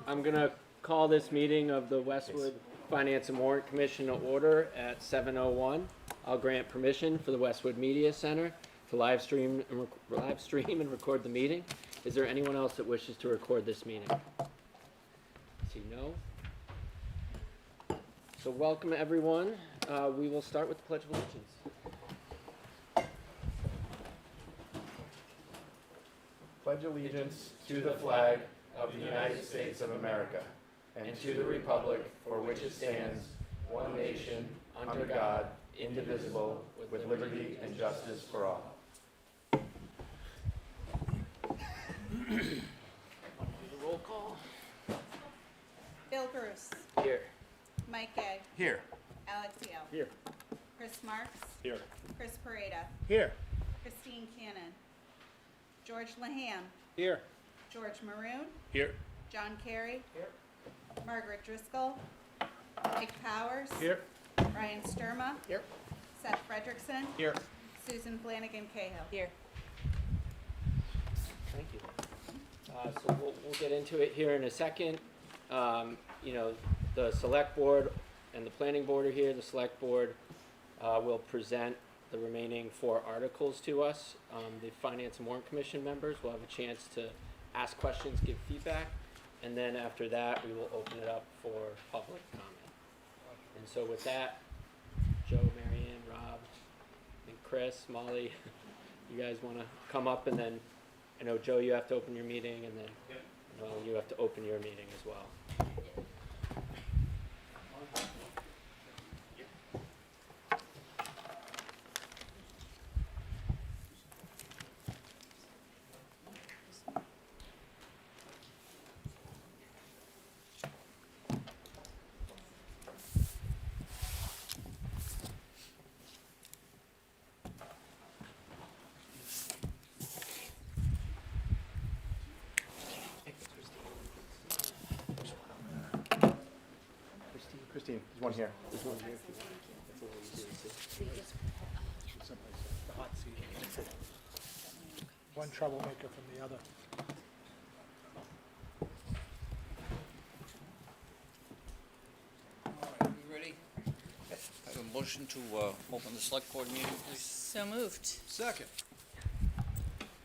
I'm going to call this meeting of the Westwood Finance and Warrant Commission to order at 7:01. I'll grant permission for the Westwood Media Center to live stream and record the meeting. Is there anyone else that wishes to record this meeting? See no. So welcome everyone. We will start with the Pledge of Allegiance. Pledge allegiance to the flag of the United States of America and to the republic for which it stands, one nation, under God, indivisible, with liberty and justice for all. Roll call. Bill Bruce. Here. Mike Gay. Here. Alex Yale. Here. Chris Marks. Here. Chris Pareda. Here. Christine Cannon. George Laham. Here. George Maroon. Here. John Carey. Here. Margaret Driscoll. Mike Powers. Here. Ryan Sturma. Here. Seth Fredrickson. Here. Susan Flanagan Cahill. Here. Thank you. So we'll get into it here in a second. The select board and the planning board are here. The select board will present the remaining 4 articles to us. The Finance and Warrant Commission members will have a chance to ask questions, give feedback, and then after that we will open it up for public comment. And so with that, Joe, Marianne, Rob, and Chris, Molly, you guys want to come up, and then I know Joe, you have to open your meeting, and then you have to open your meeting as well. Christine, there's one here. There's one here if you want. That's a little easier to see. The hot seat. One troublemaker from the other. All right, we ready? I have a motion to open the select board meeting, please. So moved. Second.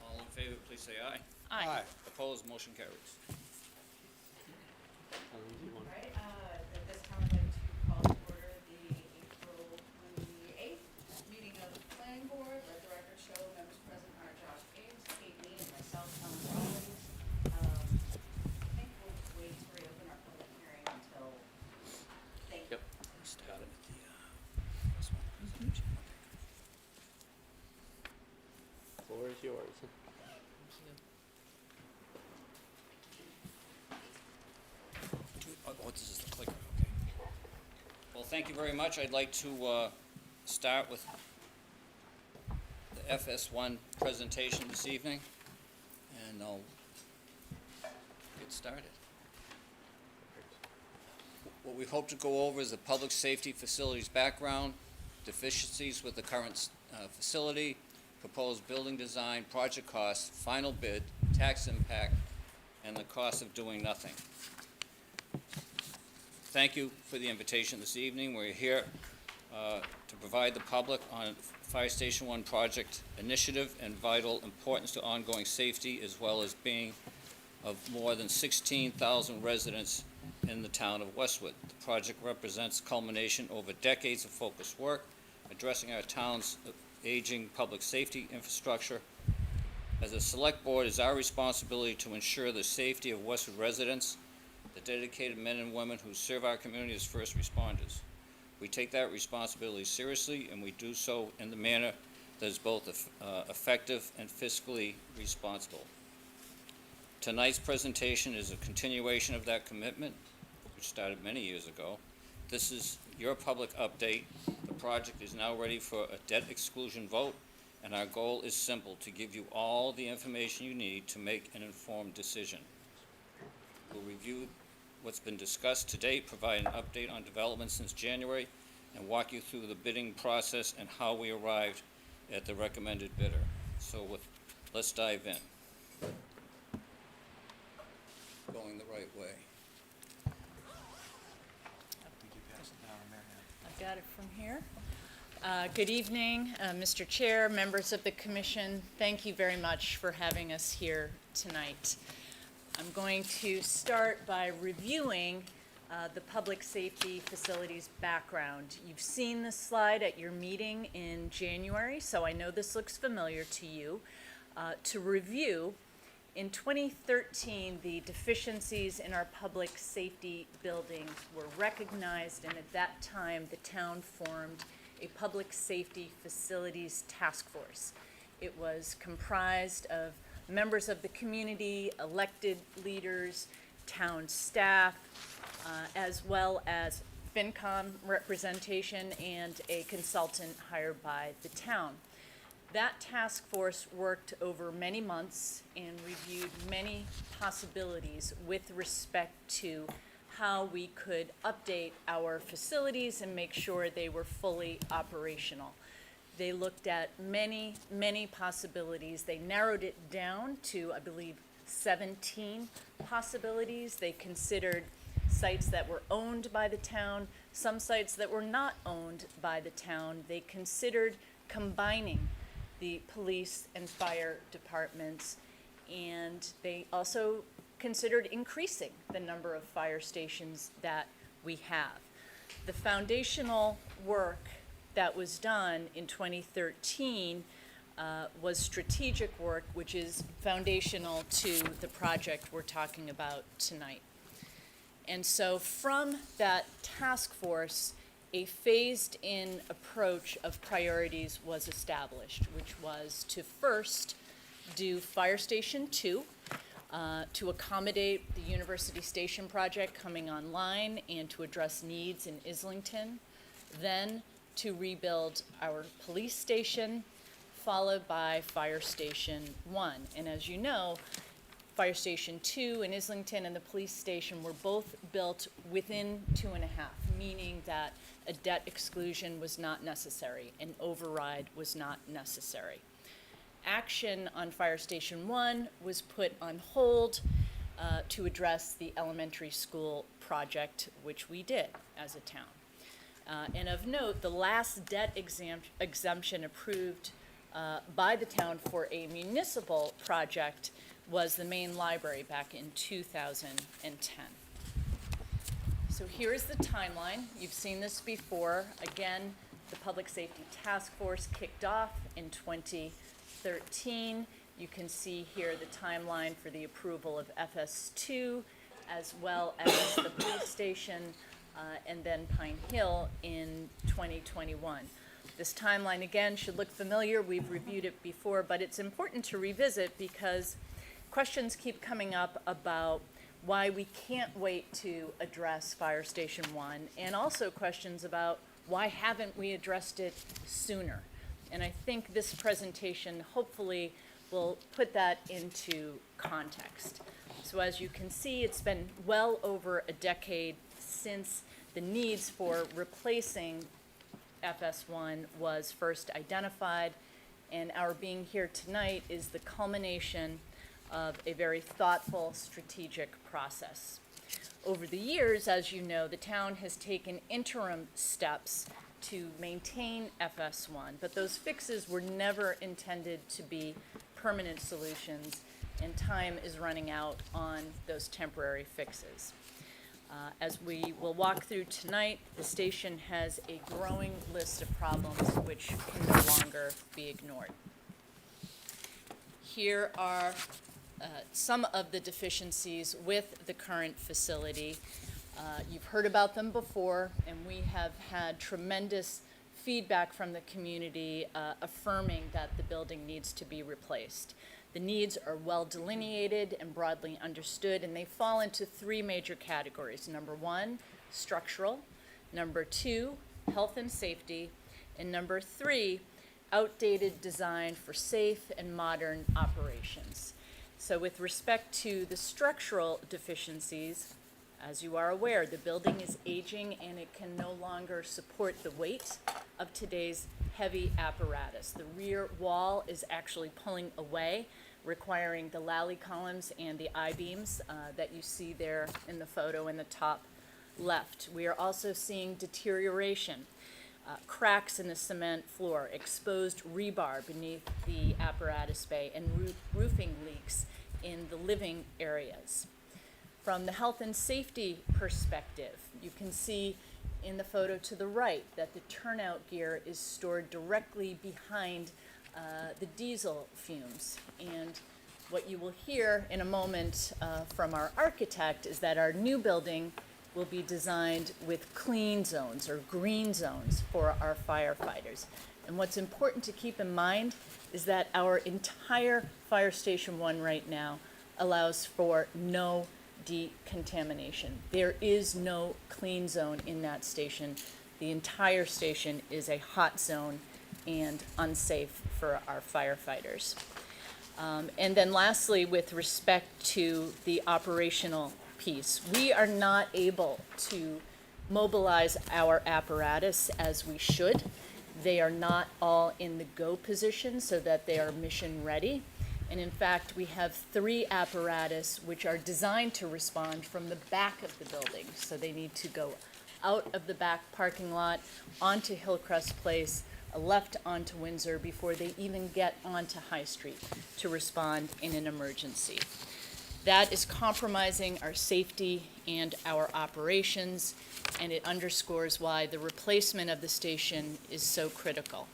All in favor, please say aye. Aye. Opposed, motion carries. Do you want- Right, at this time I'd like to call to order the April 28th meeting of the planning board. Let the record show members present are Josh Gates, Kate Lee, and myself, Helen Rollins. I think we'll wait to reopen our public hearing until, thank you. Yep. Got it. Floor is yours. Oh, this is the clicker, okay. Well, thank you very much. I'd like to start with the FS1 presentation this evening, and I'll get started. What we hope to go over is the public safety facilities background, deficiencies with the current facility, proposed building design, project costs, final bid, tax impact, and the cost of doing nothing. Thank you for the invitation this evening. We're here to provide the public on Fire Station 1 project initiative and vital importance to ongoing safety, as well as being of more than 16,000 residents in the town of Westwood. The project represents culmination over decades of focused work addressing our town's aging public safety infrastructure. As a select board, it is our responsibility to ensure the safety of Westwood residents, the dedicated men and women who serve our community as first responders. We take that responsibility seriously, and we do so in the manner that is both effective and fiscally responsible. Tonight's presentation is a continuation of that commitment, which started many years ago. This is your public update. The project is now ready for a debt exclusion vote, and our goal is simple: to give you all the information you need to make an informed decision. We'll review what's been discussed to date, provide an update on developments since January, and walk you through the bidding process and how we arrived at the recommended bidder. So let's dive in. Going the right way. Got it from here. Good evening, Mr. Chair, members of the commission. Thank you very much for having us here tonight. I'm going to start by reviewing the public safety facilities background. You've seen this slide at your meeting in January, so I know this looks familiar to you. To review, in 2013, the deficiencies in our public safety buildings were recognized, and at that time, the town formed a public safety facilities task force. It was comprised of members of the community, elected leaders, town staff, as well as FinCom representation and a consultant hired by the town. That task force worked over many months and reviewed many possibilities with respect to how we could update our facilities and make sure they were fully operational. They looked at many, many possibilities. They narrowed it down to, I believe, 17 possibilities. They considered sites that were owned by the town, some sites that were not owned by the town. They considered combining the police and fire departments, and they also considered increasing the number of fire stations that we have. The foundational work that was done in 2013 was strategic work, which is foundational to the project we're talking about tonight. And so from that task force, a phased-in approach of priorities was established, which was to first do Fire Station 2, to accommodate the University Station project coming online and to address needs in Islington, then to rebuild our police station, followed by Fire Station 1. And as you know, Fire Station 2 in Islington and the police station were both built within 2.5, meaning that a debt exclusion was not necessary, an override was not necessary. Action on Fire Station 1 was put on hold to address the elementary school project, which we did as a town. And of note, the last debt exemption approved by the town for a municipal project was the main library back in 2010. So here is the timeline. You've seen this before. Again, the Public Safety Task Force kicked off in 2013. You can see here the timeline for the approval of FS2, as well as the police station, and then Pine Hill in 2021. This timeline, again, should look familiar. We've reviewed it before, but it's important to revisit because questions keep coming up about why we can't wait to address Fire Station 1, and also questions about why haven't we addressed it sooner. And I think this presentation hopefully will put that into context. So as you can see, it's been well over a decade since the needs for replacing FS1 was first identified, and our being here tonight is the culmination of a very thoughtful, strategic process. Over the years, as you know, the town has taken interim steps to maintain FS1, but those fixes were never intended to be permanent solutions, and time is running out on those temporary fixes. As we will walk through tonight, the station has a growing list of problems which can no longer be ignored. Here are some of the deficiencies with the current facility. You've heard about them before, and we have had tremendous feedback from the community affirming that the building needs to be replaced. The needs are well delineated and broadly understood, and they fall into three major categories. Number one, structural. Number two, health and safety. And number three, outdated design for safe and modern operations. So with respect to the structural deficiencies, as you are aware, the building is aging and it can no longer support the weight of today's heavy apparatus. The rear wall is actually pulling away, requiring the lally columns and the I-beams that you see there in the photo in the top left. We are also seeing deterioration. cracks in the cement floor, exposed rebar beneath the apparatus bay, and roofing leaks in the living areas. From the health and safety perspective, you can see in the photo to the right that the turnout gear is stored directly behind the diesel fumes. And what you will hear in a moment from our architect is that our new building will be designed with clean zones or green zones for our firefighters. And what's important to keep in mind is that our entire Fire Station 1 right now allows for no decontamination. There is no clean zone in that station. The entire station is a hot zone and unsafe for our firefighters. And then lastly, with respect to the operational piece, we are not able to mobilize our apparatus as we should. They are not all in the go position so that they are mission ready. And in fact, we have 3 apparatus which are designed to respond from the back of the building. So they need to go out of the back parking lot, onto Hillcrest Place, left onto Windsor before they even get onto High Street to respond in an emergency. That is compromising our safety and our operations, and it underscores why the replacement of the station is so critical.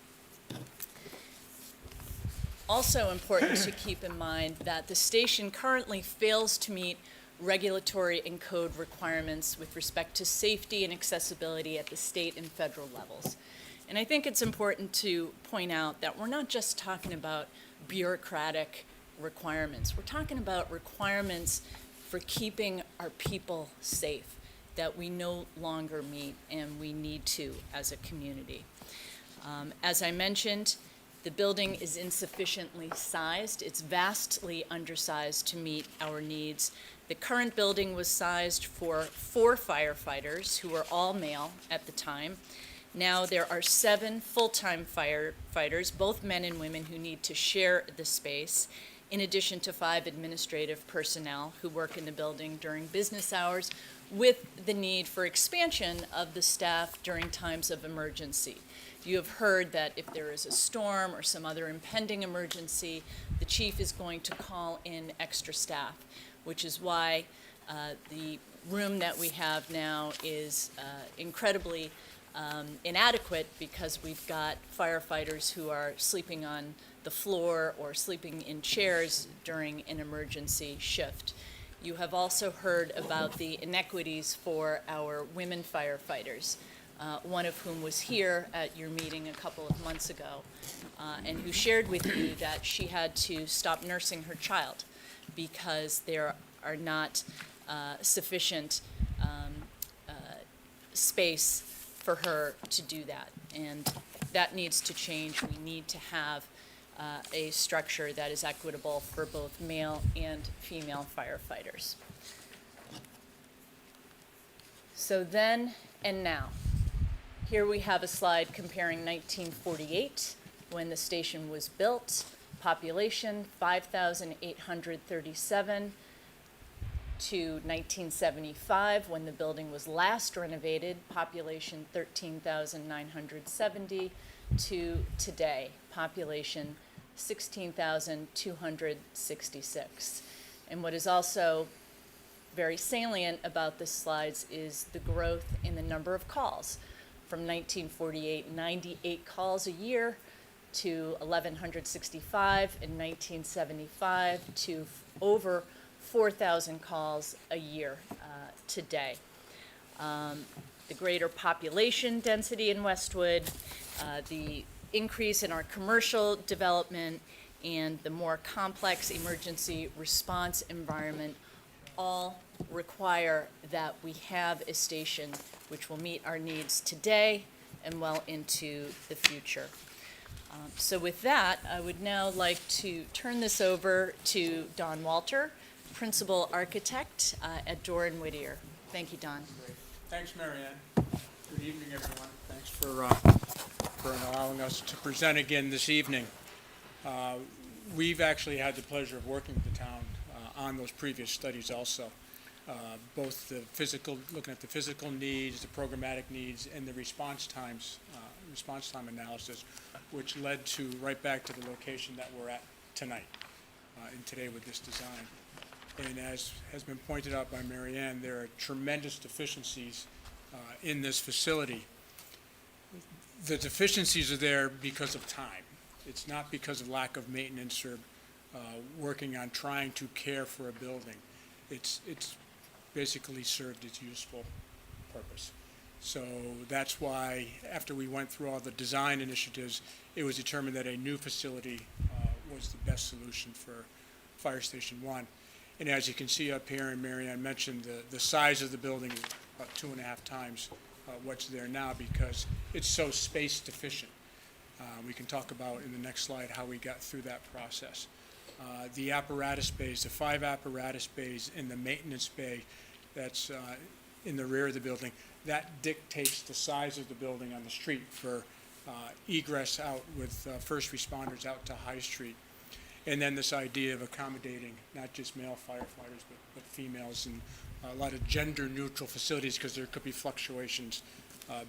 Also important to keep in mind that the station currently fails to meet regulatory and code requirements with respect to safety and accessibility at the state and federal levels. And I think it's important to point out that we're not just talking about bureaucratic requirements. We're talking about requirements for keeping our people safe that we no longer meet and we need to as a community. As I mentioned, the building is insufficiently sized. It's vastly undersized to meet our needs. The current building was sized for 4 firefighters who were all male at the time. Now there are 7 full-time firefighters, both men and women, who need to share the space, in addition to 5 administrative personnel who work in the building during business hours, with the need for expansion of the staff during times of emergency. You have heard that if there is a storm or some other impending emergency, the chief is going to call in extra staff, which is why the room that we have now is incredibly inadequate, because we've got firefighters who are sleeping on the floor or sleeping in chairs during an emergency shift. You have also heard about the inequities for our women firefighters, one of whom was here at your meeting a couple of months ago, and who shared with you that she had to stop nursing her child because there are not sufficient space for her to do that. And that needs to change. We need to have a structure that is equitable for both male and female firefighters. So then and now. Here we have a slide comparing 1948, when the station was built, population 5,837, to 1975, when the building was last renovated, population 13,970, to today, population 16,266. And what is also very salient about this slides is the growth in the number of calls. From 1948, 98 calls a year, to 1,165 in 1975, to over 4,000 calls a year today. The greater population density in Westwood, the increase in our commercial development, and the more complex emergency response environment all require that we have a station which will meet our needs today and well into the future. So with that, I would now like to turn this over to Don Walter, Principal Architect at Doran Whittier. Thank you, Don. Great. Thanks, Marianne. Good evening, everyone. Thanks for allowing us to present again this evening. We've actually had the pleasure of working with the town on those previous studies also. Both the physical, looking at the physical needs, the programmatic needs, and the response times response time analysis, which led to right back to the location that we're at tonight and today with this design. And as has been pointed out by Mary Ann, there are tremendous deficiencies in this facility. The deficiencies are there because of time. It's not because of lack of maintenance or working on trying to care for a building. It's basically served its useful purpose. So that's why, after we went through all the design initiatives, it was determined that a new facility was the best solution for Fire Station 1. And as you can see up here, and Mary Ann mentioned, the size of the building is about 2.5 times what's there now because it's so space deficient. We can talk about in the next slide how we got through that process. The apparatus bays, the 5 apparatus bays in the maintenance bay that's in the rear of the building, that dictates the size of the building on the street for egress out with first responders out to High Street. And then this idea of accommodating not just male firefighters, but females, and a lot of gender-neutral facilities because there could be fluctuations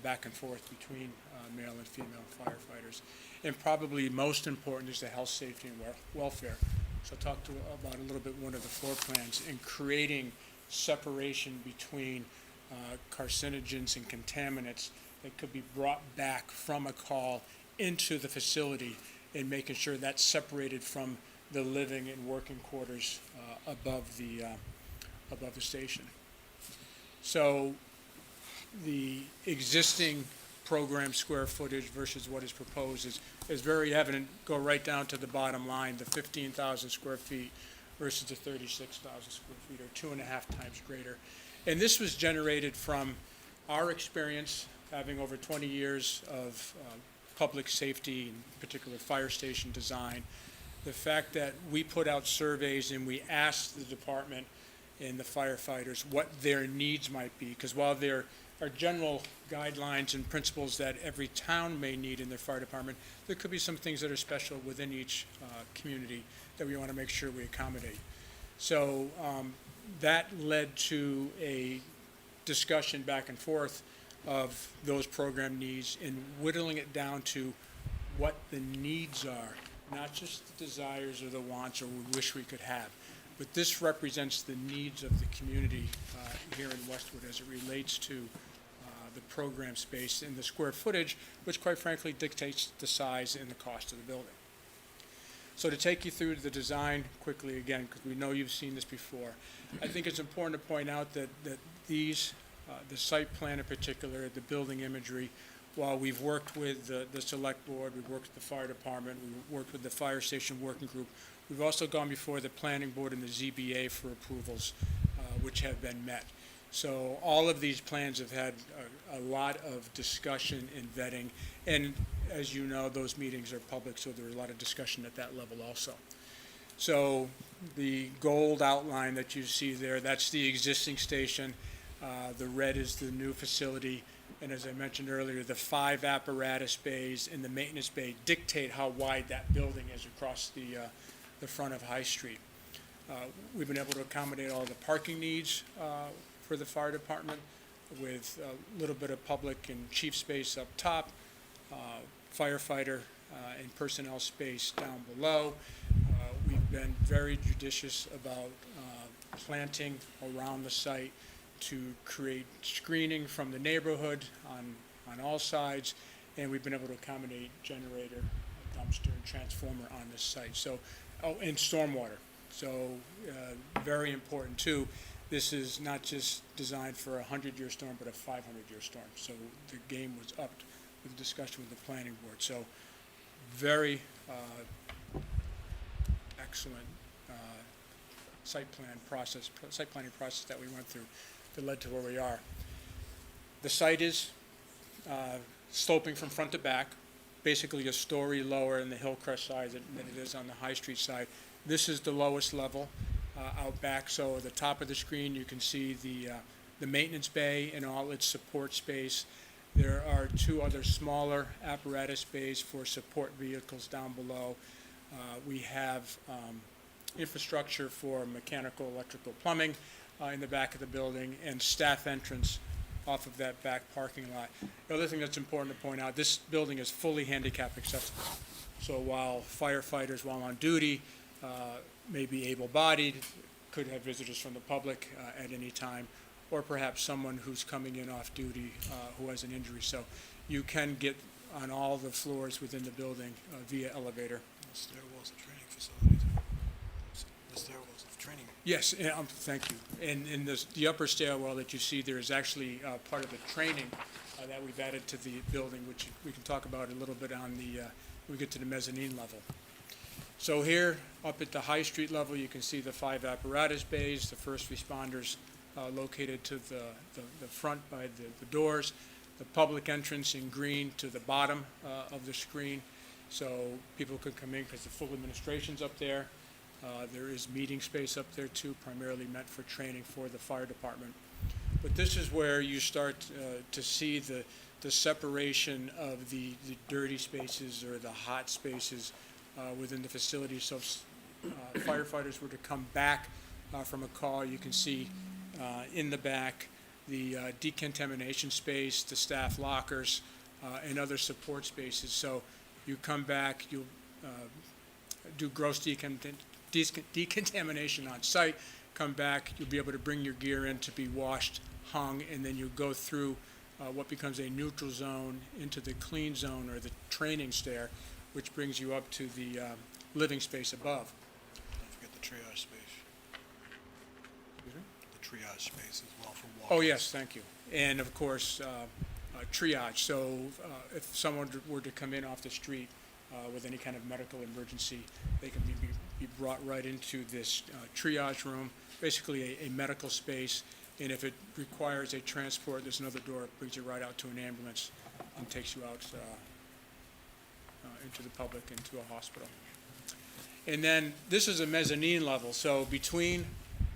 back and forth between male and female firefighters. And probably most important is the health, safety, and welfare. So I'll talk about a little bit one of the floor plans in creating separation between carcinogens and contaminants that could be brought back from a call into the facility and making sure that's separated from the living and working quarters above the station. So the existing program square footage versus what is proposed is very evident. Go right down to the bottom line, the 15,000 square feet versus the 36,000 square feet, or 2.5 times greater. And this was generated from our experience, having over 20 years of public safety, in particular fire station design. The fact that we put out surveys and we asked the department and the firefighters what their needs might be, because while there are general guidelines and principles that every town may need in their fire department, there could be some things that are special within each community that we want to make sure we accommodate. So that led to a discussion back and forth of those program needs and whittling it down to what the needs are, not just the desires or the wants or we wish we could have. But this represents the needs of the community here in Westwood as it relates to the program space and the square footage, which quite frankly dictates the size and the cost of the building. So to take you through the design quickly again, because we know you've seen this before, I think it's important to point out that these, the site plan in particular, the building imagery, while we've worked with the select board, we've worked with the fire department, we've worked with the fire station working group, we've also gone before the planning board and the ZBA for approvals, which have been met. So all of these plans have had a lot of discussion and vetting, and as you know, those meetings are public, so there's a lot of discussion at that level also. So the gold outline that you see there, that's the existing station. The red is the new facility. And as I mentioned earlier, the 5 apparatus bays and the maintenance bay dictate how wide that building is across the front of High Street. We've been able to accommodate all the parking needs for the fire department with a little bit of public and chief space up top, firefighter and personnel space down below. We've been very judicious about planting around the site to create screening from the neighborhood on all sides, and we've been able to accommodate generator, dumpster, and transformer on this site. So, and stormwater. So very important too. This is not just designed for a 100-year storm, but a 500-year storm. So the game was upped with discussion with the planning board. So very excellent site planning process that we went through that led to where we are. The site is sloping from front to back, basically a story lower in the Hillcrest side than it is on the High Street side. This is the lowest level out back, so at the top of the screen you can see the maintenance bay and all its support space. There are 2 other smaller apparatus bays for support vehicles down below. We have infrastructure for mechanical, electrical, plumbing in the back of the building, and staff entrance off of that back parking lot. The other thing that's important to point out, this building is fully handicap accessible. So while firefighters, while on duty, may be able-bodied, could have visitors from the public at any time, or perhaps someone who's coming in off duty who has an injury. So you can get on all the floors within the building via elevator. The stairwells of training facilities. The stairwells of training. Yes, thank you. And in the upper stairwell that you see there is actually part of the training that we've added to the building, which we can talk about a little bit on the, when we get to the mezzanine level. So here, up at the High Street level, you can see the 5 apparatus bays, the first responders located to the front by the doors, the public entrance in green to the bottom of the screen, so people could come in because the full administration's up there. There is meeting space up there too, primarily meant for training for the fire department. But this is where you start to see the separation of the dirty spaces or the hot spaces within the facility. So if firefighters were to come back from a call, you can see in the back the decontamination space, the staff lockers, and other support spaces. So you come back, you'll do gross decontamination on site, come back, you'll be able to bring your gear in to be washed, hung, and then you go through what becomes a neutral zone into the clean zone or the training stair, which brings you up to the living space above. Don't forget the triage space. The triage space as well for walkers. Oh, yes, thank you. And of course, triage. So if someone were to come in off the street with any kind of medical emergency, they can be brought right into this triage room, basically a medical space. And if it requires a transport, there's another door that brings you right out to an ambulance and takes you out into the public, into a hospital. And then this is a mezzanine level. So between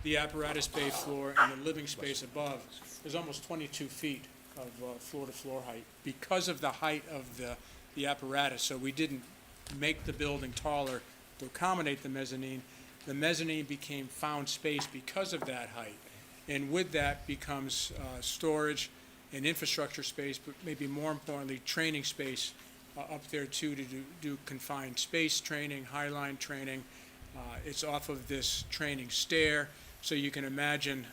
the apparatus bay floor and the living space above, there's almost 22 feet of floor-to-floor height because of the height of the apparatus. So we didn't make the building taller to accommodate the mezzanine. The mezzanine became found space because of that height. And with that becomes storage and infrastructure space, but maybe more importantly, training space up there too to do confined space training, highline training. It's off of this training stair, so you can imagine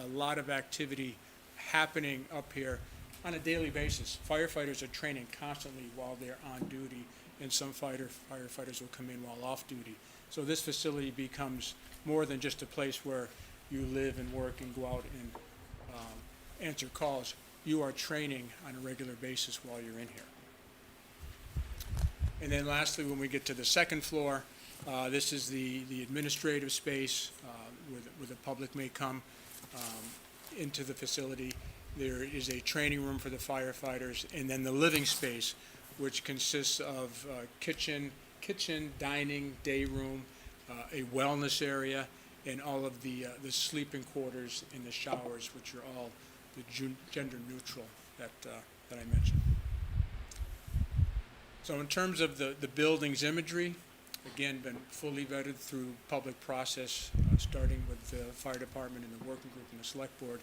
a lot of activity happening up here on a daily basis. Firefighters are training constantly while they're on duty, and some firefighters will come in while off duty. So this facility becomes more than just a place where you live and work and go out and answer calls. You are training on a regular basis while you're in here. And then lastly, when we get to the second floor, this is the administrative space where the public may come into the facility. There is a training room for the firefighters, and then the living space, which consists of kitchen, dining, day room, a wellness area, and all of the sleeping quarters and the showers, which are all the gender neutral that I mentioned. So in terms of the building's imagery, again, been fully vetted through public process, starting with the fire department and the working group and the select board.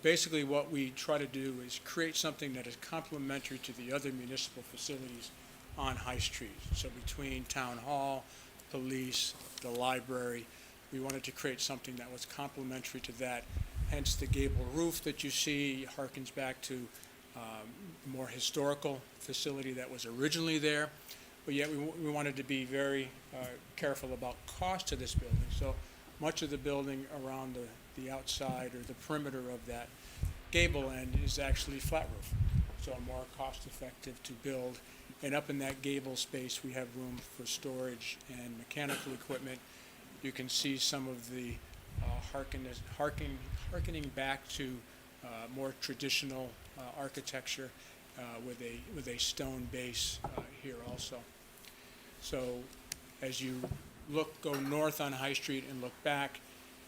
Basically what we try to do is create something that is complementary to the other municipal facilities on High Street. So between town hall, police, the library, we wanted to create something that was complementary to that. Hence the gable roof that you see harkens back to a more historical facility that was originally there. But yet we wanted to be very careful about cost to this building. So much of the building around the outside or the perimeter of that gable end is actually flat roof. So more cost effective to build. And up in that gable space, we have room for storage and mechanical equipment. You can see some of the harkening back to more traditional architecture with a stone base here also. So as you go north on High Street and look back,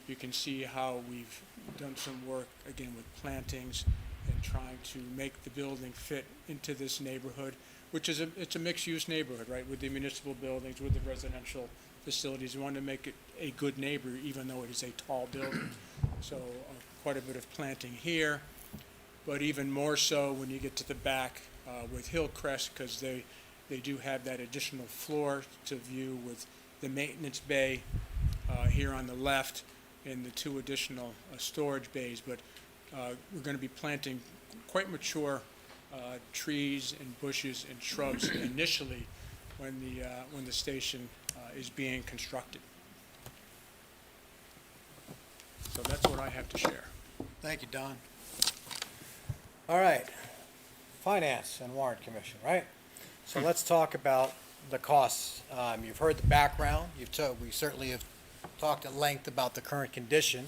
you can see how we've done some work, again, with plantings and trying to make the building fit into this neighborhood, which is it's a mixed-use neighborhood, right, with the municipal buildings, with the residential facilities. We wanted to make it a good neighbor, even though it is a tall building. So quite a bit of planting here. but even more so when you get to the back with Hillcrest, because they do have that additional floor to view with the maintenance bay here on the left and the 2 additional storage bays. But we're going to be planting quite mature trees and bushes and shrubs initially when the station is being constructed. So that's what I have to share. Thank you, Don. All right, Finance and Warrant Commission, right? So let's talk about the costs. You've heard the background. We certainly have talked at length about the current condition.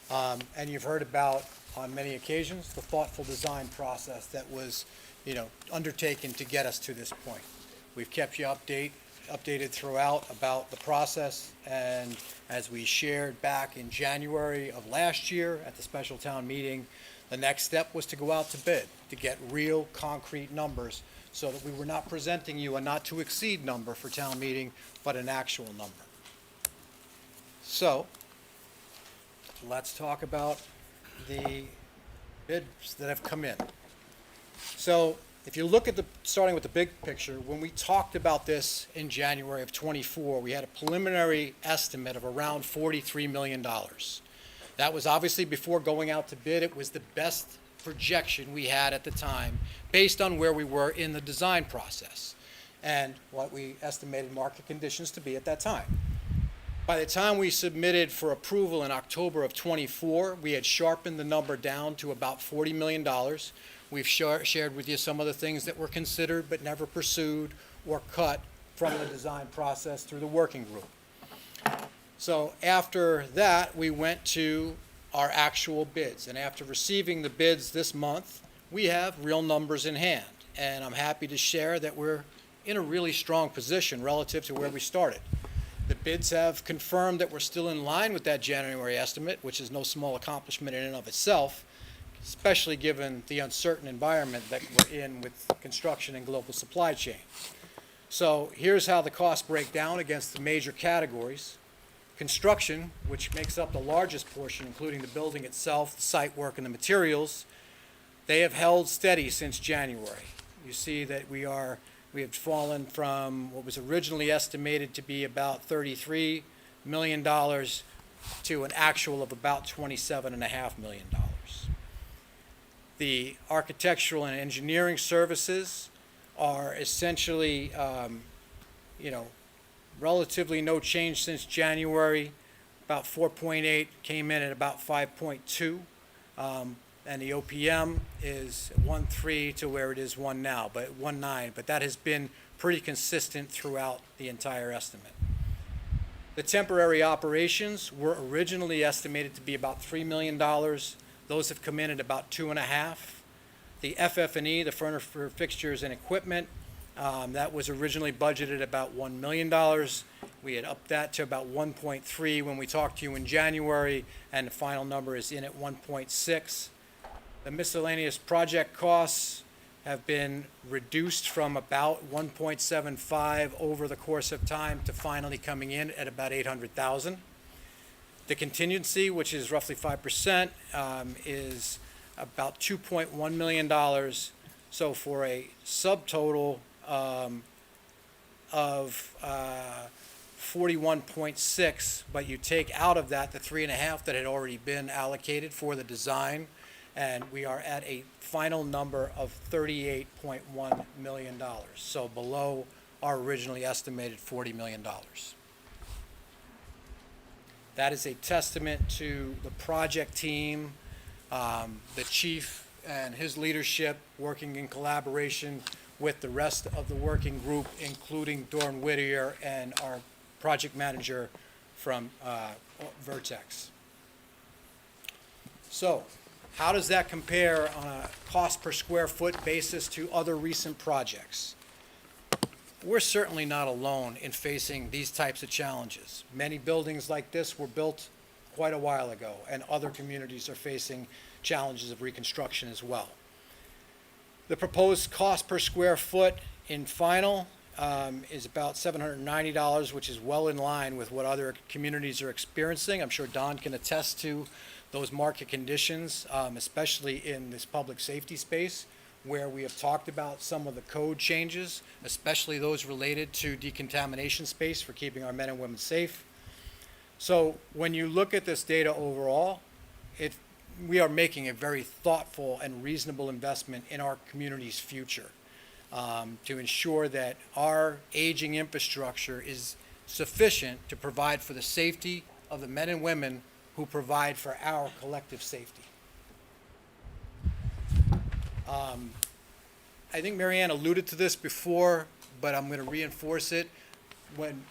And you've heard about, on many occasions, the thoughtful design process that was, undertaken to get us to this point. We've kept you updated throughout about the process, and as we shared back in January of last year at the special town meeting, the next step was to go out to bid, to get real concrete numbers, so that we were not presenting you a not to exceed number for town meeting, but an actual number. So, let's talk about the bids that have come in. So, if you look at starting with the big picture, when we talked about this in January of '24, we had a preliminary estimate of around $43 million. That was obviously before going out to bid. It was the best projection we had at the time based on where we were in the design process and what we estimated market conditions to be at that time. By the time we submitted for approval in October of '24, we had sharpened the number down to about $40 million. We've shared with you some of the things that were considered but never pursued or cut from the design process through the working group. So after that, we went to our actual bids. And after receiving the bids this month, we have real numbers in hand. And I'm happy to share that we're in a really strong position relative to where we started. The bids have confirmed that we're still in line with that January estimate, which is no small accomplishment in and of itself, especially given the uncertain environment that we're in with construction and global supply chain. So here's how the costs break down against the major categories. Construction, which makes up the largest portion, including the building itself, the site work, and the materials, they have held steady since January. You see that we have fallen from what was originally estimated to be about $33 million to an actual of about $27.5 million. The architectural and engineering services are essentially, relatively no change since January. About 4.8 came in at about 5.2. And the OPM is 1.3 to where it is 1 now, but 1.9. But that has been pretty consistent throughout the entire estimate. The temporary operations were originally estimated to be about $3 million. Those have come in at about 2.5. The FF&E, the furniture, fixtures, and equipment, that was originally budgeted about $1 million. We had upped that to about 1.3 when we talked to you in January, and the final number is in at 1.6. The miscellaneous project costs have been reduced from about 1.75 over the course of time to finally coming in at about 800,000. The contingency, which is roughly 5%, is about $2.1 million. So for a subtotal of 41.6, but you take out of that the 3.5 that had already been allocated for the design, and we are at a final number of $38.1 million, so below our originally estimated $40 million. That is a testament to the project team, the chief and his leadership working in collaboration with the rest of the working group, including Dorn Whittier and our project manager from Vertex. So, how does that compare on a cost per square foot basis to other recent projects? We're certainly not alone in facing these types of challenges. Many buildings like this were built quite a while ago, and other communities are facing challenges of reconstruction as well. The proposed cost per square foot in final is about $790, which is well in line with what other communities are experiencing. I'm sure Don can attest to those market conditions, especially in this public safety space, where we have talked about some of the code changes, especially those related to decontamination space for keeping our men and women safe. So when you look at this data overall, we are making a very thoughtful and reasonable investment in our community's future, to ensure that our aging infrastructure is sufficient to provide for the safety of the men and women who provide for our collective safety. I think Mary Ann alluded to this before, but I'm going to reinforce it. When,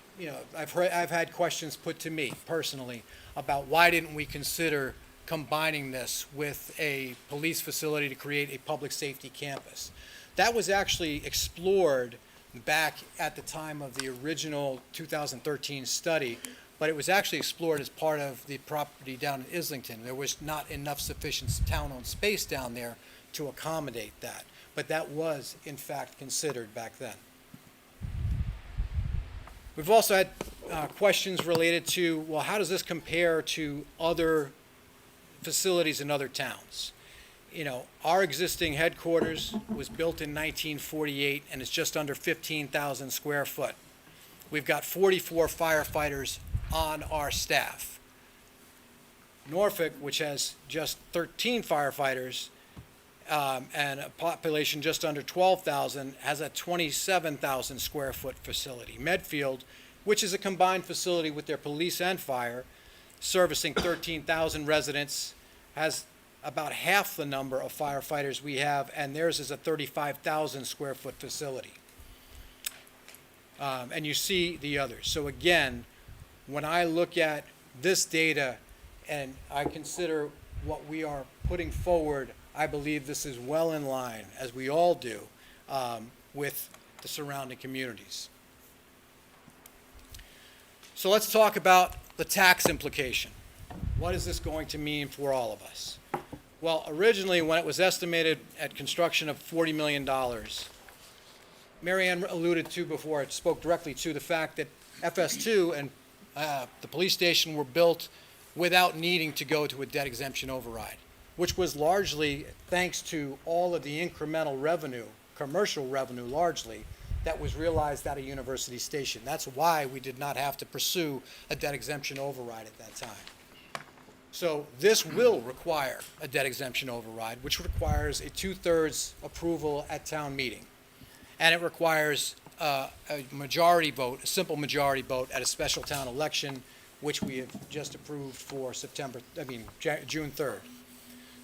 I've had questions put to me personally about why didn't we consider combining this with a police facility to create a public safety campus. That was actually explored back at the time of the original 2013 study, but it was actually explored as part of the property down in Islington. There was not enough sufficient town-owned space down there to accommodate that, but that was in fact considered back then. We've also had questions related to, well, how does this compare to other facilities in other towns? Our existing headquarters was built in 1948 and is just under 15,000 square foot. We've got 44 firefighters on our staff. Norfolk, which has just 13 firefighters and a population just under 12,000, has a 27,000 square foot facility. Medfield, which is a combined facility with their police and fire, servicing 13,000 residents, has about half the number of firefighters we have, and theirs is a 35,000 square foot facility. And you see the others. So again, when I look at this data and I consider what we are putting forward, I believe this is well in line, as we all do, with the surrounding communities. So let's talk about the tax implication. What is this going to mean for all of us? Well, originally, when it was estimated at construction of $40 million, Mary Ann alluded to before, it spoke directly to the fact that FS2 and the police station were built without needing to go to a debt exemption override, which was largely thanks to all of the incremental revenue, commercial revenue largely, that was realized at a university station. That's why we did not have to pursue a debt exemption override at that time. So this will require a debt exemption override, which requires a 2/3 approval at town meeting. And it requires a majority vote, a simple majority vote at a special town election, which we have just approved for June 3rd.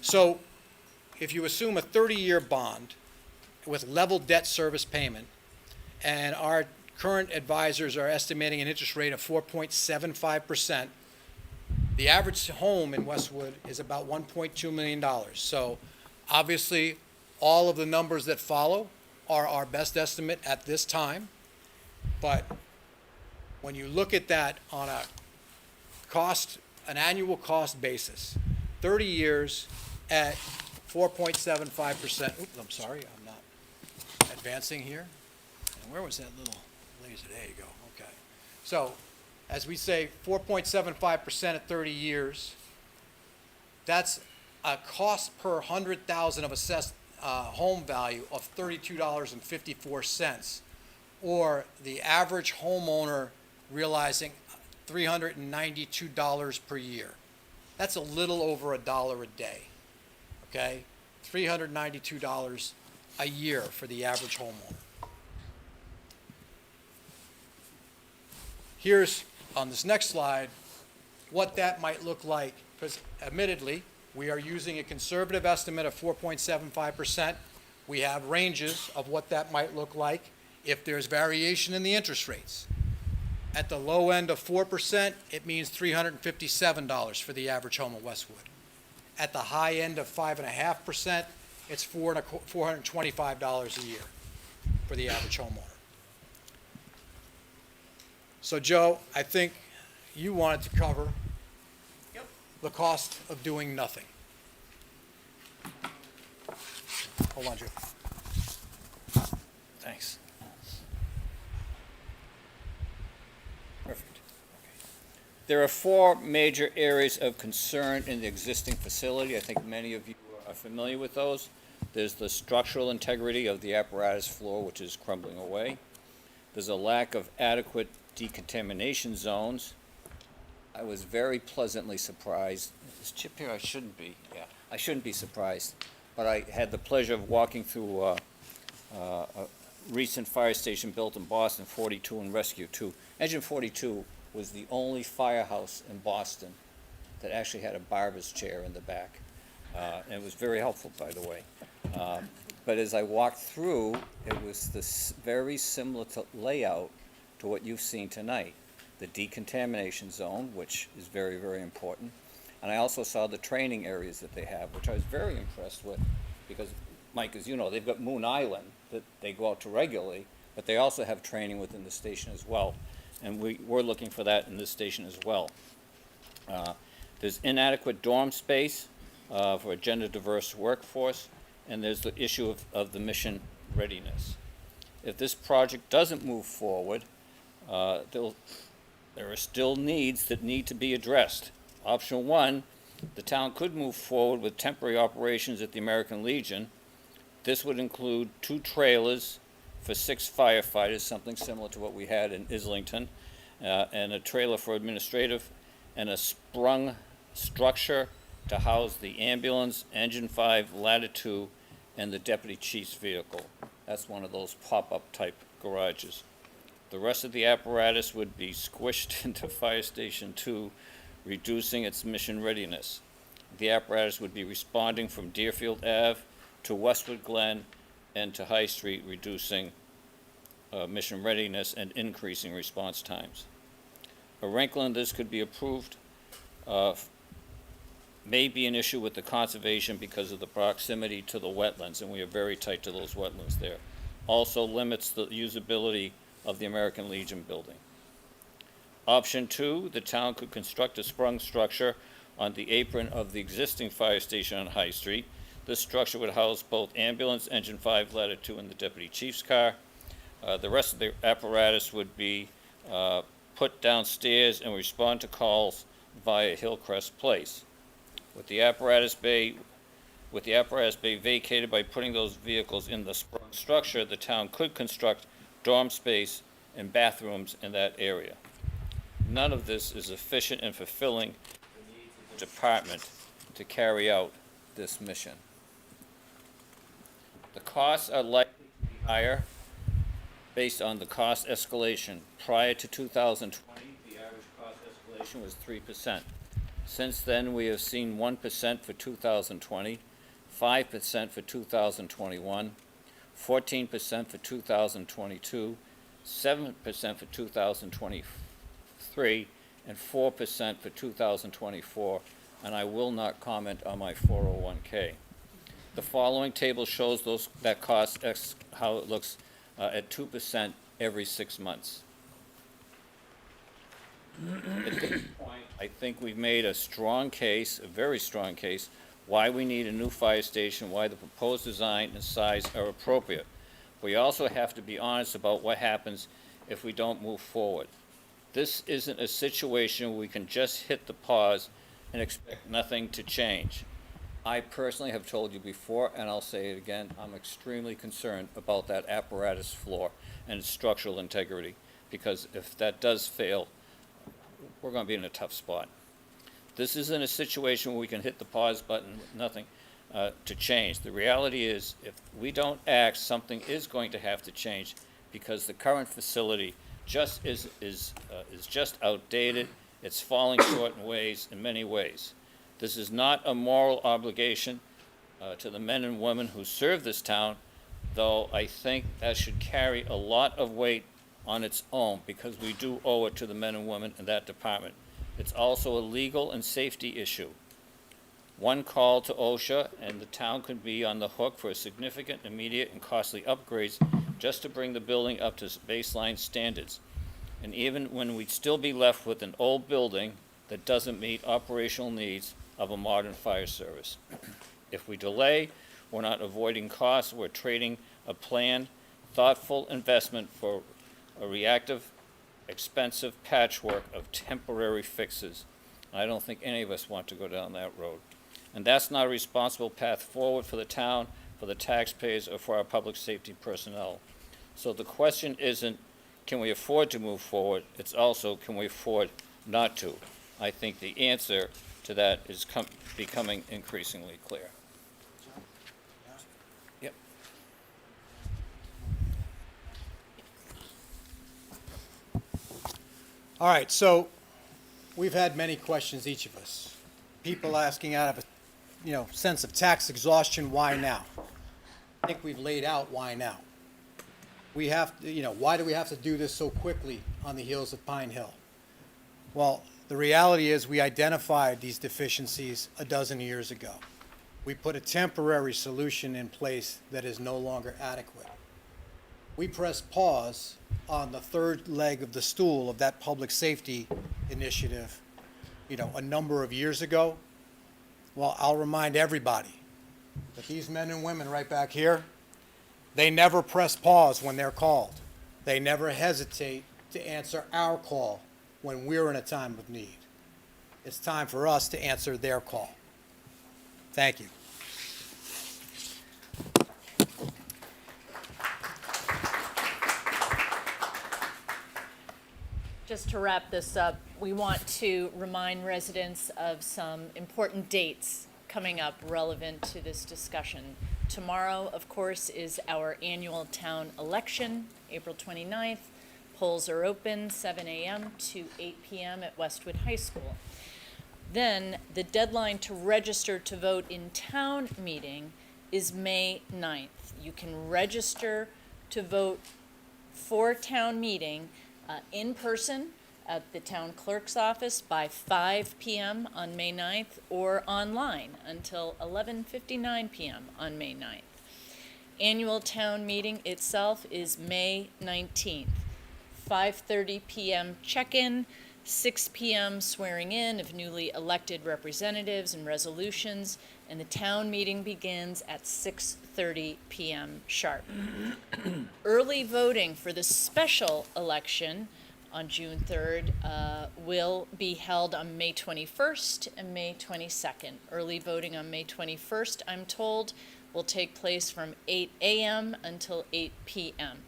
So if you assume a 30-year bond with level debt service payment, and our current advisors are estimating an interest rate of 4.75%, the average home in Westwood is about $1.2 million. So obviously, all of the numbers that follow are our best estimate at this time. But when you look at that on an annual cost basis, 30 years at 4.75%. Oops, I'm sorry, I'm not advancing here. And where was that little laser? There you go. Okay. So, as we say, 4.75% at 30 years, that's a cost per 100,000 of assessed home value of $32.54, or the average homeowner realizing $392 per year. That's a little over $1 a day, okay? $392 a year for the average homeowner. Here's, on this next slide, what that might look like, because admittedly, we are using a conservative estimate of 4.75%. We have ranges of what that might look like if there's variation in the interest rates. At the low end of 4%, it means $357 for the average home in Westwood. At the high end of 5.5%, it's $425 a year for the average homeowner. So Joe, I think you wanted to cover the cost of doing nothing. Hold on, Joe. Thanks. There are four major areas of concern in the existing facility. I think many of you are familiar with those. There's the structural integrity of the apparatus floor, which is crumbling away. There's a lack of adequate decontamination zones. I was very pleasantly surprised. Is Chip here? I shouldn't be. Yeah, I shouldn't be surprised. But I had the pleasure of walking through a recent fire station built in Boston, 42 and Rescue 2. Engine 42 was the only firehouse in Boston that actually had a barber's chair in the back. And it was very helpful, by the way. But as I walked through, it was this very similar layout to what you've seen tonight. The decontamination zone, which is very, very important. And I also saw the training areas that they have, which I was very impressed with, because, Mike, as you know, they've got Moon Island that they go out to regularly, but they also have training within the station as well. And we're looking for that in this station as well. There's inadequate dorm space for a gender-diverse workforce, and there's the issue of the mission readiness. If this project doesn't move forward, there are still needs that need to be addressed. Option one, the town could move forward with temporary operations at the American Legion. This would include 2 trailers for 6 firefighters, something similar to what we had in Islington, and a trailer for administrative, and a sprung structure to house the ambulance, Engine 5, Ladder 2, and the deputy chief's vehicle. That's one of those pop-up type garages. The rest of the apparatus would be squished into Fire Station 2, reducing its mission readiness. The apparatus would be responding from Deerfield Ave to Westwood Glen and to High Street, reducing mission readiness and increasing response times. A wrinkle in this could be approved may be an issue with the conservation because of the proximity to the wetlands, and we are very tight to those wetlands there. Also limits the usability of the American Legion building. Option 2, the town could construct a sprung structure on the apron of the existing fire station on High Street. This structure would house both ambulance, Engine 5, Ladder 2, and the deputy chief's car. The rest of the apparatus would be put downstairs and respond to calls via Hillcrest Place. With the apparatus bay vacated by putting those vehicles in the sprung structure, the town could construct dorm space and bathrooms in that area. None of this is efficient in fulfilling the needs of the department to carry out this mission. The costs are likely to be higher based on the cost escalation. Prior to 2020, the average cost escalation was 3%. Since then, we have seen 1% for 2020, 5% for 2021, 14% for 2022, 7% for 2023, and 4% for 2024, and I will not comment on my 401k. The following table shows that cost, how it looks at 2% every 6 months. At this point, I think we've made a strong case, a very strong case, why we need a new fire station, why the proposed design and size are appropriate. We also have to be honest about what happens if we don't move forward. This isn't a situation where we can just hit the pause and expect nothing to change. I personally have told you before, and I'll say it again, I'm extremely concerned about that apparatus floor and its structural integrity, because if that does fail, we're going to be in a tough spot. This isn't a situation where we can hit the pause button with nothing to change. The reality is, if we don't act, something is going to have to change, because the current facility just is just outdated. It's falling short in many ways. This is not a moral obligation to the men and women who serve this town, though I think that should carry a lot of weight on its own, because we do owe it to the men and women in that department. It's also a legal and safety issue. One call to OSHA and the town could be on the hook for significant, immediate, and costly upgrades just to bring the building up to baseline standards. And even when we'd still be left with an old building that doesn't meet operational needs of a modern fire service. If we delay, we're not avoiding costs, we're trading a planned, thoughtful investment for a reactive expensive patchwork of temporary fixes. I don't think any of us want to go down that road. And that's not a responsible path forward for the town, for the taxpayers, or for our public safety personnel. So the question isn't, can we afford to move forward? It's also, can we afford not to? I think the answer to that is becoming increasingly clear. Yep. All right, so we've had many questions, each of us. People asking out of a, sense of tax exhaustion, why now? I think we've laid out why now. We have, why do we have to do this so quickly on the heels of Pine Hill? Well, the reality is we identified these deficiencies a dozen years ago. We put a temporary solution in place that is no longer adequate. We pressed pause on the third leg of the stool of that public safety initiative, a number of years ago. Well, I'll remind everybody that these men and women right back here, they never press pause when they're called. They never hesitate to answer our call when we're in a time of need. It's time for us to answer their call. Thank you. Just to wrap this up, we want to remind residents of some important dates coming up relevant to this discussion. Tomorrow, of course, is our annual town election, April 29th. Polls are open 7 a.m. to 8 p.m. at Westwood High School. Then the deadline to register to vote in town meeting is May 9th. You can register to vote for town meeting in person at the town clerk's office by 5 p.m. on May 9th or online until 11:59 p.m. on May 9th. Annual town meeting itself is May 19th. 5:30 p.m. check-in, 6 p.m. swearing in of newly elected representatives and resolutions, and the town meeting begins at 6:30 p.m. sharp. Early voting for the special election on June 3rd will be held on May 21st and May 22nd. Early voting on May 21st, I'm told, will take place from 8 a.m. until 8 p.m.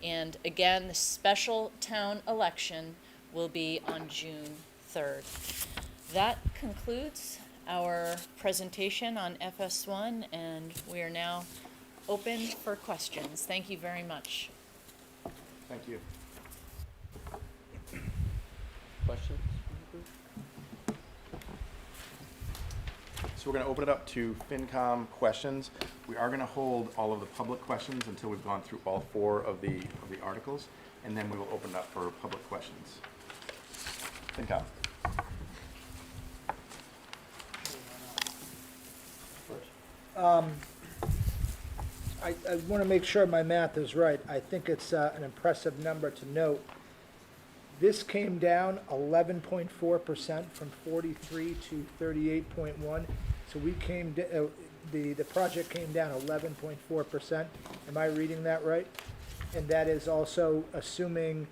And again, the special town election will be on June 3rd. That concludes our presentation on FS1, and we are now open for questions. Thank you very much. Thank you. Questions? So we're going to open it up to FinCom questions. We are going to hold all of the public questions until we've gone through all four of the articles, and then we will open it up for public questions. FinCom. I want to make sure my math is right. I think it's an impressive number to note. This came down 11.4% from 43 to 38.1. So we came, the project came down 11.4%. Am I reading that right? And that is also assuming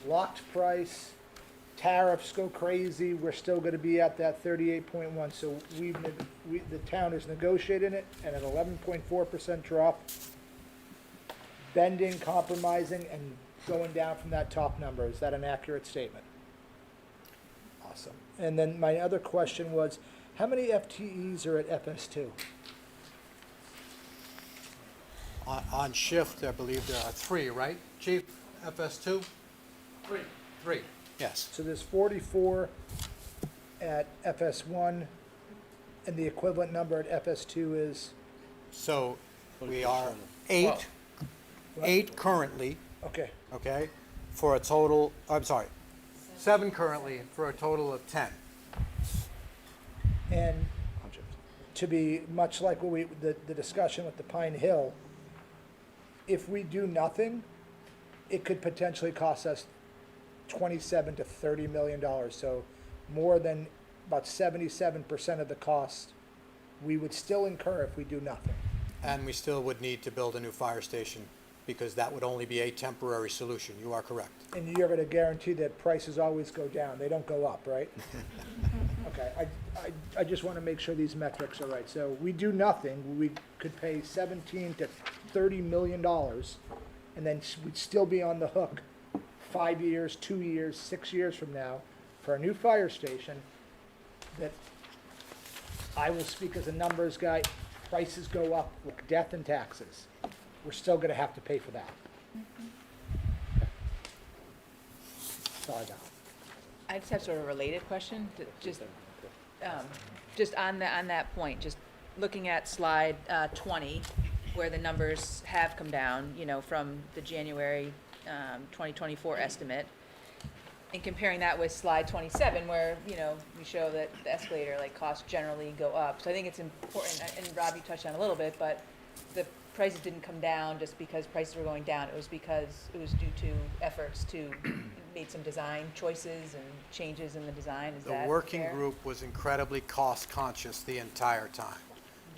locked price, tariffs go crazy, we're still going to be at that 38.1. So the town is negotiating it at an 11.4% drop, bending, compromising, and going down from that top number. Is that an accurate statement? Awesome. And then my other question was, how many FTEs are at FS2? On shift, I believe there are 3, right, Chief? FS2? 3, yes. So there's 44 at FS1, and the equivalent number at FS2 is? So we are 8 currently, Okay. okay, for a total, I'm sorry, 7 currently for a total of 10. And to be much like what the discussion with the Pine Hill, if we do nothing, it could potentially cost us $27 to $30 million. So more than about 77% of the cost we would still incur if we do nothing. And we still would need to build a new fire station because that would only be a temporary solution. You are correct. And you're gonna guarantee that prices always go down, they don't go up, right? Okay, I just wanna make sure these metrics are right. So we do nothing, we could pay 17 to $30 million, and then we'd still be on the hook 5 years, 2 years, 6 years from now for a new fire station that, I will speak as a numbers guy, prices go up with death and taxes. We're still gonna have to pay for that. That's all I got. I just have sort of a related question, just on that point, just looking at slide 20, where the numbers have come down, you know, from the January 2024 estimate, and comparing that with slide 27, where, you know, we show that the escalator, like, costs generally go up. So I think it's important, and Rob, you touched on it a little bit, but the prices didn't come down just because prices were going down. It was because it was due to efforts to made some design choices and changes in the design. Is that fair? The working group was incredibly cost conscious the entire time.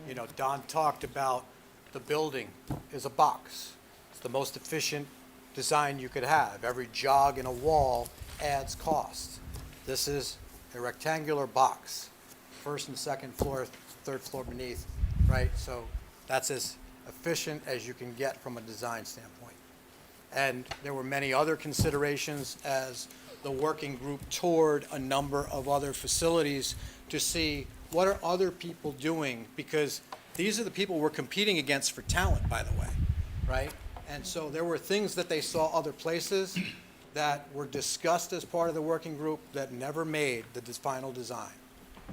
You know, Don talked about the building is a box. It's the most efficient design you could have. Every jog in a wall adds cost. This is a rectangular box, first and second floor, third floor beneath, right? So that's as efficient as you can get from a design standpoint. And there were many other considerations as the working group toured a number of other facilities to see what are other people doing, because these are the people we're competing against for talent, by the way, right? And so there were things that they saw other places that were discussed as part of the working group that never made the final design.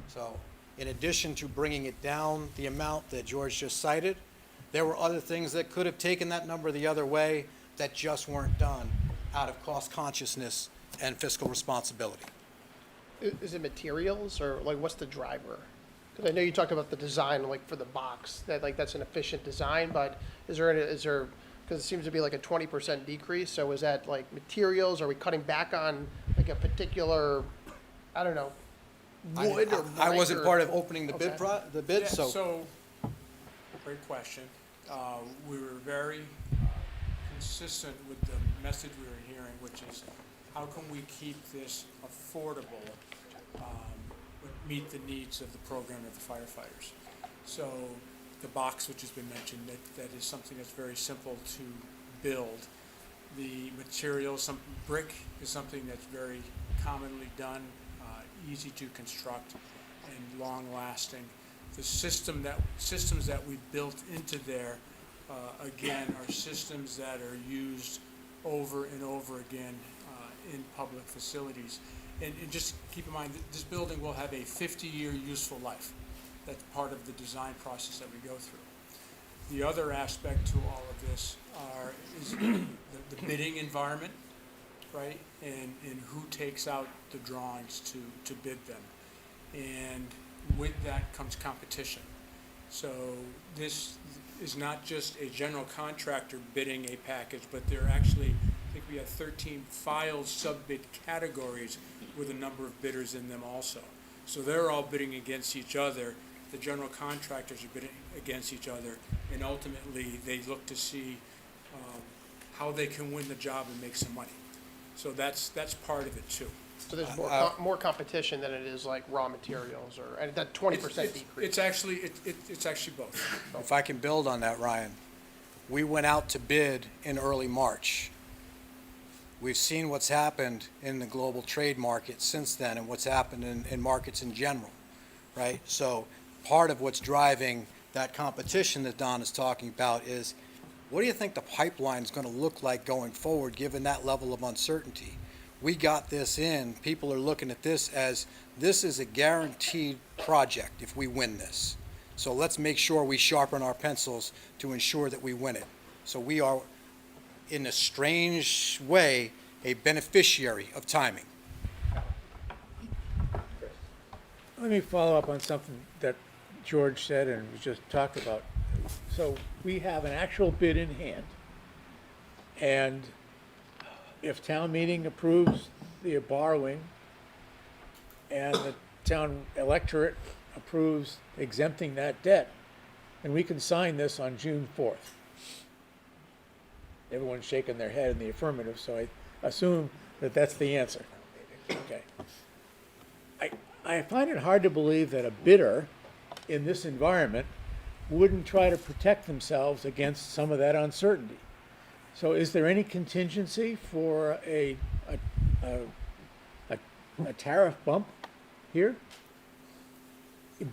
So in addition to bringing it down the amount that George just cited, there were other things that could have taken that number the other way that just weren't done out of cost consciousness and fiscal responsibility. Is it materials, or like what's the driver? Because I know you talked about the design, like for the box, that like that's an efficient design, but is there, because it seems to be like a 20% decrease, so is that like materials? Are we cutting back on like a particular, I don't know, wood or I brick wasn't or- part of opening the bid, Okay. the bid, Yeah, so. Great question. We were very consistent with the message we were hearing, which is how can we keep this affordable, but meet the needs of the program of the firefighters. So the box, which has been mentioned, that is something that's very simple to build. The material, some brick is something that's very commonly done, easy to construct and long-lasting. The systems that we built into there, again, are systems that are used over and over again in public facilities. And just keep in mind, that this building will have a 50-year useful life. That's part of the design process that we go through. The other aspect to all of this is the bidding environment, right? And who takes out the drawings to bid them. And with that comes competition. So this is not just a general contractor bidding a package, but there are actually, I think we have 13 filed sub-bid categories with a number of bidders in them also. So they're all bidding against each other. The general contractors are bidding against each other, and ultimately they look to see how they can win the job and make some money. So that's part of it too. So there's more competition than it is like raw materials, or, and that 20% decrease. It's actually both. If I can build on that, Ryan, we went out to bid in early March. We've seen what's happened in the global trade market since then and what's happened in markets in general, right? So part of what's driving that competition that Don is talking about is, what do you think the pipeline is going to look like going forward given that level of uncertainty? We got this in, people are looking at this as, this is a guaranteed project if we win this. So let's make sure we sharpen our pencils to ensure that we win it. So we are, in a strange way, a beneficiary of timing. Let me follow up on something that George said and was just talked about. So we have an actual bid in hand, and if town meeting approves the borrowing and the town electorate approves exempting that debt, and we can sign this on June 4th. Everyone's shaking their head in the affirmative, so I assume that that's the answer. Okay. I find it hard to believe that a bidder in this environment wouldn't try to protect themselves against some of that uncertainty. So is there any contingency for a tariff bump here?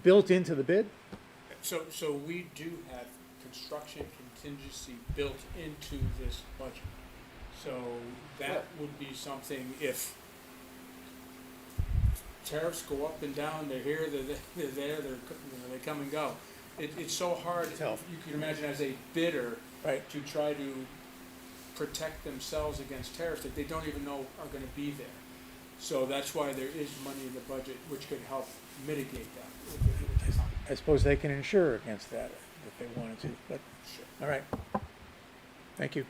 Built into the bid? So we do have construction contingency built into this budget. So that would be something if tariffs go up and down, they're here, they're there, they come and go. It's so hard, you can imagine as a bidder, Right. to try to protect themselves against tariffs that they don't even know are gonna be there. So that's why there is money in the budget which could help mitigate that. I suppose they can insure against that if they wanted to, but, all right. Thank you.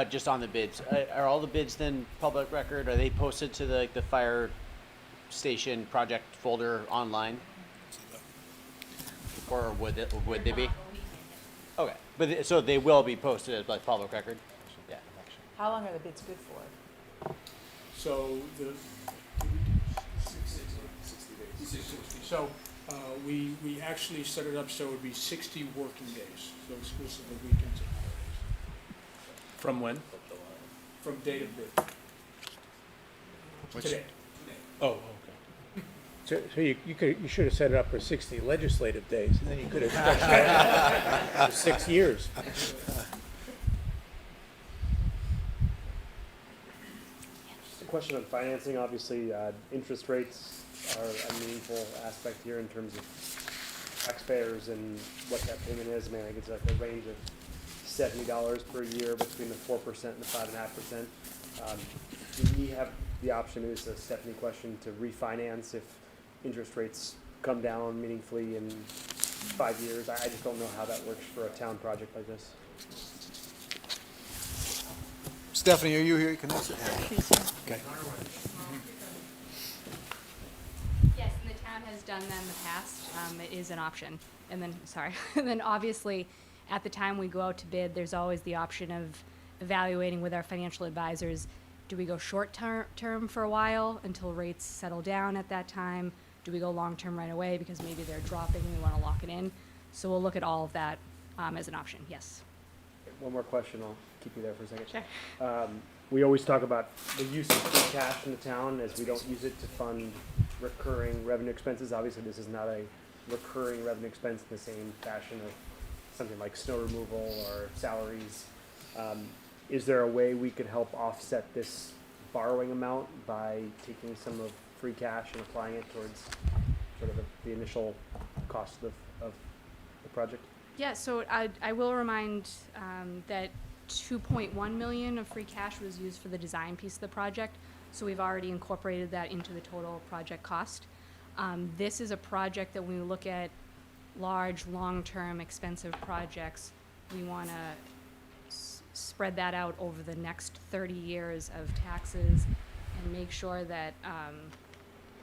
Just on the bids, are all the bids then public record? Are they posted to the fire station project folder online? Or would they be? Okay, but so they will be posted as like public record? Yeah. How long are the bids good for? So the. 60. So, we actually set it up so it would be 60 working days, so exclusive of weekends and holidays, From when? from date of bid. Today. Oh, okay. So you should have set it up for 60 legislative days, and then you could have stretched that out for 6 years. Just a question on financing. Obviously, interest rates are a meaningful aspect here in terms of taxpayers and what that payment is. I mean, I think it's like a range of $70 per year between the 4% and the 5.5%. Do we have the option, is a Stephanie question, to refinance if interest rates come down meaningfully in 5 years? I just don't know how that works for a town project like this. Stephanie, are you here? You can answer. Okay. Yes, and the town has done that in the past. It is an option. And then, sorry, and then obviously, at the time we go out to bid, there's always the option of evaluating with our financial advisors, do we go short-term for a while until rates settle down at that time? Do we go long-term right away because maybe they're dropping and we want to lock it in? So we'll look at all of that as an option, yes. One more question, I'll keep you there for a second. Sure. We always talk about the use of free cash in the town as we don't use it to fund recurring revenue expenses. Obviously, this is not a recurring revenue expense in the same fashion of something like snow removal or salaries. Is there a way we could help offset this borrowing amount by taking some of free cash and applying it towards sort of the initial cost of the project? Yeah, so I will remind that 2.1 million of free cash was used for the design piece of the project, so we've already incorporated that into the total project cost. This is a project that when we look at large, long-term, expensive projects, we want to spread that out over the next 30 years of taxes and make sure that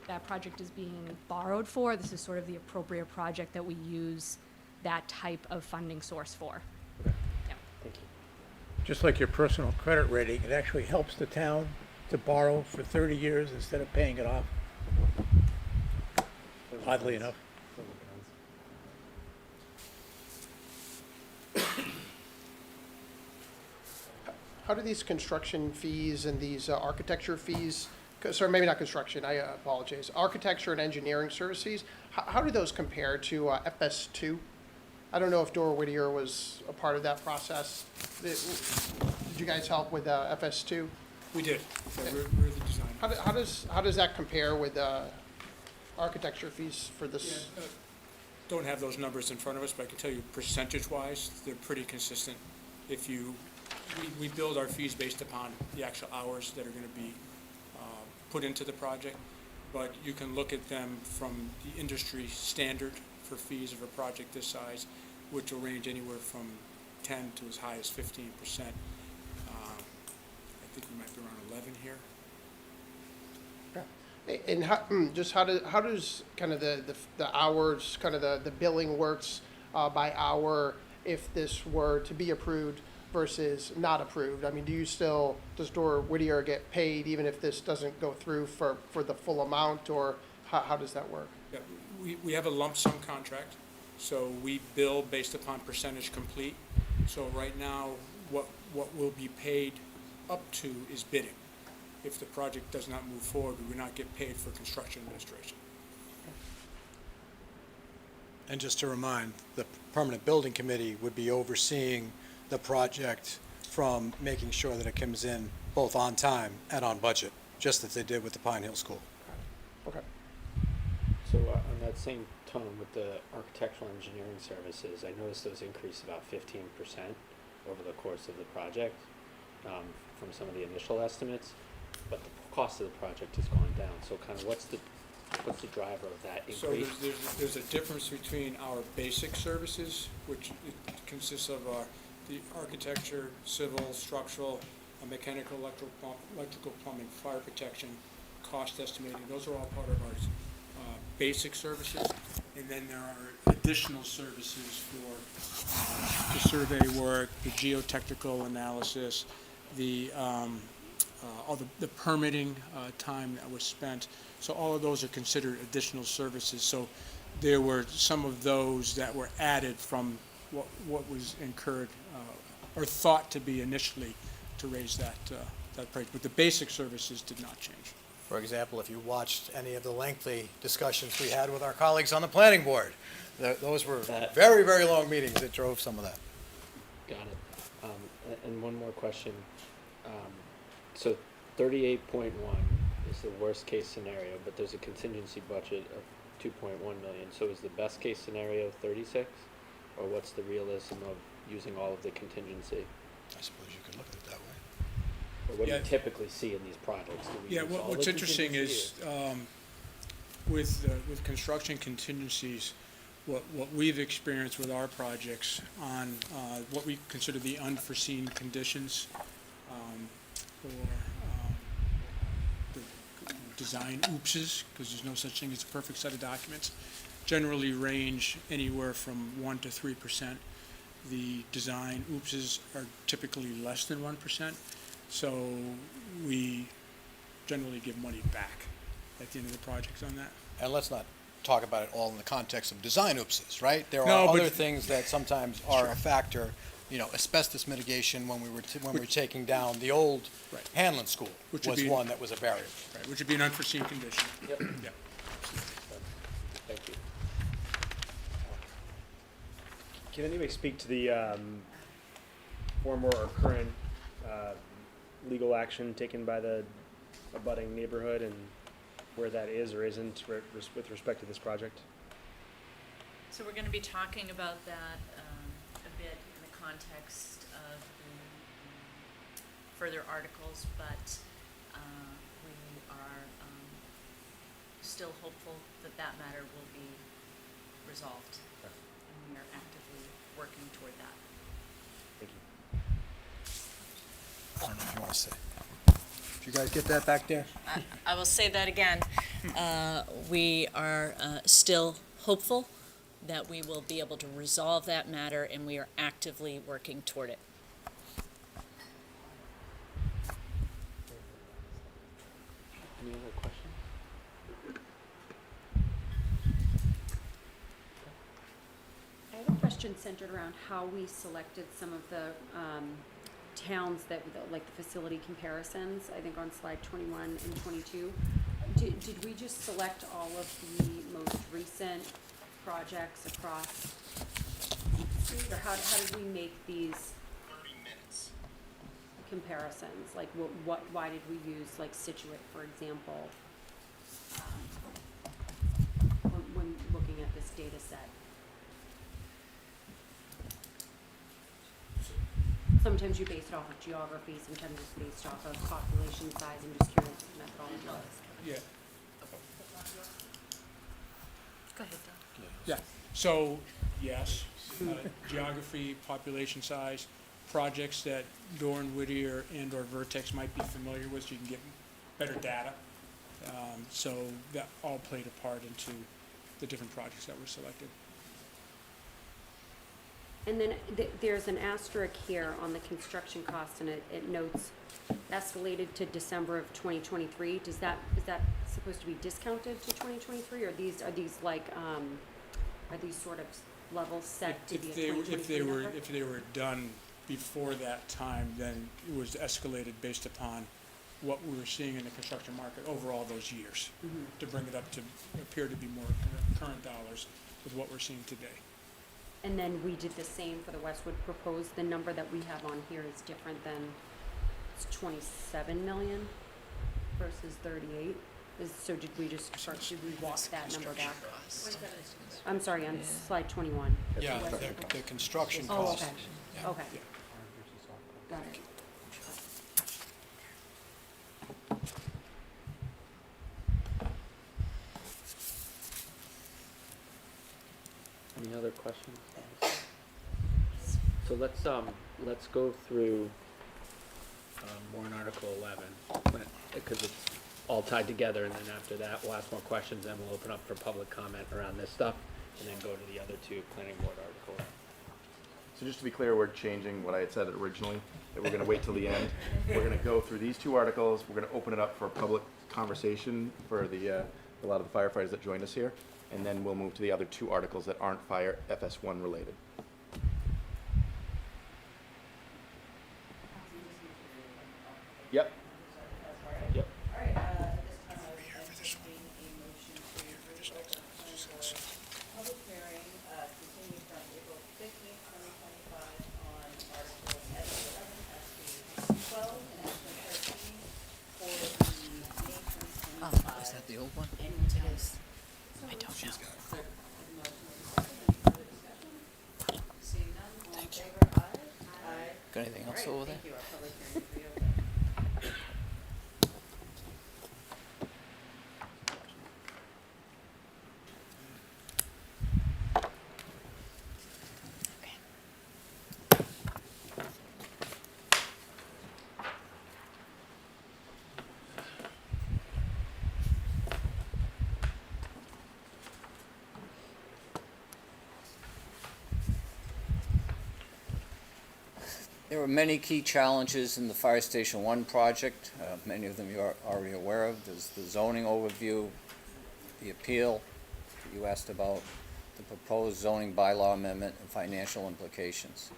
that project is being borrowed for. This is sort of the appropriate project that we use that type of funding source for. Okay. Yep. Thank you. Just like your personal credit rating, it actually helps the town to borrow for 30 years instead of paying it off, oddly enough. How do these construction fees and these architecture fees, sorry, maybe not construction, I apologize, architecture and engineering services, how do those compare to FS2? I don't know if Dora Whittier was a part of that process. Did you guys help with FS2? We did. Yeah, we're the designer. How does that compare with architecture fees for this? Yeah, don't have those numbers in front of us, but I can tell you percentage-wise, they're pretty consistent. We build our fees based upon the actual hours that are going to be put into the project, but you can look at them from the industry standard for fees of a project this size, which will range anywhere from 10 to as high as 15%. I think we might be around 11 here. And how does kind of the hours, kind of the billing works by hour, if this were to be approved versus not approved? I mean, does Dora Whittier get paid even if this doesn't go through for the full amount, or how does that work? Yeah, we have a lump sum contract, so we bill based upon percentage complete. So right now, what will be paid up to is bidding. If the project does not move forward, we will not get paid for construction administration. And just to remind, the Permanent Building Committee would be overseeing the project from making sure that it comes in both on time and on budget, just as they did with the Pine Hill School. Okay. So on that same tone with the architectural engineering services, I noticed those increased about 15% over the course of the project from some of the initial estimates, but the cost of the project has gone down. So kind of what's the driver of that So increase? there's a difference between our basic services, which it consists of the architecture, civil, structural, mechanical, electrical, plumbing, fire protection, cost estimating. Those are all part of our basic services. And then there are additional services for the survey work, the geotechnical analysis, all the permitting time that was spent. So all of those are considered additional services. So there were some of those that were added from what was incurred or thought to be initially to raise that price. But the basic services did not change. For example, if you watched any of the lengthy discussions we had with our colleagues on the planning board, those were very, very long meetings that drove some of that. Got it. And one more question. So 38.1 is the worst case scenario, but there's a contingency budget of 2.1 million. So is the best case scenario 36? Or what's the realism of using all of the contingency? I suppose you could look at it that way. Or what do Yeah. you typically see in these projects? Do we Yeah, use all what's the interesting is, contingency with construction contingencies, what we've experienced with our projects on what we consider the unforeseen conditions, or the design oopses, because there's no such thing as a perfect set of documents, generally range anywhere from 1% to 3%. The design oopses are typically less than 1%. So we generally give money back at the end of the project on that. And let's not talk about it all in the context of design oopses, right? There No, are but- other things that sometimes are a factor, asbestos mitigation when we were taking down the old Right. Hanlon School Which would was be- one that was a barrier. Right, which would be an unforeseen condition. Yep. Yeah. Thank you. Can anybody speak to the former or current legal action taken by the abutting neighborhood and where that is or isn't with respect to this project? So we're going to be talking about that a bit in the context of the further articles, but we are still hopeful that that matter will be resolved, and we are actively working toward that. Thank you. I don't know if you want to say. Did you guys get that back there? I will say that again. We are still hopeful that we will be able to resolve that matter, and we are actively working toward it. Any other questions? I have a question centered around how we selected some of the towns that, like the facility comparisons, I think on slide 21 and 22. Did we just select all of the most recent projects across the state, or how did we make these comparisons? Like why did we use like Situate, for example, when looking at this data set? Sometimes you base it off of geography, sometimes it's based off of population size. I'm just curious what the methodology was. Yeah. Go ahead, Doug. Yeah, so, yes, geography, population size, projects that Doran, Whittier, and/or Vertex might be familiar with, so you can get better data. So that all played a part into the different projects that were selected. And then there's an asterisk here on the construction cost, and it notes escalated to December of 2023. Is that supposed to be discounted to 2023, or are these like, are these sort of levels set to be a 2023 number? If they were done before that time, then it was escalated based upon what we were seeing in the construction market over all those years, to bring it up to appear to be more current dollars with what we're seeing today. And then we did the same for the Westwood proposed. The number that we have on here is different than, it's 27 million versus 38. So did we walk that number back? I'm sorry, on slide 21. Yeah, the construction Oh, cost. okay, Yeah. okay. Got it. Any other questions? So let's go through Warrant Article 11, because it's all tied together, and then after that, we'll ask more questions, then we'll open up for public comment around this stuff, and then go to the other two planning board articles. So just to be clear, we're changing what I had said originally, that we're gonna wait till the end. We're gonna go through these two articles, we're gonna open it up for public conversation for a lot of the firefighters that joined us here, and then we'll move to the other two articles that aren't fire FS1 related. Yep. Yep. All right, at this time, I would entertain a motion to reopen the planning board public hearing, continue from April 15th, 2025 on Articles S11, S12, and S13 for the May 2025. Is that the old one? Annual town. I don't know. Seeing none, all in favor, aye? Aye. Got anything else All right, over there? thank you, our public hearing is reopened. There are many key challenges in the Fire Station 1 project. Many of them you are already aware of. There's the zoning overview, the appeal that you asked about, the proposed zoning bylaw amendment, and financial implications.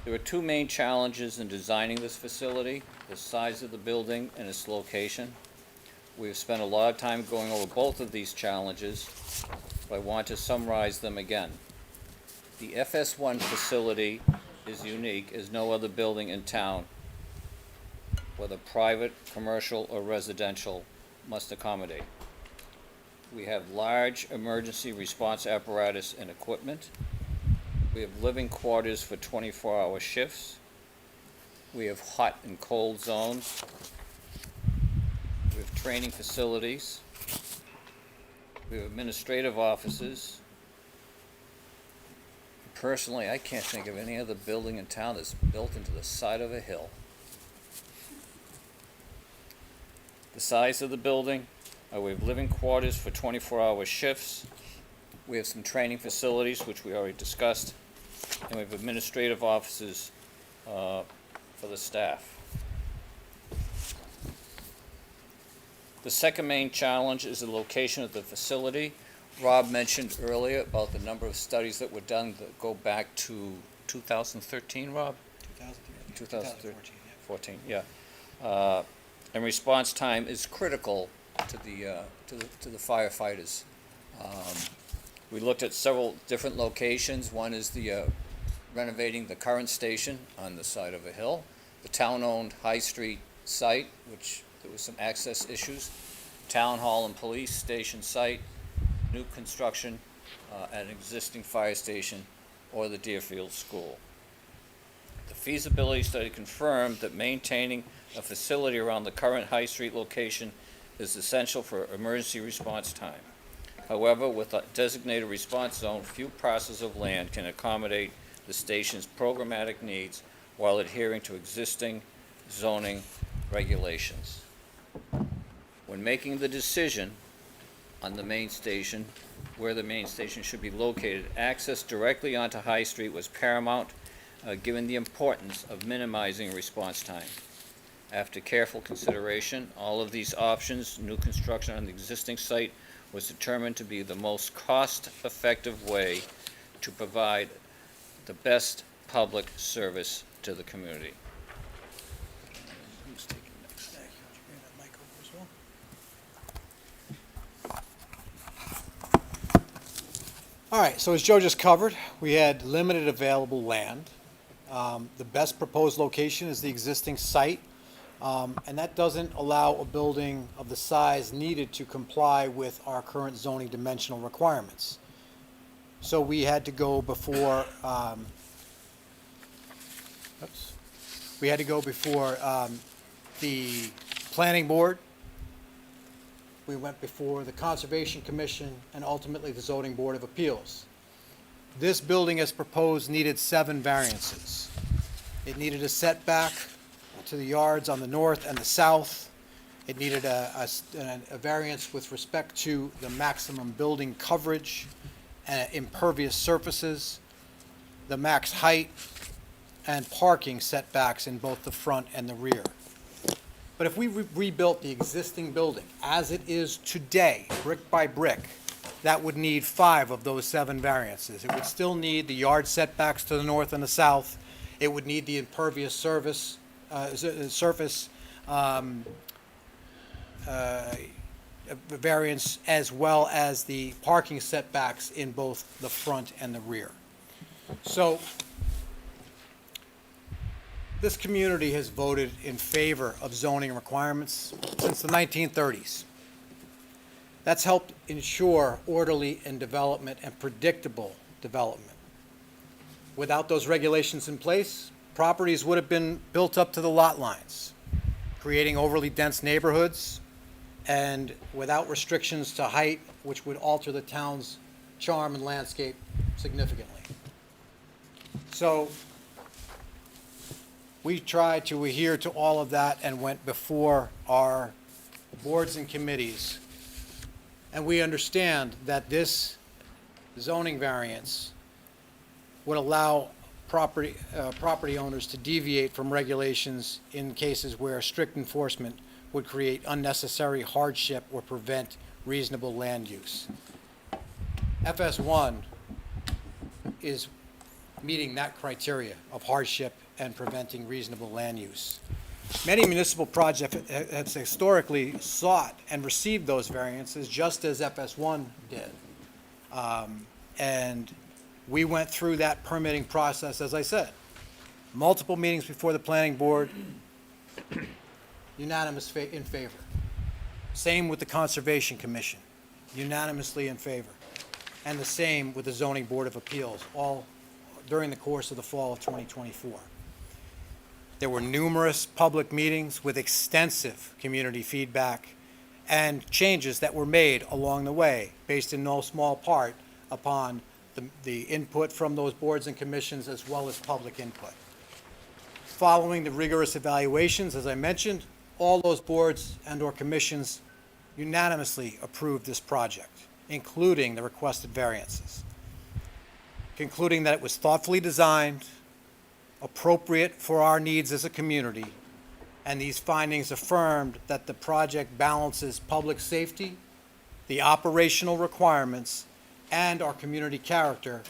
There are two main challenges in designing this facility: the size of the building and its location. We've spent a lot of time going over both of these challenges, but I want to summarize them again. The FS1 facility is unique as no other building in town, whether private, commercial, or residential, must accommodate. We have large emergency response apparatus and equipment. We have living quarters for 24-hour shifts. We have hot and cold zones. We have training facilities. We have administrative offices. Personally, I can't think of any other building in town that's built into the side of a hill. The size of the building, we have living quarters for 24-hour shifts. We have some training facilities, which we already discussed, and we have administrative offices for the staff. The second main challenge is the location of the facility. Rob mentioned earlier about the number of studies that were done that go back to 2013, Rob? 2014, yeah. And response time is critical to the firefighters. We looked at several different locations. One is the renovating the current station on the side of a hill, the town-owned High Street site, which there was some access issues, town hall and police station site, new construction at an existing fire station, or the Deerfield School. The feasibility study confirmed that maintaining a facility around the current High Street location is essential for emergency response time. However, with a designated response zone, few parcels of land can accommodate the station's programmatic needs while adhering to existing zoning regulations. When making the decision on the main station, where the main station should be located. Access directly onto High Street was paramount, given the importance of minimizing response time. After careful consideration, all of these options, new construction on the existing site, was determined to be the most cost-effective way to provide the best public service to the community. Who's taking next? All right, so as Joe just covered, we had limited available land. The best proposed location is the existing site, and that doesn't allow a building of the size needed to comply with our current zoning dimensional requirements. So we had to go before, the planning board. We went before the Conservation Commission and ultimately the Zoning Board of Appeals. This building as proposed needed 7 variances. It needed a setback to the yards on the north and the south. It needed a variance with respect to the maximum building coverage, impervious surfaces, the max height, and parking setbacks in both the front and the rear. But if we rebuilt the existing building as it is today, brick by brick, that would need 5 of those 7 variances. It would still need the yard setbacks to the north and the south. It would need the impervious surface variance, as well as the parking setbacks in both the front and the rear. So this community has voted in favor of zoning requirements since the 1930s. That's helped ensure orderly and development and predictable development. Without those regulations in place, properties would have been built up to the lot lines, creating overly dense neighborhoods, and without restrictions to height, which would alter the town's charm and landscape significantly. So we tried to adhere to all of that and went before our boards and committees. And we understand that this zoning variance would allow property owners to deviate from regulations in cases where strict enforcement would create unnecessary hardship or prevent reasonable land use. FS1 is meeting that criteria of hardship and preventing reasonable land use. Many municipal projects have historically sought and received those variances, just as FS1 did. And we went through that permitting process, as I said, multiple meetings before the planning board, unanimous in favor. Same with the Conservation Commission, unanimously in favor. And the same with the Zoning Board of Appeals, all during the course of the fall of 2024. There were numerous public meetings with extensive community feedback and changes that were made along the way, based in no small part upon the input from those boards and commissions, as well as public input. Following the rigorous evaluations, as I mentioned, all those boards and/or commissions unanimously approved this project, including the requested variances, concluding that it was thoughtfully designed, appropriate for our needs as a community, and these findings affirmed that the project balances public safety, the operational requirements, and our community character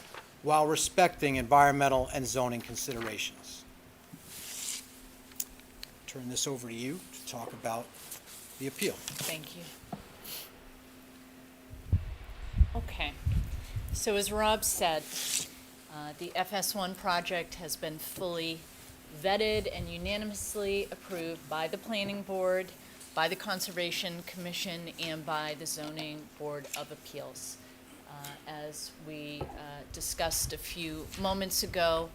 while respecting environmental and zoning considerations. Turn this over to you to talk about the appeal. Thank you. Okay, so as Rob said, the FS1 project has been fully vetted and unanimously approved by the Planning Board, by the Conservation Commission, and by the Zoning Board of Appeals. As we discussed a few moments ago,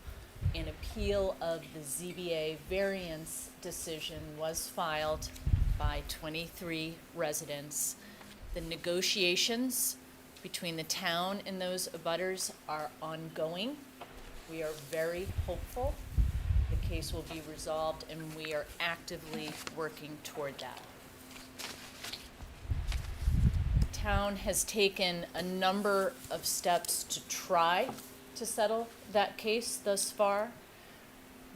an appeal of the ZBA variance decision was filed by 23 residents. The negotiations between the town and those abutters are ongoing. We are very hopeful the case will be resolved, and we are actively working toward that. town has taken a number of steps to try to settle that case thus far.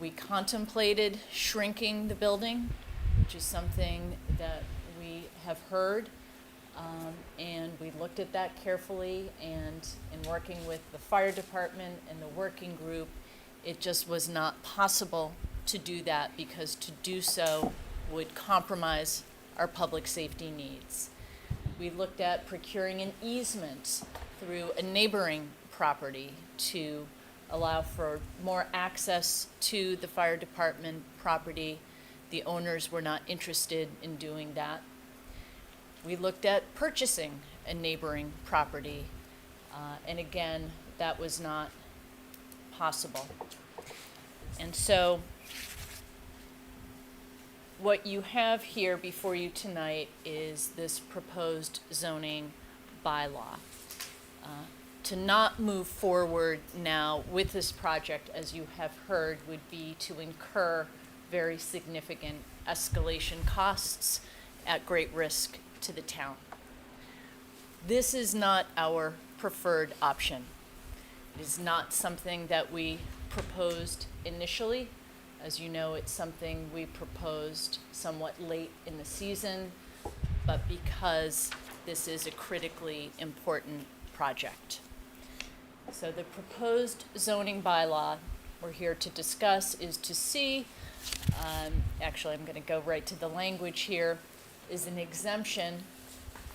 We contemplated shrinking the building, which is something that we have heard, and we looked at that carefully, and in working with the fire department and the working group, it just was not possible to do that because to do so would compromise our public safety needs. We looked at procuring an easement through a neighboring property to allow for more access to the fire department property. The owners were not interested in doing that. We looked at purchasing a neighboring property, and again, that was not possible. And so what you have here before you tonight is this proposed zoning bylaw. To not move forward now with this project, as you have heard, would be to incur very significant escalation costs at great risk to the town. This is not our preferred option. It is not something that we proposed initially. As you know, it's something we proposed somewhat late in the season, but because this is a critically important project. So the proposed zoning bylaw we're here to discuss is to see, actually I'm going to go right to the language here, is an exemption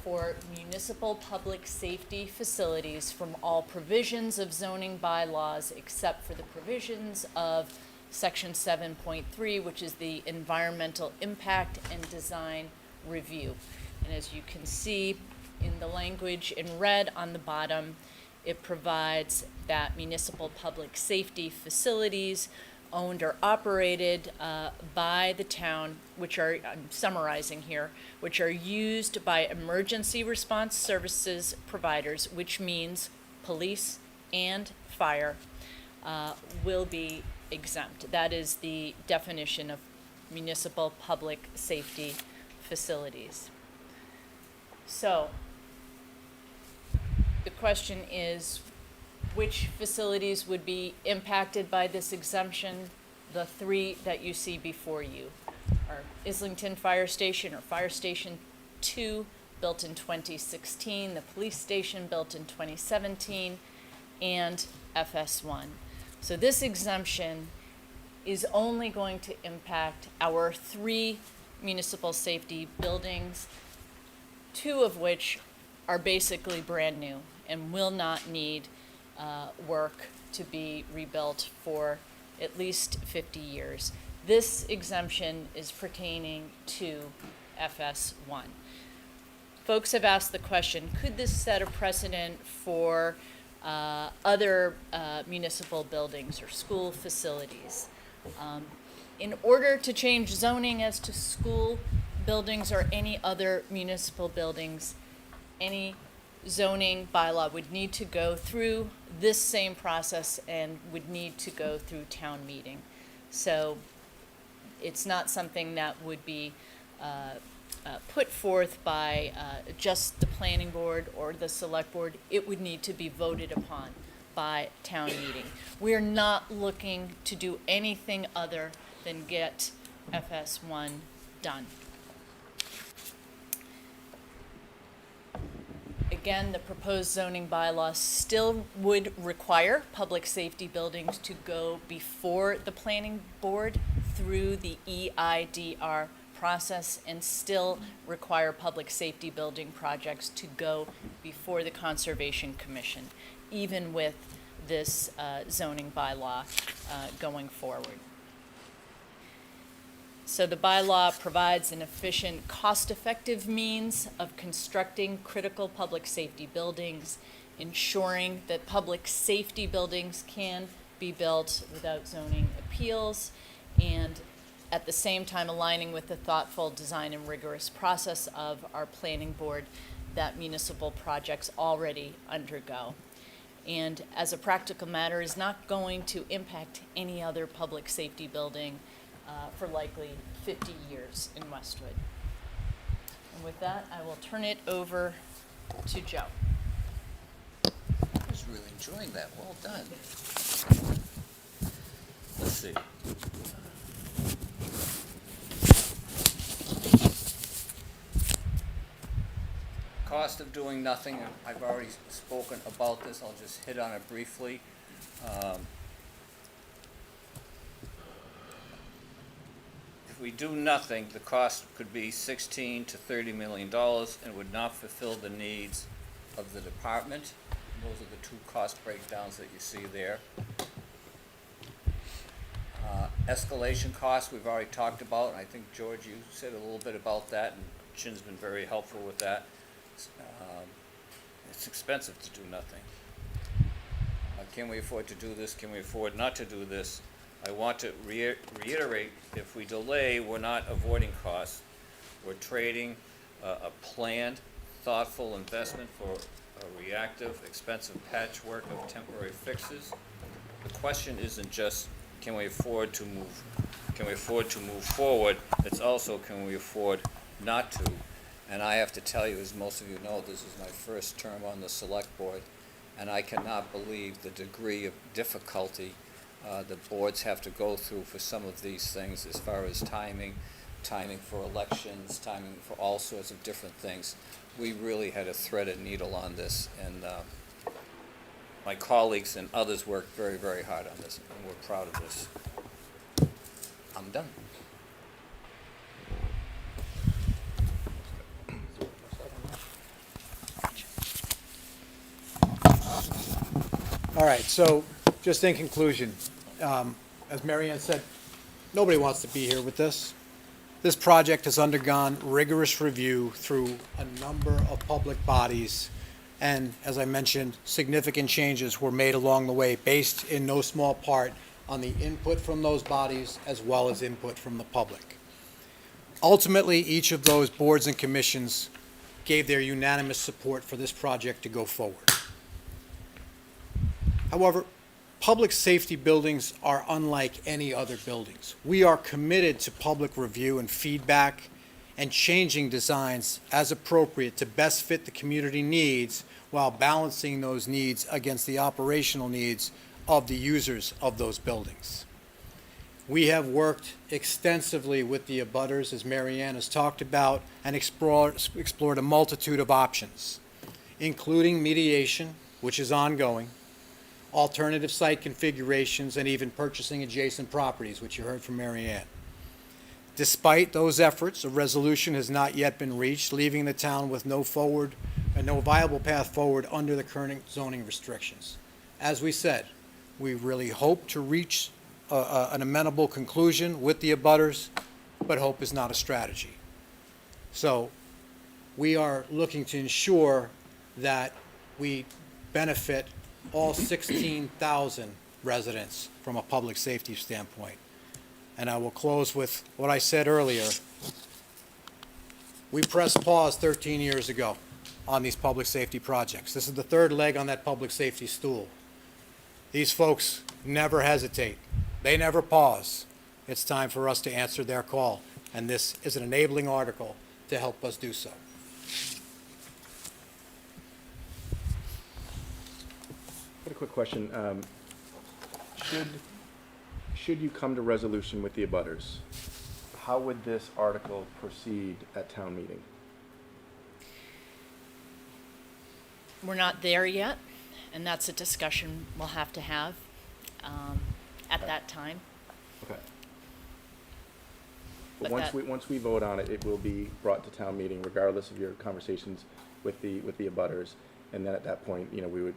for municipal public safety facilities from all provisions of zoning bylaws except for the provisions of Section 7.3, which is the environmental impact and design review. And as you can see in the language in red on the bottom, it provides that municipal public safety facilities owned or operated by the town, which are, I'm summarizing here, which are used by emergency response services providers, which means police and fire, will be exempt. That is the definition of municipal public safety facilities. So, the question is, which facilities would be impacted by this exemption? The three that you see before you are Islington Fire Station or Fire Station 2, built in 2016, the police station built in 2017, and FS1. So this exemption is only going to impact our three municipal safety buildings, two of which are basically brand new and will not need work to be rebuilt for at least 50 years. This exemption is pertaining to FS1. Folks have asked the question, could this set a precedent for other municipal buildings or school facilities? In order to change zoning as to school buildings or any other municipal buildings, any zoning bylaw would need to go through this same process and would need to go through town meeting. So it's not something that would be put forth by just the planning board or the select board. It would need to be voted upon by town meeting. We're not looking to do anything other than get FS1 done. Again, the proposed zoning bylaw still would require public safety buildings to go before the planning board through the EIDR process and still require public safety building projects to go before the Conservation Commission, even with this zoning bylaw going forward. So the bylaw provides an efficient, cost-effective means of constructing critical public safety buildings, ensuring that public safety buildings can be built without zoning appeals, and at the same time aligning with the thoughtful design and rigorous process of our planning board that municipal projects already undergo. And as a practical matter, is not going to impact any other public safety building for likely 50 years in Westwood. And with that, I will turn it over to Joe. I was really enjoying that. Well done. Let's see. Cost of doing nothing, I've already spoken about this, I'll just hit on it briefly. If we do nothing, the cost could be $16 to $30 million and would not fulfill the needs of the department. Those are the two cost breakdowns that you see there. Escalation costs, we've already talked about, and I think, George, you said a little bit about that, and Chin's been very helpful with that. It's expensive to do nothing. Can we afford to do this? Can we afford not to do this? I want to reiterate, if we delay, we're not avoiding costs. We're trading a planned, thoughtful investment for a reactive, expensive patchwork of temporary fixes. The question isn't just, can we afford to move forward? It's also, can we afford not to? And I have to tell you, as most of you know, this is my first term on the select board, and I cannot believe the degree of difficulty the boards have to go through for some of these things, as far as timing for elections, timing for all sorts of different things. We really had a threaded needle on this, and my colleagues and others worked very, very hard on this, and we're proud of this. I'm done. All right, so just in conclusion, as Mary Ann said, nobody wants to be here with this. This project has undergone rigorous review through a number of public bodies, and as I mentioned, significant changes were made along the way, based in no small part on the input from those bodies as well as input from the public. Ultimately, each of those boards and commissions gave their unanimous support for this project to go forward. However, public safety buildings are unlike any other buildings. We are committed to public review and feedback and changing designs as appropriate to best fit the community needs while balancing those needs against the operational needs of the users of those buildings. We have worked extensively with the abutters, as Mary Ann has talked about, and explored a multitude of options, including mediation, which is ongoing, alternative site configurations, and even purchasing adjacent properties, which you heard from Mary Ann. Despite those efforts, a resolution has not yet been reached, leaving the town with no viable path forward under the current zoning restrictions. As we said, we really hope to reach an amenable conclusion with the abutters, but hope is not a strategy. So we are looking to ensure that we benefit all 16,000 residents from a public safety standpoint. And I will close with what I said earlier. We pressed pause 13 years ago on these public safety projects. This is the third leg on that public safety stool. These folks never hesitate. They never pause. It's time for us to answer their call, and this is an enabling article to help us do so. Got a quick question. Should you come to resolution with the abutters, how would this article proceed at town meeting? We're not there yet, and that's a discussion we'll have to have at that time. Okay. But But once we vote on it, it will be brought to town meeting regardless of your conversations with the abutters. And then at that point, we would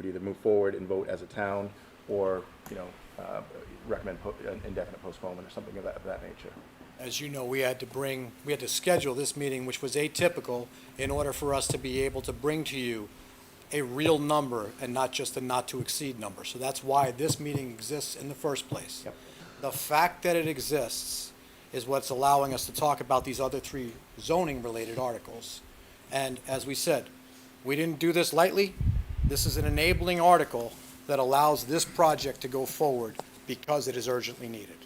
either move forward and vote as a town, or, recommend indefinite postponement or something of that nature. As you know, we had to schedule this meeting, which was atypical, in order for us to be able to bring to you a real number and not just a not-to-exceed number. So that's why this meeting exists in the first place. Yep. The fact that it exists is what's allowing us to talk about these other three zoning-related articles. And as we said, we didn't do this lightly. This is an enabling article that allows this project to go forward because it is urgently needed.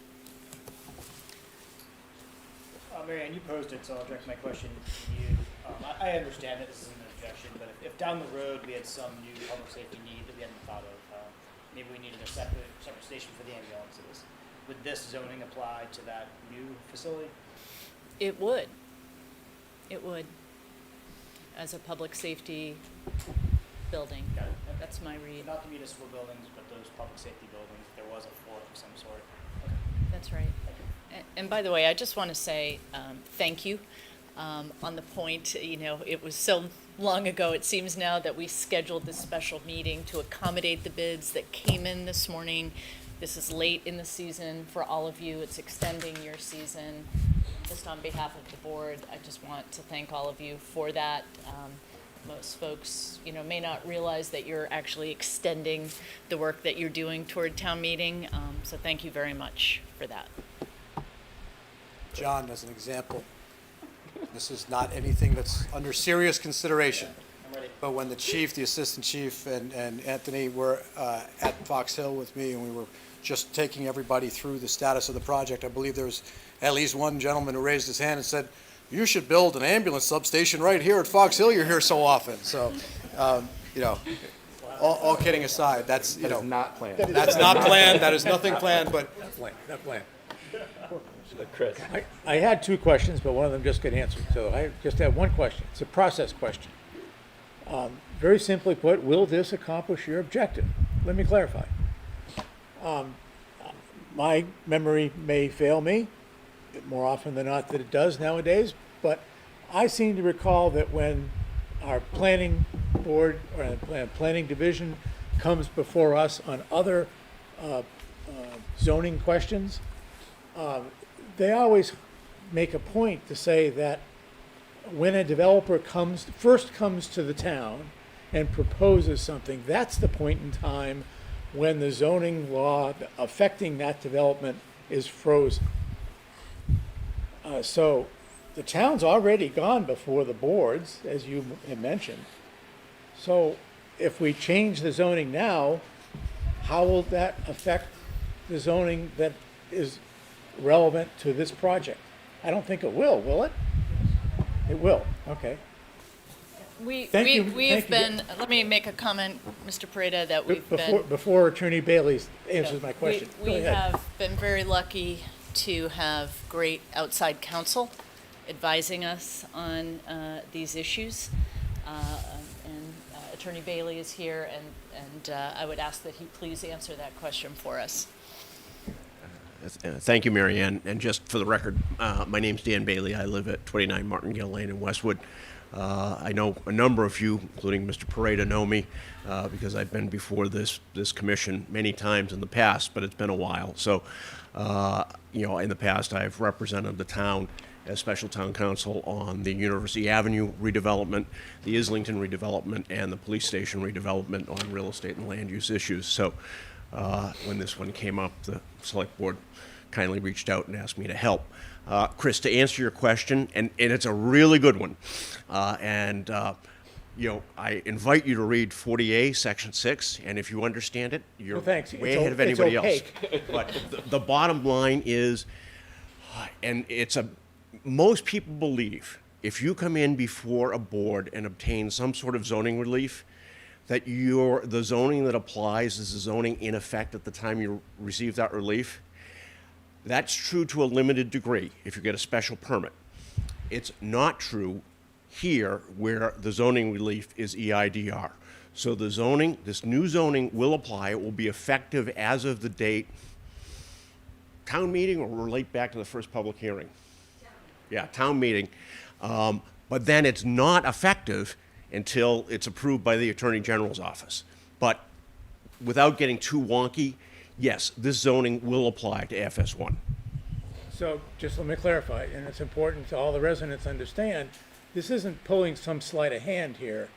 Mary Ann, you posed it, so I'll direct my question to you. I understand that this is an objection question, but if down the road we had some new public safety need that we hadn't thought of, maybe we needed a separate station for the ambulances, would this zoning apply to that new facility? It would. It would. As a public safety building. Got it. Okay. That's my read. Not the municipal buildings, but those public safety buildings, if there was a fourth of some sort. That's right. And by the way, I just want to say thank you on the point, it was so long ago, it seems now, that we scheduled this special meeting to accommodate the bids that came in this morning. This is late in the season for all of you. It's extending your season. Just on behalf of the board, I just want to thank all of you for that. Most folks, may not realize that you're actually extending the work that you're doing toward town meeting. So thank you very much for that. John, as an example, this is not anything that's under serious consideration. I'm ready. But when the chief, the assistant chief, and Anthony were at Fox Hill with me, and we were just taking everybody through the status of the project, I believe there was at least one gentleman who raised his hand and said, "You should build an ambulance substation right here at Fox Hill. You're here so often." So, all kidding aside, that's, That is not planned. that's not planned. That is nothing planned, but Not planned. Chris. I had two questions, but one of them just got answered, so I just have one question. It's a process question. Very simply put, will this accomplish your objective? Let me clarify. My memory may fail me, more often than not that it does nowadays, but I seem to recall that when our planning board or planning division comes before us on other zoning questions, they always make a point to say that when a developer first comes to the town and proposes something, that's the point in time when the zoning law affecting that development is frozen. So the town's already gone before the boards, as you have mentioned. So if we change the zoning now, how will that affect the zoning that is relevant to this project? I don't think it will it? It will, okay. Thank you. Let me make a comment, Mr. Pareda, that we've been. Before Attorney Bailey answers my question. Go We ahead. have been very lucky to have great outside counsel advising us on these issues. And Attorney Bailey is here, and I would ask that he please answer that question for us. Thank you, Mary Ann. And just for the record, my name's Dan Bailey. I live at 29 Martingale Lane in Westwood. I know a number of you, including Mr. Pareda, know me because I've been before this commission many times in the past, but it's been a while. So, in the past, I've represented the town as special town counsel on the University Avenue redevelopment, the Islington redevelopment, and the police station redevelopment on real estate and land use issues. So, when this one came up, the select board kindly reached out and asked me to help. Chris, to answer your question, and it's a really good one, I invite you to read 40A, Section 6, and if you understand it, you're way ahead of anybody else. But the bottom line is, and most people believe, if you come in before a board and obtain some sort of zoning relief, that the zoning that applies is the zoning in effect at the time you receive that relief. That's true to a limited degree if you get a special permit. It's not true here where the zoning relief is EIDR. So the zoning, this new zoning will apply. It will be effective as of the date, town meeting, or relate back to the first public hearing? Yeah, town meeting. But then it's not effective until it's approved by the Attorney General's office. But without getting too wonky, yes, this zoning will apply to FS1. So just let me clarify, and it's important to all the residents understand, this isn't pulling some sleight of hand here.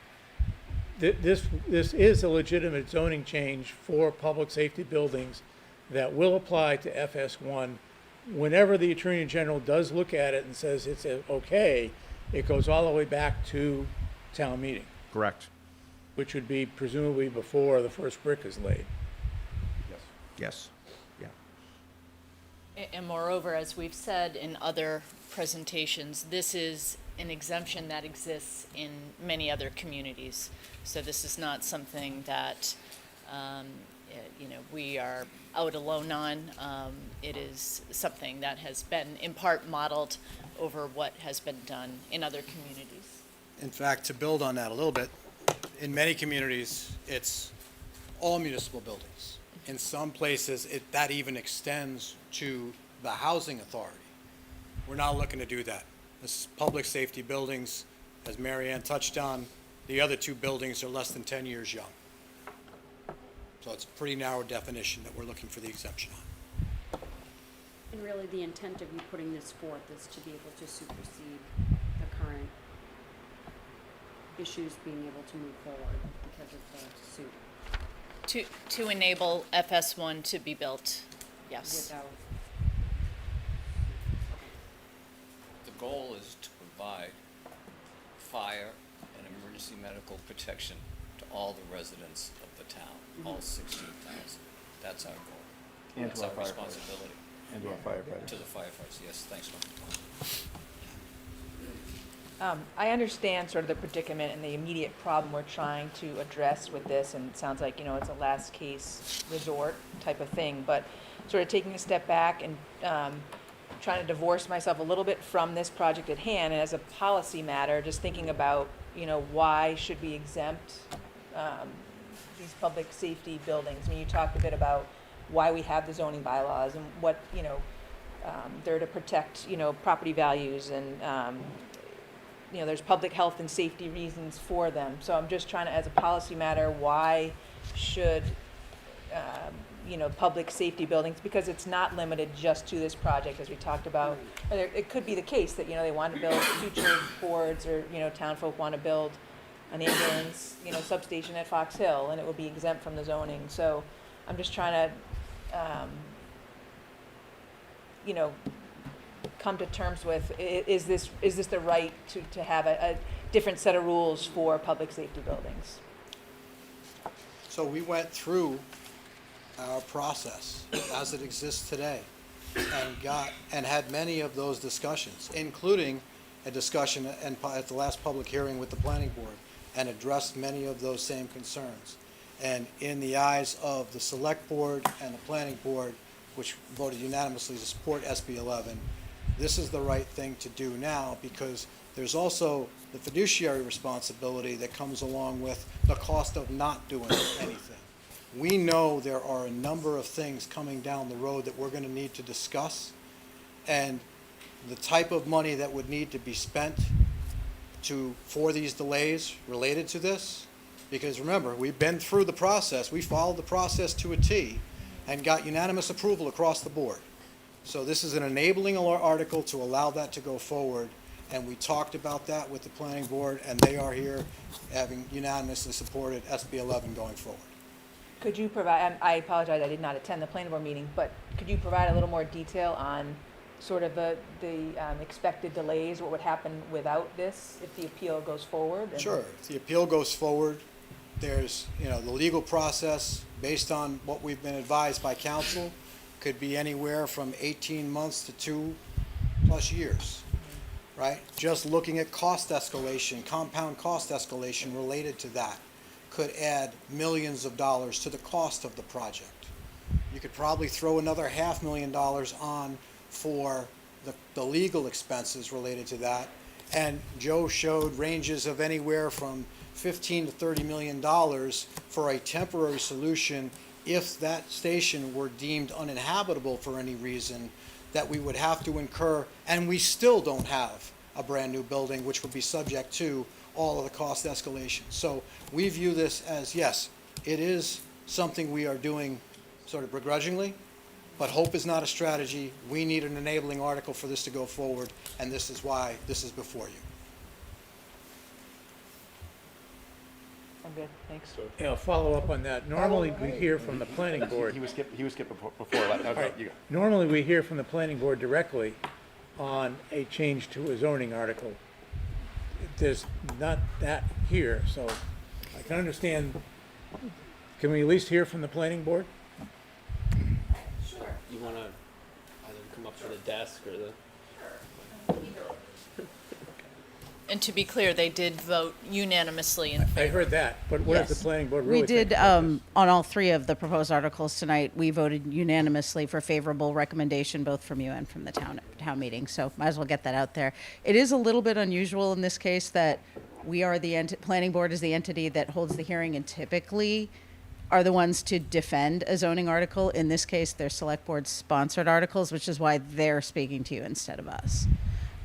This is a legitimate zoning change for public safety buildings that will apply to FS1. Whenever the Attorney General does look at it and says it's okay, it goes all the way back to town meeting. Correct. Which would be presumably before the first brick is laid. Yes. Yeah. And moreover, as we've said in other presentations, this is an exemption that exists in many other communities. So this is not something that, we are out alone on. It is something that has been in part modeled over what has been done in other communities. In fact, to build on that a little bit, in many communities, it's all municipal buildings. In some places, that even extends to the housing authority. We're not looking to do that. This is public safety buildings, as Mary Ann touched on. The other two buildings are less than 10 years young. So it's a pretty narrow definition that we're looking for the exemption on. And really, the intent of you putting this forth is to be able to supersede the current issues being able to move forward because of the suit. To enable FS1 to be built, yes. Without, The goal is to provide fire and emergency medical protection to all the residents of the town, all 16,000. That's our goal. And That's to our our firefighters. responsibility. And to our firefighters. To the firefighters, yes, thanks, Mark. I understand sort of the predicament and the immediate problem we're trying to address with this, and it sounds like, it's a last case resort type of thing, but sort of taking a step back and trying to divorce myself a little bit from this project at hand, and as a policy matter, just thinking about, why should we exempt these public safety buildings? I mean, you talked a bit about why we have the zoning bylaws and what, they're to protect, property values and, there's public health and safety reasons for them. So I'm just trying to, as a policy matter, why should, public safety buildings, because it's not limited just to this project, as we talked about. It could be the case that, they want to build future boards or, town folk want to build an ambulance, substation at Fox Hill, and it will be exempt from the zoning. So I'm just trying to, come to terms with, is this the right to have a different set of rules for public safety buildings? So we went through our process as it exists today and had many of those discussions, including a discussion at the last public hearing with the planning board, and addressed many of those same concerns. And in the eyes of the select board and the planning board, which voted unanimously to support SB 11, this is the right thing to do now, because there's also the fiduciary responsibility that comes along with the cost of not doing anything. We know there are a number of things coming down the road that we're going to need to discuss, and the type of money that would need to be spent for these delays related to this, because remember, we've been through the process, we followed the process to a T and got unanimous approval across the board. So this is an enabling article to allow that to go forward, and we talked about that with the planning board, and they are here having unanimously supported SB 11 going forward. Could you provide, I apologize, I did not attend the planning board meeting, but could you provide a little more detail on sort of the expected delays, what would happen without this if the appeal goes forward? Sure, if the appeal goes forward, there's, the legal process based on what we've been advised by counsel could be anywhere from 18 months to 2+ years, right? Just looking at cost escalation, compound cost escalation related to that could add millions of dollars to the cost of the project. You could probably throw another $500,000 on for the legal expenses related to that. And Joe showed ranges of anywhere from $15 to $30 million for a temporary solution if that station were deemed uninhabitable for any reason, that we would have to incur, and we still don't have a brand-new building, which would be subject to all of the cost escalation. So we view this as, yes, it is something we are doing sort of begrudgingly, but hope is not a strategy. We need an enabling article for this to go forward, and this is why this is before you. I'm good, thanks. Follow up on that. Normally, we hear from the planning board. He was skipped before. Okay, Right. you go. Normally, we hear from the planning board directly on a change to a zoning article. There's not that here, so I can understand. Can we at least hear from the planning board? Sure. You want to either come up to the desk or the... And to be clear, they did vote unanimously in favor. I heard that, but what does Yes. the planning board really We think did, about this? on all three of the proposed articles tonight, we voted unanimously for favorable recommendation, both from you and from the town meeting, so might as well get that out there. It is a little bit unusual in this case that we are planning board is the entity that holds the hearing and typically are the ones to defend a zoning article. In this case, they're select board sponsored articles, which is why they're speaking to you instead of us.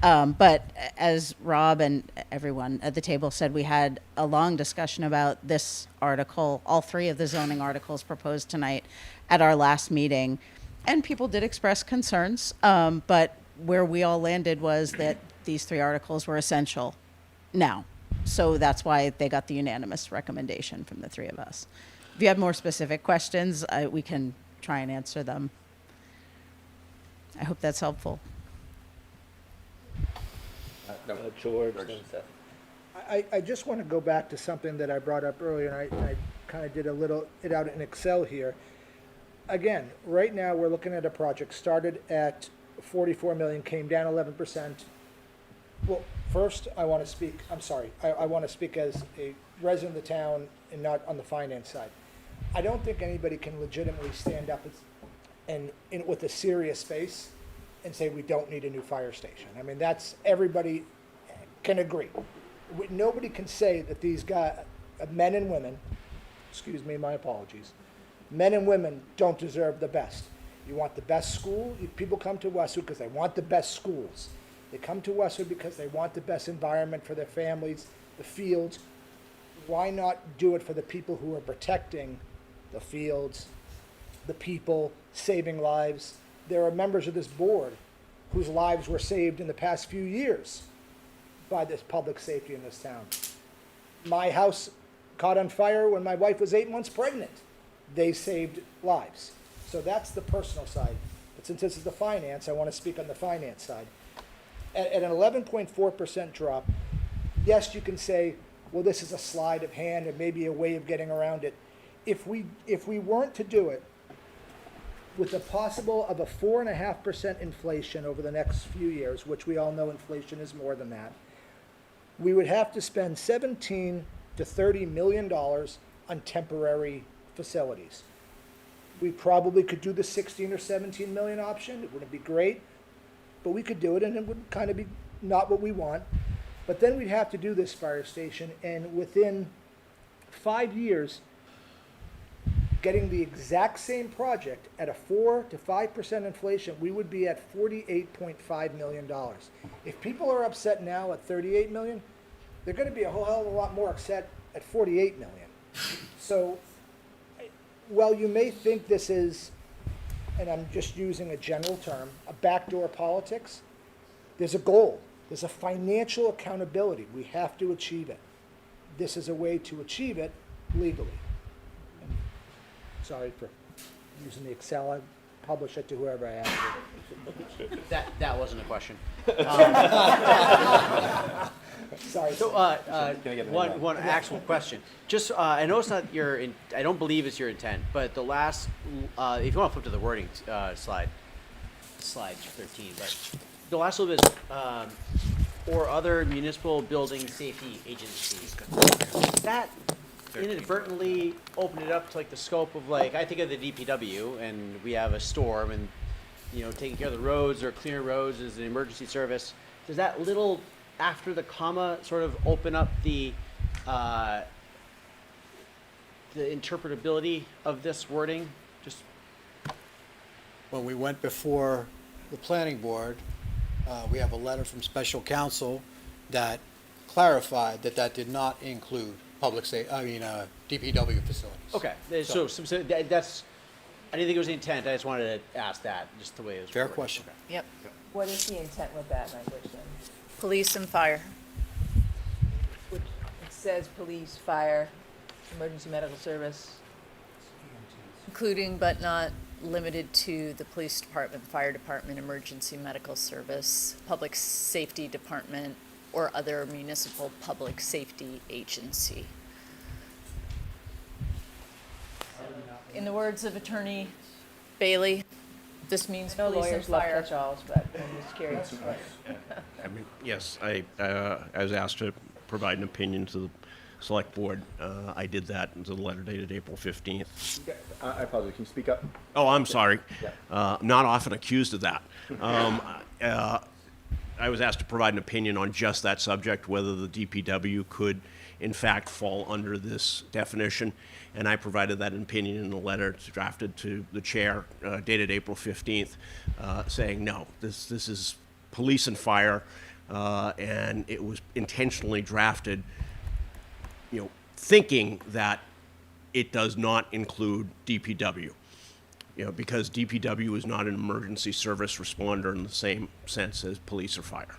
But as Rob and everyone at the table said, we had a long discussion about this article, all three of the zoning articles proposed tonight at our last meeting. And people did express concerns, but where we all landed was that these three articles were essential now. So that's why they got the unanimous recommendation from the three of us. If you have more specific questions, we can try and answer them. I hope that's helpful. George, then Seth. I just want to go back to something that I brought up earlier, and I kind of did it out in Excel here. Again, right now, we're looking at a project started at 44 million, came down 11%. Well, first, I want to speak, I'm sorry, I want to speak as a resident of the town and not on the finance side. I don't think anybody can legitimately stand up with a serious face and say we don't need a new fire station. I mean, that's, everybody can agree. Nobody can say that these guys, men and women, excuse me, my apologies, men and women don't deserve the best. You want the best school? People come to Westwood because they want the best schools. They come to Westwood because they want the best environment for their families, the fields. Why not do it for the people who are protecting the fields, the people, saving lives? There are members of this board whose lives were saved in the past few years by this public safety in this town. My house caught on fire when my wife was 8 months pregnant. They saved lives. So that's the personal side. But since this is the finance, I want to speak on the finance side. At an 11.4% drop, yes, you can say, well, this is a sleight of hand and maybe a way of getting around it. If we weren't to do it, with the possible of a 4.5% inflation over the next few years, which we all know inflation is more than that, we would have to spend $17 to $30 million on temporary facilities. We probably could do the 16 or 17 million option. It wouldn't be great, but we could do it, and it would kind of be not what we want. But then we'd have to do this fire station, and within 5 years, getting the exact same project at a 4 to 5% inflation, we would be at $48.5 million. If people are upset now at 38 million, they're going to be a whole hell of a lot more upset at 48 million. So, while you may think this is, and I'm just using a general term, a backdoor politics, there's a goal. There's a financial accountability. We have to achieve it. This is a way to achieve it legally. Sorry for using the Excel. I publish it to whoever I have to. That wasn't a question. Sorry. So, one actual question. Just, I know it's not I don't believe it's your intent, but the last, if you want to flip to the wording slide 13, but the last little bit is, or other municipal building safety agencies. That inadvertently opened it up to like the scope of like, I think of the DPW and we have a storm and, taking care of the roads or cleaner roads is an emergency service. Does that little after the comma sort of open up the interpretability of this wording? Just When we went before the planning board, we have a letter from special counsel that clarified that that did not include DPW facilities. okay. So that's, I didn't think it was the intent. I just wanted to ask that, just the way it was. Fair worded. question. Okay. Yep. What is the intent with that language then? Police and fire. Which, it says police, fire, emergency medical service. Including but not limited to the police department, fire department, emergency medical service, public safety department, or other municipal public safety agency. In the words of Attorney Bailey, This means No police and lawyers love fire. catch-alls, but I'm just curious. I mean, yes, I was asked to provide an opinion to the select board. I did that in the letter dated April 15th. I apologize, can you speak up? Oh, I'm sorry. Yeah. Not often accused of that. I was asked to provide an opinion on just that subject, whether the DPW could, in fact, fall under this definition, and I provided that opinion in a letter drafted to the chair, dated April 15th, saying, no, this is police and fire, and it was intentionally drafted, thinking that it does not include DPW. Because DPW is not an emergency service responder in the same sense as police or fire.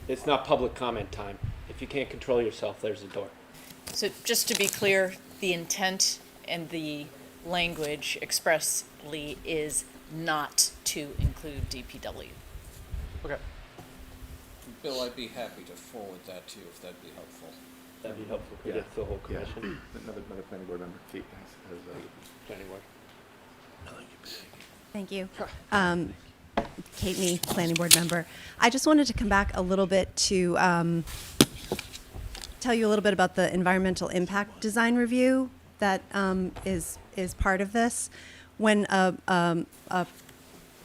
It's not public comment time. If you can't control yourself, there's a door. So just to be clear, the intent and the language expressly is not to include DPW. Okay. Bill, I'd be happy to forward that to you if that'd be helpful. That'd be helpful to get the whole commission. Another planning board member, Kate, has Planning board. Thank you. Kate Nee, planning board member. I just wanted to come back a little bit to tell you a little bit about the environmental impact design review that is part of this. When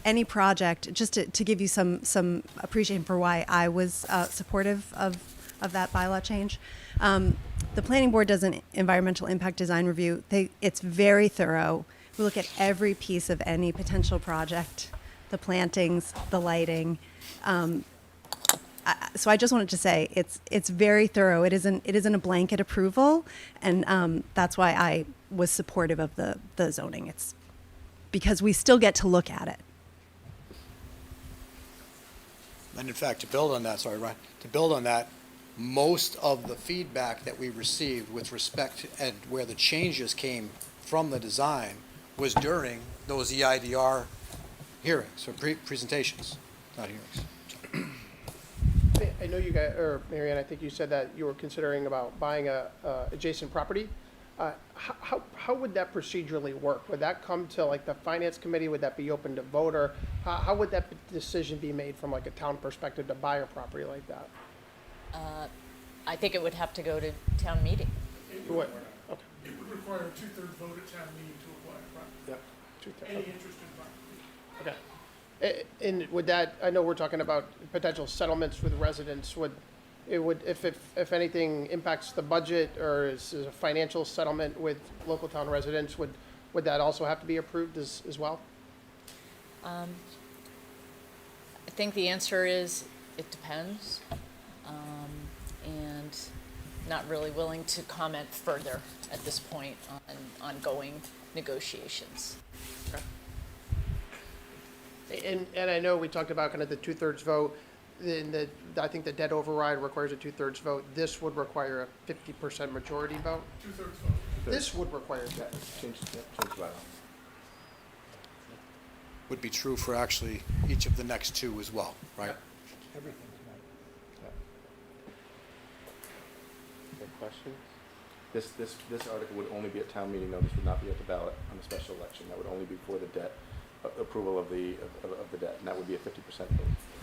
any project, just to give you some appreciation for why I was supportive of that bylaw change. The planning board does an environmental impact design review. It's very thorough. We look at every piece of any potential project, the plantings, the lighting. So I just wanted to say it's very thorough. It isn't a blanket approval, and that's why I was supportive of the zoning. It's because we still get to look at it. And in fact, to build on that, sorry, Ryan, to build on that, most of the feedback that we received with respect and where the changes came from the design was during those EIDR hearings, or presentations, not hearings. I know you guys, or Marianne, I think you said that you were considering about buying a adjacent property. How would that procedurally work? Would that come to like the finance committee? Would that be open to vote, or how would that decision be made from like a town perspective to buy a property like that? I think it would have to go to town meeting. It would. Okay. It would require a two-thirds vote at town meeting to acquire property. Yep. Two-thirds. Any interest in property. Okay. And would that, I know we're talking about potential settlements with residents, if anything impacts the budget or is a financial settlement with local town residents, would that also have to be approved as well? I think the answer is it depends, and not really willing to comment further at this point on ongoing negotiations. And I know we talked about kind of the two-thirds vote, I think the debt override requires a two-thirds vote. This would require a 50% majority vote? Two-thirds vote. This would require that. change the bylaw. Would be true for actually each of the next two as well, right? Everything Any questions? This article would only be at town meeting, though. This would not be at the ballot on the special election. That would only be for the debt, approval of the debt, and that would be a 50% vote.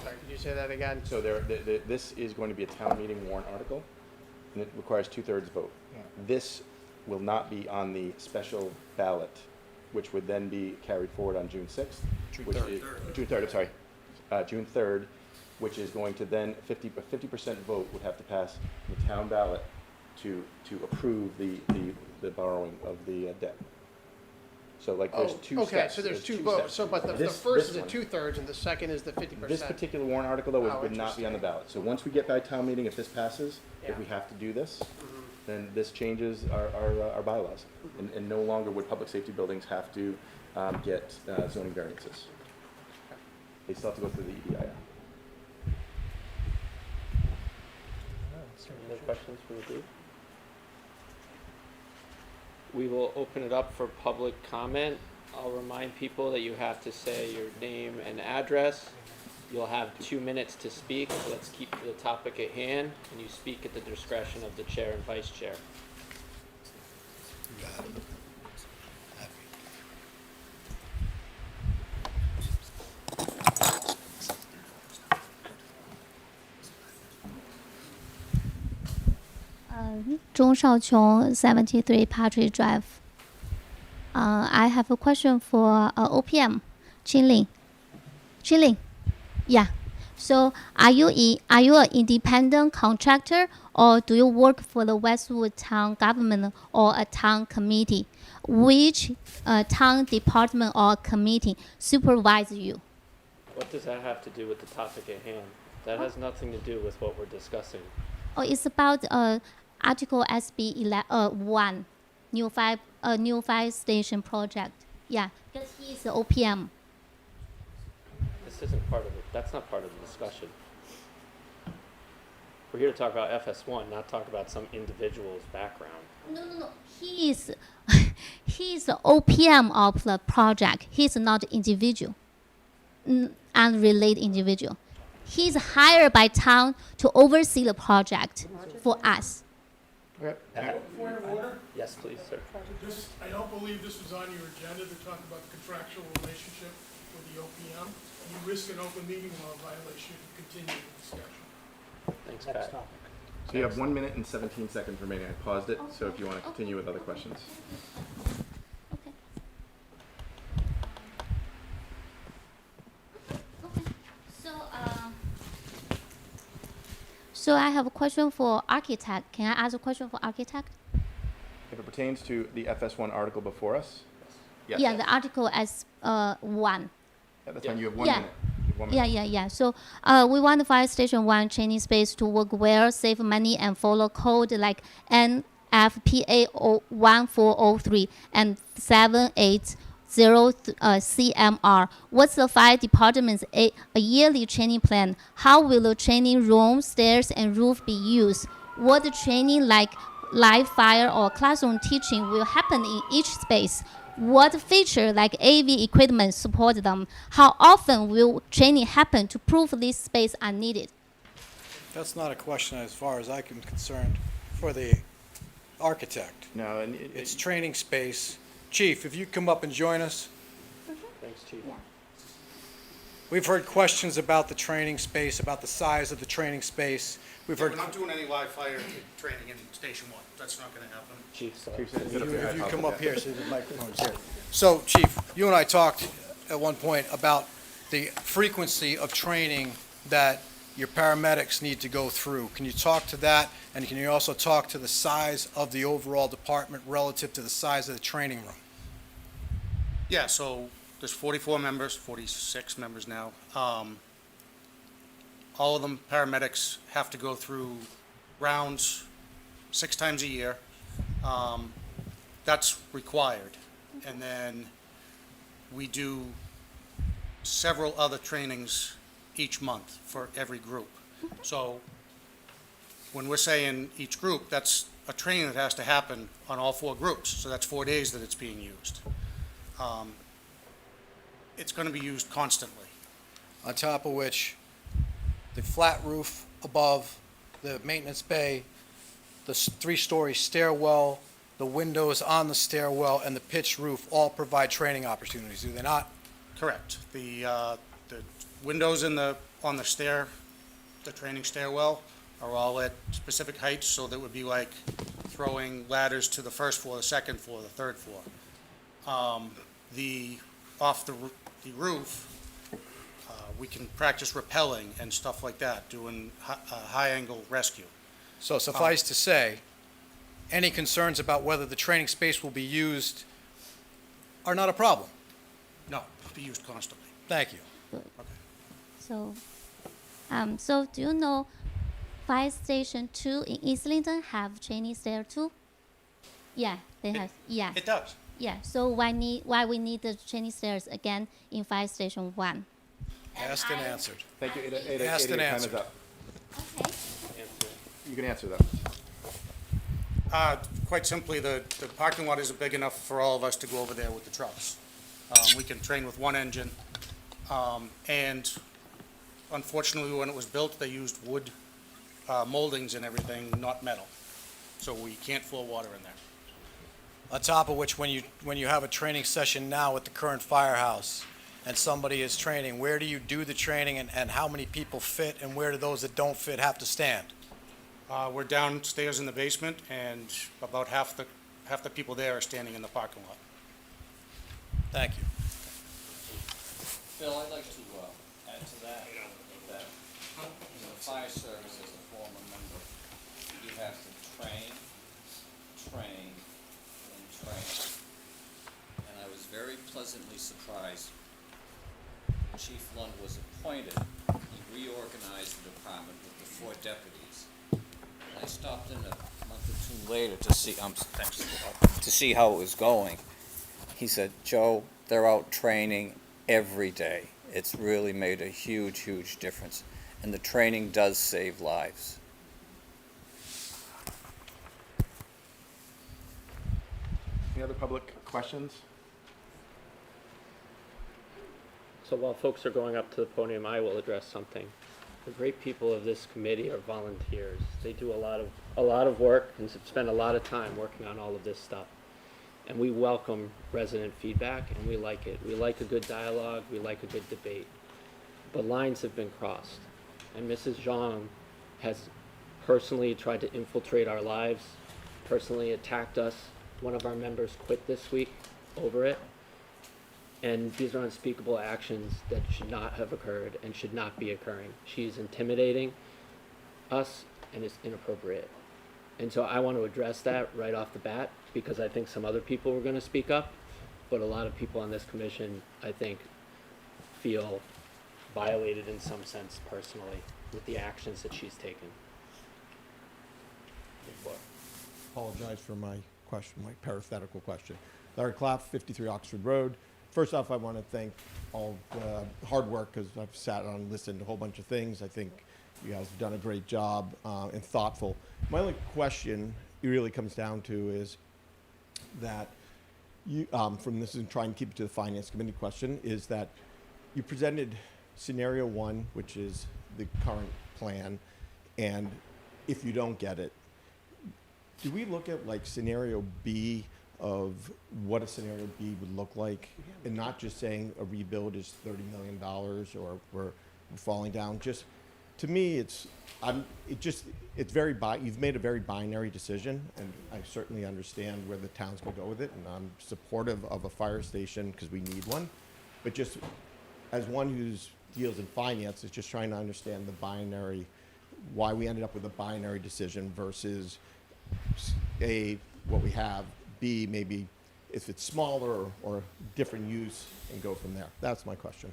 Sorry, could you say that again? So this is going to be a town meeting warrant article, and it requires two-thirds vote. Yeah. This will not be on the special ballot, which would then be carried forward on June 6th. June which 3rd. is- June 3rd, I'm sorry. June 3rd, which is going to then, a 50% vote would have to pass the town ballot to approve the borrowing of the debt. So like there's two steps. Okay, so there's two votes. steps. So, but the This first is a one- two-thirds and the second is the 50%. This particular warrant article, though, Oh, would not be on the interesting. ballot. So once we get by town meeting, if this passes, Yeah. if we have to do this, then this changes our bylaws. And no longer would public safety buildings have to get zoning variances. They still have to go through the EDIR. Any other questions for the group? We will open it up for public comment. I'll remind people that you have to say your name and address. You'll have 2 minutes to speak, so let's keep to the topic at hand, and you speak at the discretion of the chair and vice chair. Zhong Shaoqiong, 73 Partridge Drive. I have a question for OPM, Chinling. Chinling, yeah. So are you an independent contractor, or do you work for the Westwood Town government or a town committee? Which town department or committee supervise you? What does that have to do with the topic at hand? That has nothing to do with what we're discussing. Oh, it's about Article SB 1, new fire station project. Yeah, because he is the OPM. This isn't part of it. That's not part of the discussion. We're here to talk about FS1, not talk about some individual's background. No. He is the OPM of the project. He's not individual, unrelated individual. He's hired by town to oversee the project for us. Okay. Point of order? Yes, please, sir. I don't believe this was on your agenda to talk about the contractual relationship with the OPM. You risk an open meeting law violation if you continue the discussion. Thanks, Pat. So you have 1 minute and 17 seconds remaining. I paused it, so if you want to continue with other questions. Okay. So I have a question for architect. Can I ask a question for architect? If it pertains to the FS1 article before us? Yes. Yeah, the article as 1. Yeah, that's fine. You have 1 Yeah. minute. You have 1 minute. Yeah. So we want the fire station 1 training space to work well, save money, and follow code like NFPA 1403 and 780 CMR. What's the fire department's a yearly training plan? How will the training room, stairs, and roof be used? What training like live fire or classroom teaching will happen in each space? What feature like AV equipment support them? How often will training happen to prove these space are needed? That's not a question as far as I'm concerned for the architect. No, and It's training space. Chief, if you come up and join us. Thanks, Chief. We've heard questions about the training space, about the size of the training space. We've heard. We're not doing any live fire training in Station 1. That's not going to happen. Chief, sorry. Chief, sit up here. If you come up here, so the microphone's here. So, Chief, you and I talked at one point about the frequency of training that your paramedics need to go through. Can you talk to that, and can you also talk to the size of the overall department relative to the size of the training room? Yeah, so there's 44 members, 46 members now. All of them paramedics have to go through rounds 6 times a year. That's required. And then we do several other trainings each month for every group. So when we're saying each group, that's a training that has to happen on all 4 groups. So that's 4 days that it's being used. It's going to be used constantly. On top of which, the flat roof above, the maintenance bay, the 3-story stairwell, the windows on the stairwell, and the pitched roof all provide training opportunities, do they not? Correct. The windows on the training stairwell are all at specific heights, so that would be like throwing ladders to the first floor, the second floor, the third floor. Off the roof, we can practice rappelling and stuff like that, doing high-angle rescue. So suffice to say, any concerns about whether the training space will be used are not a problem. No, it'll be used constantly. Thank you. So, so do you know Fire Station 2 in Islington have training there too? Yeah, they have. Yeah. It does. Yeah. So why we need the training stairs again in Fire Station 1? Asked and answered. Thank you. Ada, Asked and your time is answered. up. Okay. You can answer that. Quite simply, the parking lot isn't big enough for all of us to go over there with the trucks. We can train with 1 engine. And unfortunately, when it was built, they used wood moldings and everything, not metal. So we can't flow water in there. On top of which, when you have a training session now at the current firehouse, and somebody is training, where do you do the training, and how many people fit, and where do those that don't fit have to stand? We're downstairs in the basement, and about half the people there are standing in the parking lot. Thank you. Bill, I'd like to add to that, that in the fire service as a former member, you have to train, and train. And I was very pleasantly surprised when Chief Lund was appointed, he reorganized the department with the 4 deputies. And I stopped in a month or 2 later to see how it was going. He said, Joe, they're out training every day. It's really made a huge, huge difference. And the training does save lives. Any other public questions? So while folks are going up to the podium, I will address something. The great people of this committee are volunteers. They do a lot of work and spend a lot of time working on all of this stuff. And we welcome resident feedback, and we like it. We like a good dialogue. We like a good debate. But lines have been crossed, and Mrs. Zhang has personally tried to infiltrate our lives, personally attacked us. One of our members quit this week over it. And these are unspeakable actions that should not have occurred and should not be occurring. She is intimidating us, and it's inappropriate. And so I want to address that right off the bat, because I think some other people were going to speak up, but a lot of people on this commission, I think, feel violated in some sense personally with the actions that she's taken. Apologize for my question, my parenthetical question. Larry Clapp, 53 Oxford Road. First off, I want to thank all the hard work, because I've sat on and listened to a whole bunch of things. I think you guys have done a great job and thoughtful. My only question it really comes down to is that you, from this and trying to keep it to the Finance Committee question, is that you presented scenario 1, which is the current plan, and if you don't get it, do we look at like scenario B of what a scenario B would look like, and not just saying a rebuild is $30 million or we're falling down? Just to me, you've made a very binary decision, and I certainly understand where the town's gonna go with it, and I'm supportive of a fire station because we need one. But just as one who deals in finance, is just trying to understand the binary, why we ended up with a binary decision versus A, what we have, B, maybe if it's smaller or different use, and go from there. That's my question.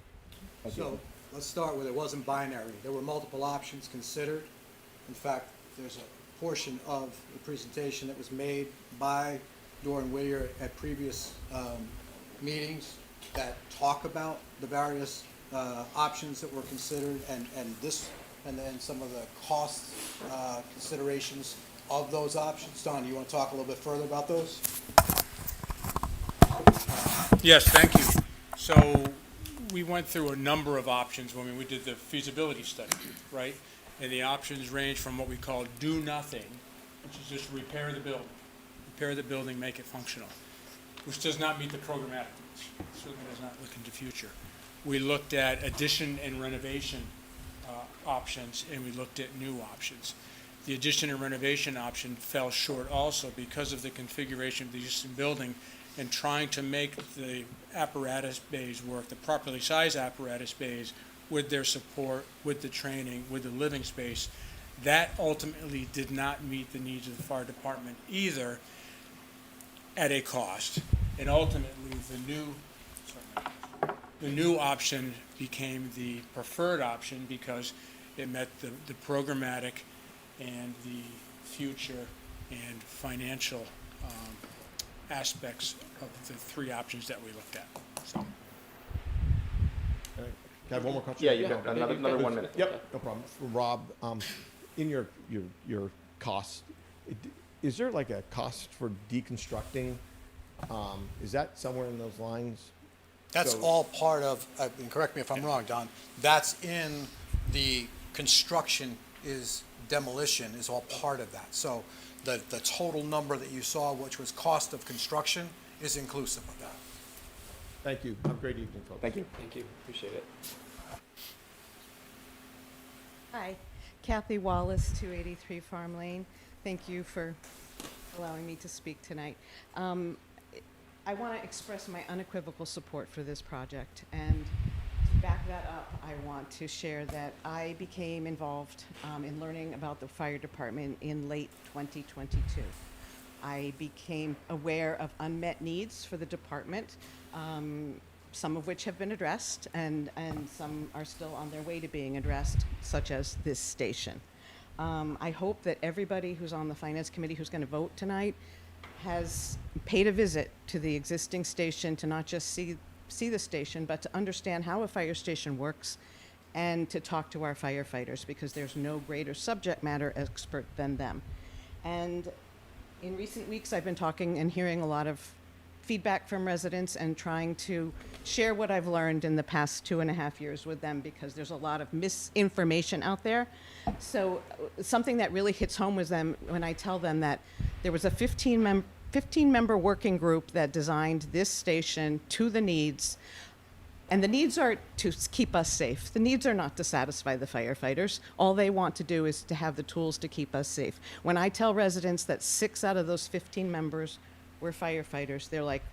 So let's start with, it wasn't binary. There were multiple options considered. In fact, there's a portion of the presentation that was made by Doran Whittier at previous meetings that talk about the various options that were considered and then some of the cost considerations of those options. Don, you want to talk a little bit further about those? Yes, thank you. So we went through a number of options when we did the feasibility study, right? And the options range from what we call do nothing, which is just repair the building, make it functional, which does not meet the programmatic needs. Certainly does not look into the future. We looked at addition and renovation options, and we looked at new options. The addition and renovation option fell short also because of the configuration of the existing building and trying to make the apparatus bays work, the properly sized apparatus bays with their support, with the training, with the living space. That ultimately did not meet the needs of the fire department either at a cost. And ultimately, the new option became the preferred option because it met the programmatic and the future and financial aspects of the 3 options that we looked at. So. Can I have one more question? Yeah, you got another 1 minute. Yep, no problem. For Rob, in your costs, is there like a cost for deconstructing? Is that somewhere in those lines? That's all part of, and correct me if I'm wrong, Don, that's in the construction demolition is all part of that. So the total number that you saw, which was cost of construction, is inclusive of that. Thank you. Have a great evening, folks. Thank you. Thank you, appreciate it. Hi, Kathy Wallace, 283 Farm Lane. Thank you for allowing me to speak tonight. I want to express my unequivocal support for this project, and to back that up, I want to share that I became involved in learning about the fire department in late 2022. I became aware of unmet needs for the department, some of which have been addressed, and some are still on their way to being addressed, such as this station. I hope that everybody who's on the Finance Committee who's going to vote tonight has paid a visit to the existing station to not just see the station, but to understand how a fire station works and to talk to our firefighters, because there's no greater subject matter expert than them. And in recent weeks, I've been talking and hearing a lot of feedback from residents and trying to share what I've learned in the past 2.5 years with them, because there's a lot of misinformation out there. So something that really hits home with them when I tell them that there was a 15-member working group that designed this station to the needs. And the needs are to keep us safe. The needs are not to satisfy the firefighters. All they want to do is to have the tools to keep us safe. When I tell residents that 6 out of those 15 members were firefighters, they're like,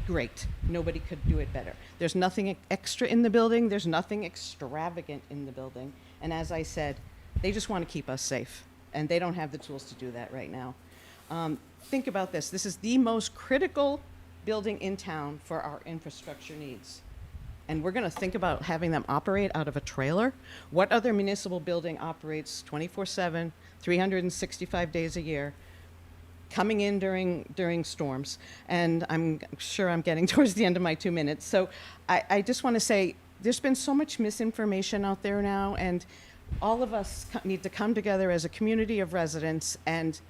great, nobody could do it better. There's nothing extra in the building. There's nothing extravagant in the building. And as I said, they just want to keep us safe. And they don't have the tools to do that right now. Think about this. This is the most critical building in town for our infrastructure needs. And we're going to think about having them operate out of a trailer? What other municipal building operates 24/7, 365 days a year, coming in during storms? And I'm sure I'm getting towards the end of my 2 minutes. So I just want to say there's been so much misinformation out there now, and all of us need to come together as a community of residents, and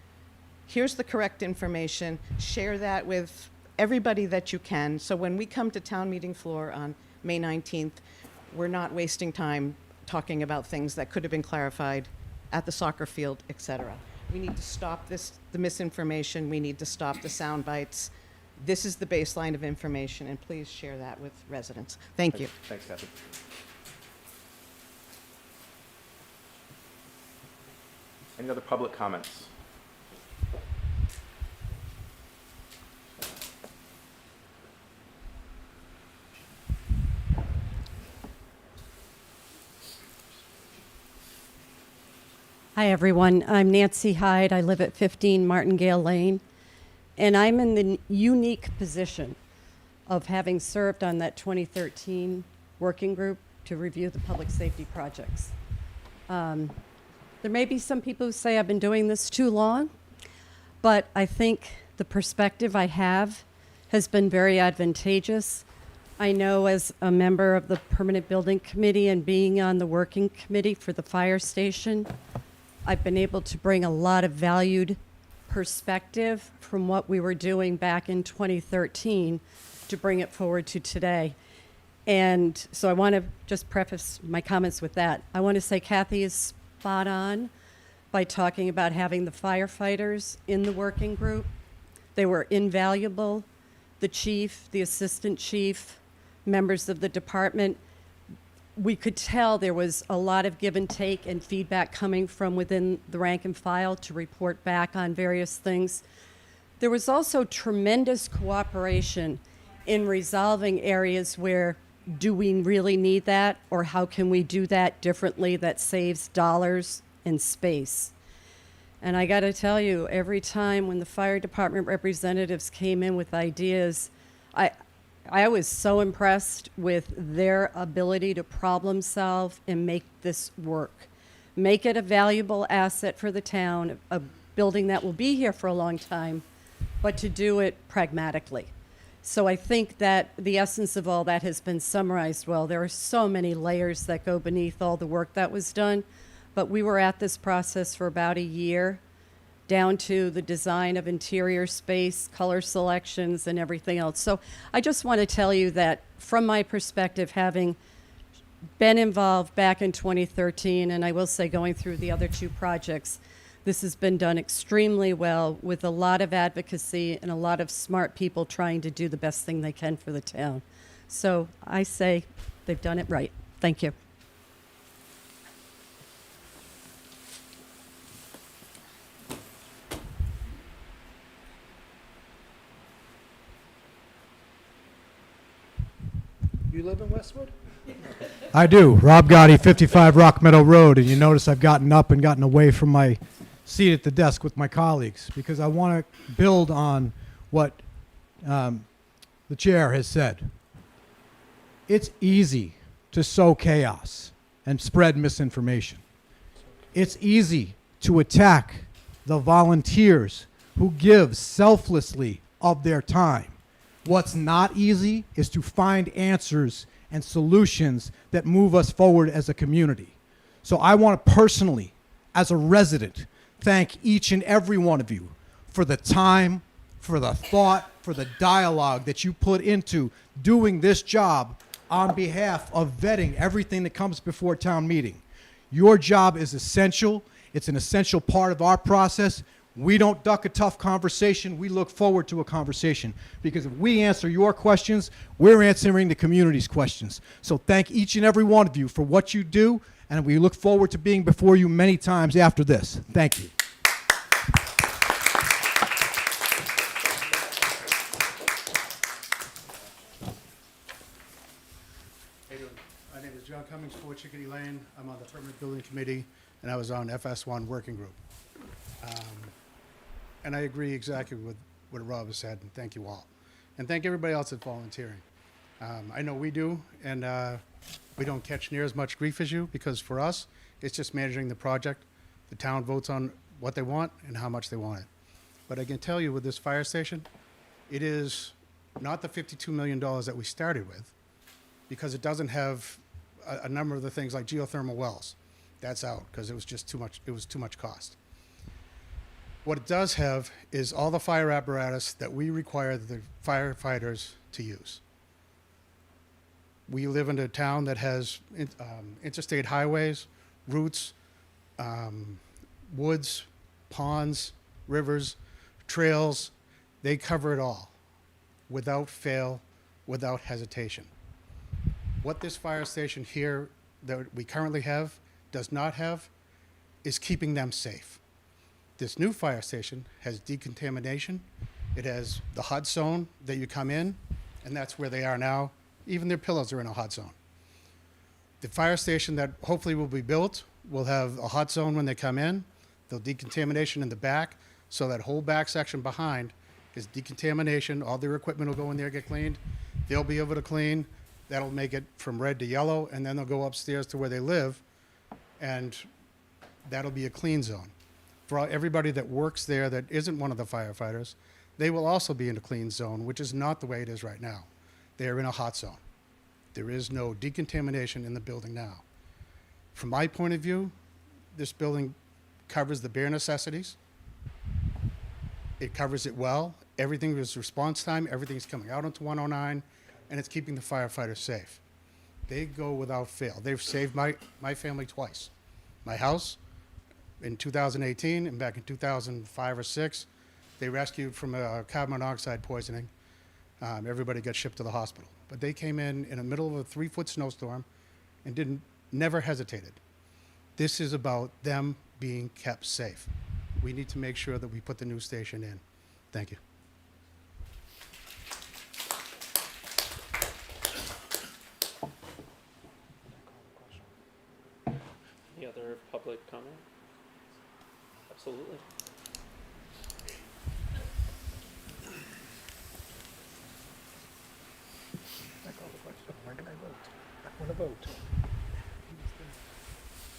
here's the correct information. Share that with everybody that you can. So when we come to town meeting floor on May 19th, we're not wasting time talking about things that could have been clarified at the soccer field, et cetera. We need to stop the misinformation. We need to stop the sound bites. This is the baseline of information, and please share that with residents. Thank you. Thanks, Kathy. Any other public comments? Hi, everyone. I'm Nancy Hyde. I live at 15 Martingale Lane, and I'm in the unique position of having served on that 2013 working group to review the public safety projects. There may be some people who say I've been doing this too long, but I think the perspective I have has been very advantageous. I know as a member of the Permanent Building Committee and being on the working committee for the fire station, I've been able to bring a lot of valued perspective from what we were doing back in 2013 to bring it forward to today. And so I want to just preface my comments with that. I want to say Kathy is spot on by talking about having the firefighters in the working group. They were invaluable. The chief, the assistant chief, members of the department. We could tell there was a lot of give and take and feedback coming from within the rank and file to report back on various things. There was also tremendous cooperation in resolving areas where do we really need that, or how can we do that differently that saves dollars and space. And I got to tell you, every time when the fire department representatives came in with ideas, I was so impressed with their ability to problem solve and make this work. Make it a valuable asset for the town, a building that will be here for a long time, but to do it pragmatically. So I think that the essence of all that has been summarized well. There are so many layers that go beneath all the work that was done, but we were at this process for about a year, down to the design of interior space, color selections, and everything else. So I just want to tell you that from my perspective, having been involved back in 2013, and I will say going through the other 2 projects, this has been done extremely well with a lot of advocacy and a lot of smart people trying to do the best thing they can for the town. So I say they've done it right. Thank you. You live in Westwood? I do. Rob Gotti, 55 Rock Meadow Road. And you notice I've gotten up and gotten away from my seat at the desk with my colleagues because I want to build on what the chair has said. It's easy to sow chaos and spread misinformation. It's easy to attack the volunteers who give selflessly of their time. What's not easy is to find answers and solutions that move us forward as a community. So I want to personally, as a resident, thank each and every one of you for the time, for the thought, for the dialogue that you put into doing this job on behalf of vetting everything that comes before town meeting. Your job is essential. It's an essential part of our process. We don't duck a tough conversation. We look forward to a conversation because if we answer your questions, we're answering the community's questions. So thank each and every one of you for what you do, and we look forward to being before you many times after this. Thank you. My name is John Cummings, 4 Chickadee Lane. I'm on the Permanent Building Committee, and I was on FS1 Working Group. And I agree exactly with what Rob has said, and thank you all. And thank everybody else that's volunteering. I know we do, and we don't catch near as much grief as you, because for us, it's just managing the project. The town votes on what they want and how much they want it. But I can tell you with this fire station, it is not the $52 million that we started with, because it doesn't have a number of the things like geothermal wells. That's out, because it was just too much, it was too much cost. What it does have is all the fire apparatus that we require the firefighters to use. We live in a town that has interstate highways, routes, woods, ponds, rivers, trails. They cover it all without fail, without hesitation. What this fire station here that we currently have does not have is keeping them safe. This new fire station has decontamination. It has the hot zone that you come in, and that's where they are now. Even their pillows are in a hot zone. The fire station that hopefully will be built will have a hot zone when they come in. There'll decontamination in the back, so that whole back section behind is decontamination. All their equipment will go in there, get cleaned. They'll be able to clean. That'll make it from red to yellow, and then they'll go upstairs to where they live, and that'll be a clean zone. For everybody that works there that isn't one of the firefighters, they will also be in a clean zone, which is not the way it is right now. They are in a hot zone. There is no decontamination in the building now. From my point of view, this building covers the bare necessities. It covers it well. Everything is response time. Everything's coming out onto 109, and it's keeping the firefighters safe. They go without fail. They've saved my family twice. My house, in 2018 and back in 2005 or 6, they rescued from a carbon monoxide poisoning. Everybody got shipped to the hospital. But they came in the middle of a 3-foot snowstorm and never hesitated. This is about them being kept safe. We need to make sure that we put the new station in. Thank you. Any other public comment? Absolutely.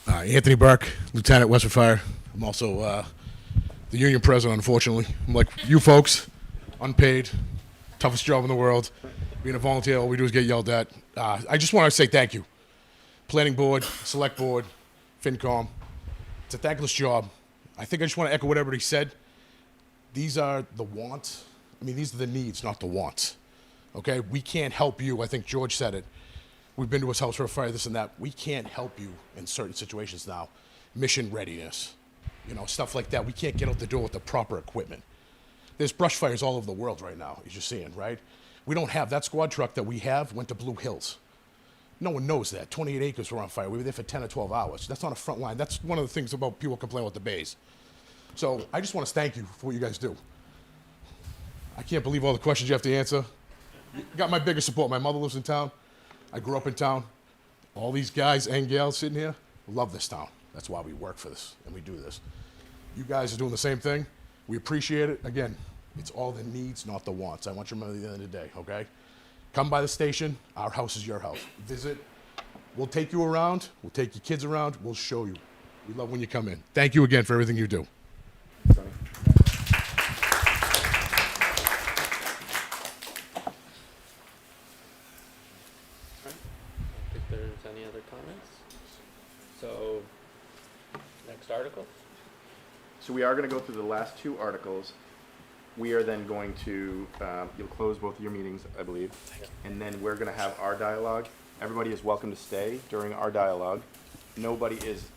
Anthony Burke, Lieutenant, Westwood Fire. I'm also the union president, unfortunately. I'm like you folks, unpaid, toughest job in the world. Being a volunteer, all we do is get yelled at. I just want to say thank you. Planning board, select board, FinCom. It's a thankless job. I think I just want to echo what everybody said. These are the wants. I mean, these are the needs, not the wants. Okay? We can't help you. I think George said it. We've been to his house for a fire, this and that. We can't help you in certain situations now. Mission readiness, stuff like that. We can't get out the door with the proper equipment. There's brush fires all over the world right now, as you're seeing, right? We don't have, that squad truck that we have went to Blue Hills. No one knows that. 28 acres were on fire. We were there for 10 or 12 hours. That's on a front line. That's one of the things about people complain about the bays. So I just want to thank you for what you guys do. I can't believe all the questions you have to answer. You got my biggest support. My mother lives in town. I grew up in town. All these guys and gals sitting here love this town. That's why we work for this and we do this. You guys are doing the same thing. We appreciate it. Again, it's all the needs, not the wants. I want your money at the end of the day, okay? Come by the station. Our house is your house. Visit. We'll take you around. We'll take your kids around. We'll show you. We love when you come in. Thank you again for everything you do. I don't think there's any other comments. So, next article. So we are going to go through the last two articles. We are then going to, you'll close both of your meetings, I believe. And then we're going to have our dialogue. Everybody is welcome to stay during our dialogue. Nobody is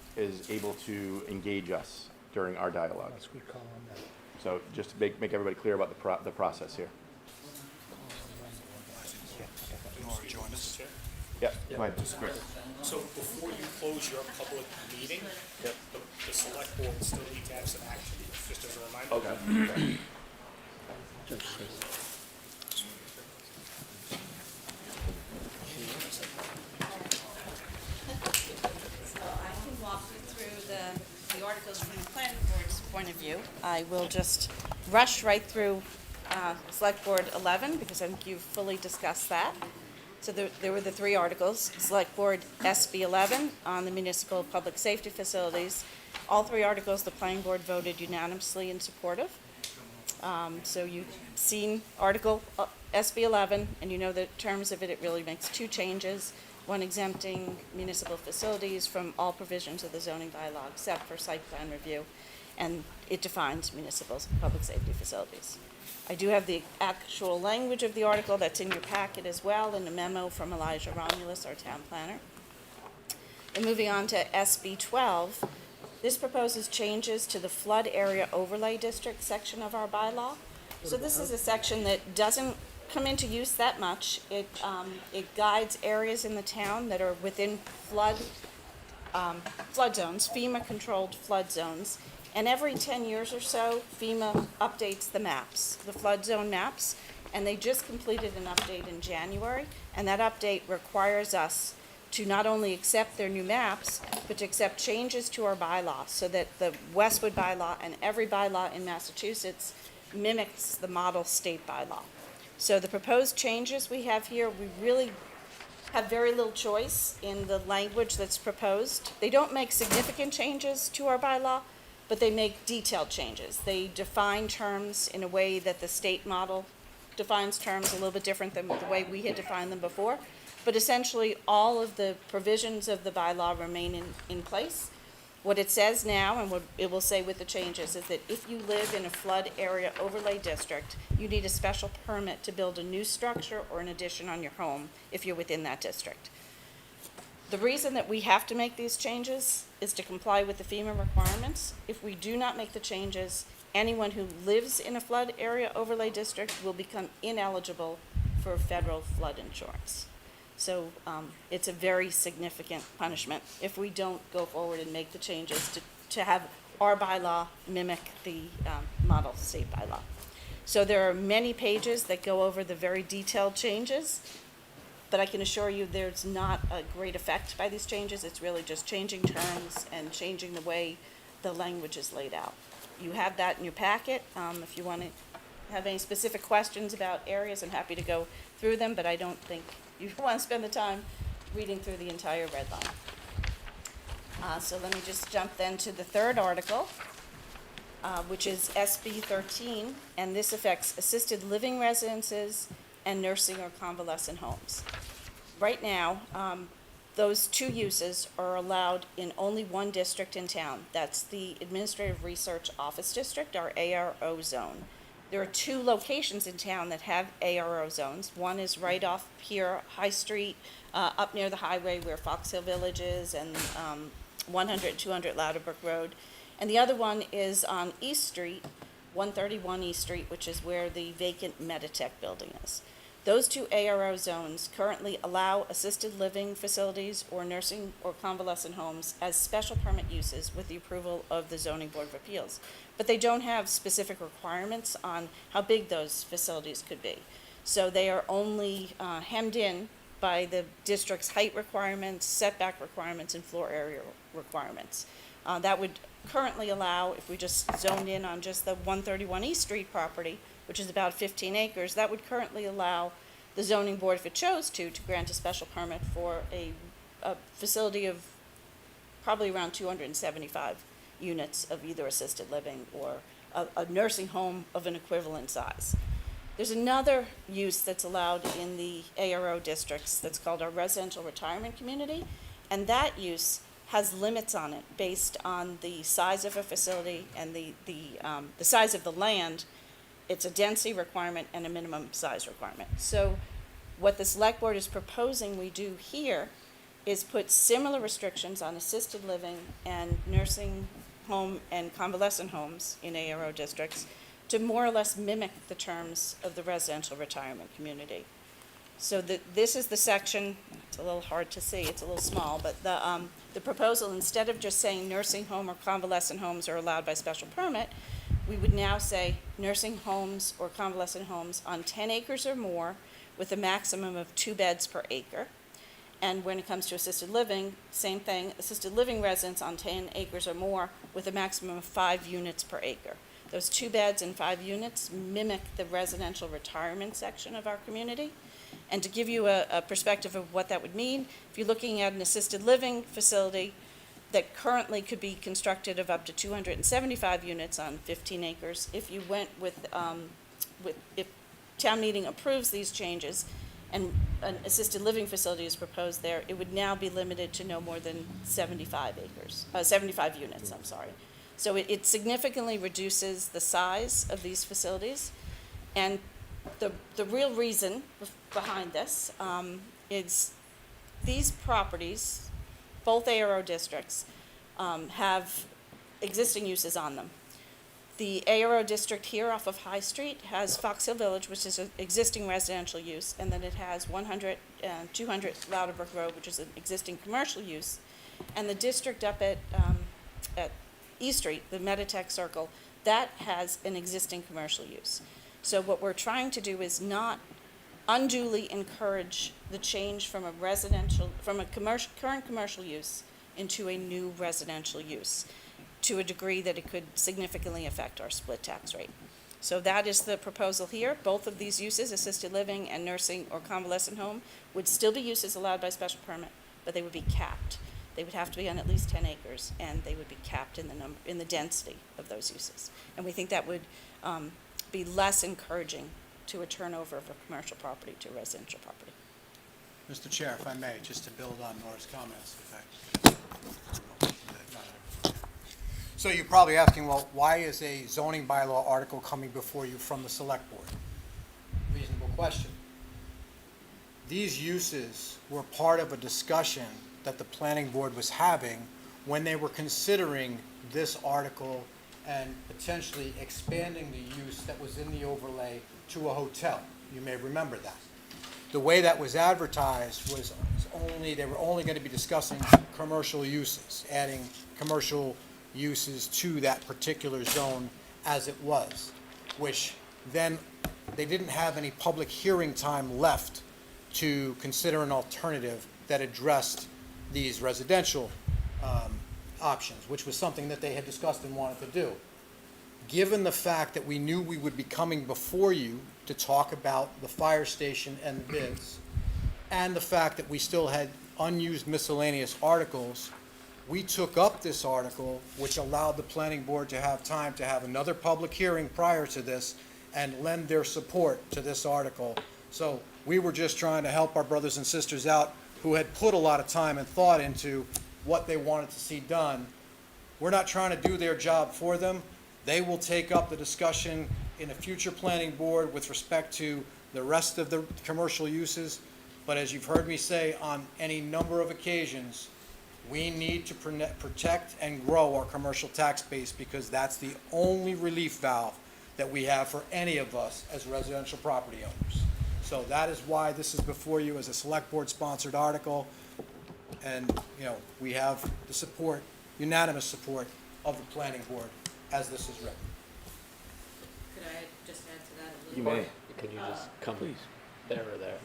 able to engage us during our dialogue. Yes, we call on that. So just to make everybody clear about the process here. Yeah, go ahead. Chris. So before you close your public meeting, the select board will still need to have some action, just as a reminder. Okay. So I can walk you through the articles from the planning board's point of view. I will just rush right through Select Board 11, because I think you've fully discussed that. So there were the three articles. Select Board SB 11 on the municipal public safety facilities. All three articles, the planning board voted unanimously in support of. So you've seen Article SB 11, and you know the terms of it. It really makes two changes. One exempting municipal facilities from all provisions of the zoning bylaw except for site plan review, and it defines municipal public safety facilities. I do have the actual language of the article that's in your packet as well, in a memo from Elijah Romulus, our town planner. And moving on to SB 12, this proposes changes to the flood area overlay district section of our bylaw. So this is a section that doesn't come into use that much. It guides areas in the town that are within flood zones, FEMA-controlled flood zones. And every 10 years or so, FEMA updates the maps, the flood zone maps, and they just completed an update in January, and that update requires us to not only accept their new maps, but to accept changes to our bylaw, so that the Westwood bylaw and every bylaw in Massachusetts mimics the model state bylaw. So the proposed changes we have here, we really have very little choice in the language that's proposed. They don't make significant changes to our bylaw, but they make detailed changes. They define terms in a way that the state model defines terms a little bit different than the way we had defined them before. But essentially, all of the provisions of the bylaw remain in place. What it says now, and what it will say with the changes, is that if you live in a flood area overlay district, you need a special permit to build a new structure or an addition on your home if you're within that district. The reason that we have to make these changes is to comply with the FEMA requirements. If we do not make the changes, anyone who lives in a flood area overlay district will become ineligible for federal flood insurance. So it's a very significant punishment if we don't go forward and make the changes to have our bylaw mimic the model state bylaw. So there are many pages that go over the very detailed changes, but I can assure you there's not a great effect by these changes. It's really just changing terms and changing the way the language is laid out. You have that in your packet. If you want to have any specific questions about areas, I'm happy to go through them, but I don't think you want to spend the time reading through the entire red line. So let me just jump then to the third article, which is SB 13, and this affects assisted living residences and nursing or convalescent homes. Right now, those two uses are allowed in only one district in town. That's the Administrative Research Office District, our ARO zone. There are two locations in town that have ARO zones. One is right off here, High Street, up near the highway where Fox Hill Village is, and 100 and 200 Louderbrook Road. And the other one is on East Street, 131 East Street, which is where the vacant Meditech building is. Those two ARO zones currently allow assisted living facilities or nursing or convalescent homes as special permit uses with the approval of the Zoning Board of Appeals. But they don't have specific requirements on how big those facilities could be. So they are only hemmed in by the district's height requirements, setback requirements, and floor area requirements. That would currently allow, if we just zoned in on just the 131 East Street property, which is about 15 acres, that would currently allow the zoning board, if it chose to grant a special permit for a facility of probably around 275 units of either assisted living or a nursing home of an equivalent size. There's another use that's allowed in the ARO districts that's called our residential retirement community, and that use has limits on it based on the size of a facility and the size of the land. It's a density requirement and a minimum size requirement. So what the select board is proposing we do here is put similar restrictions on assisted living and nursing home and convalescent homes in ARO districts to more or less mimic the terms of the residential retirement community. So this is the section, it's a little hard to see, it's a little small, but the proposal, instead of just saying nursing home or convalescent homes are allowed by special permit, we would now say nursing homes or convalescent homes on 10 acres or more with a maximum of 2 beds per acre. And when it comes to assisted living, same thing, assisted living residents on 10 acres or more with a maximum of 5 units per acre. Those 2 beds and 5 units mimic the residential retirement section of our community. And to give you a perspective of what that would mean, if you're looking at an assisted living facility that currently could be constructed of up to 275 units on 15 acres, if you went with if town meeting approves these changes and an assisted living facility is proposed there, it would now be limited to no more than 75 units, I'm sorry. So it significantly reduces the size of these facilities. And the real reason behind this is these properties, both ARO districts, have existing uses on them. The ARO district here off of High Street has Fox Hill Village, which is an existing residential use, and then it has 100 and 200 Louderbrook Road, which is an existing commercial use. And the district up at East Street, the Meditech Circle, that has an existing commercial use. So what we're trying to do is not unduly encourage the change from a current commercial use into a new residential use to a degree that it could significantly affect our split tax rate. So that is the proposal here. Both of these uses, assisted living and nursing or convalescent home, would still be uses allowed by special permit, but they would be capped. They would have to be on at least 10 acres, and they would be capped in the density of those uses. And we think that would be less encouraging to a turnover of a commercial property to a residential property. Mr. Chair, if I may, just to build on Nora's comments. So you're probably asking, well, why is a zoning bylaw article coming before you from the select board? Reasonable question. These uses were part of a discussion that the planning board was having when they were considering this article and potentially expanding the use that was in the overlay to a hotel. You may remember that. The way that was advertised was they were only going to be discussing commercial uses, adding commercial uses to that particular zone as it was, which then they didn't have any public hearing time left to consider an alternative that addressed these residential options, which was something that they had discussed and wanted to do. Given the fact that we knew we would be coming before you to talk about the fire station and the bids, and the fact that we still had unused miscellaneous articles, we took up this article, which allowed the planning board to have time to have another public hearing prior to this and lend their support to this article. So we were just trying to help our brothers and sisters out who had put a lot of time and thought into what they wanted to see done. We're not trying to do their job for them. They will take up the discussion in a future planning board with respect to the rest of the commercial uses. But as you've heard me say on any number of occasions, we need to protect and grow our commercial tax base because that's the only relief valve that we have for any of us as residential property owners. So that is why this is before you as a select board sponsored article. And, we have the support, unanimous support of the planning board as this is written. Could I just add to that a You little may. bit? Could you just come there or there?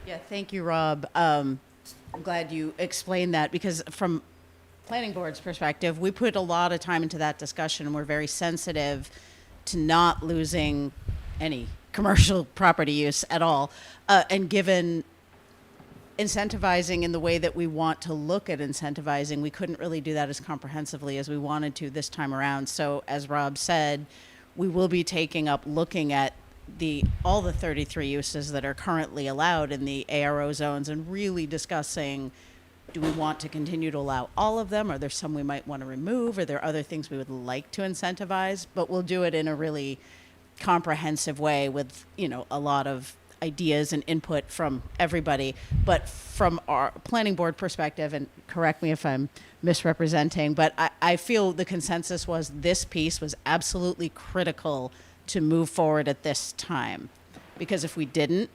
Yeah, thank you, Rob. I'm glad you explained that because from planning board's perspective, we put a lot of time into that discussion and we're very sensitive to not losing any commercial property use at all. And given incentivizing in the way that we want to look at incentivizing, we couldn't really do that as comprehensively as we wanted to this time around. So as Rob said, we will be taking up looking at all the 33 uses that are currently allowed in the ARO zones and really discussing, do we want to continue to allow all of them? Are there some we might want to remove? Are there other things we would like to incentivize? But we'll do it in a really comprehensive way with, a lot of ideas and input from everybody. But from our planning board perspective, and correct me if I'm misrepresenting, but I feel the consensus was this piece was absolutely critical to move forward at this time. Because if we didn't,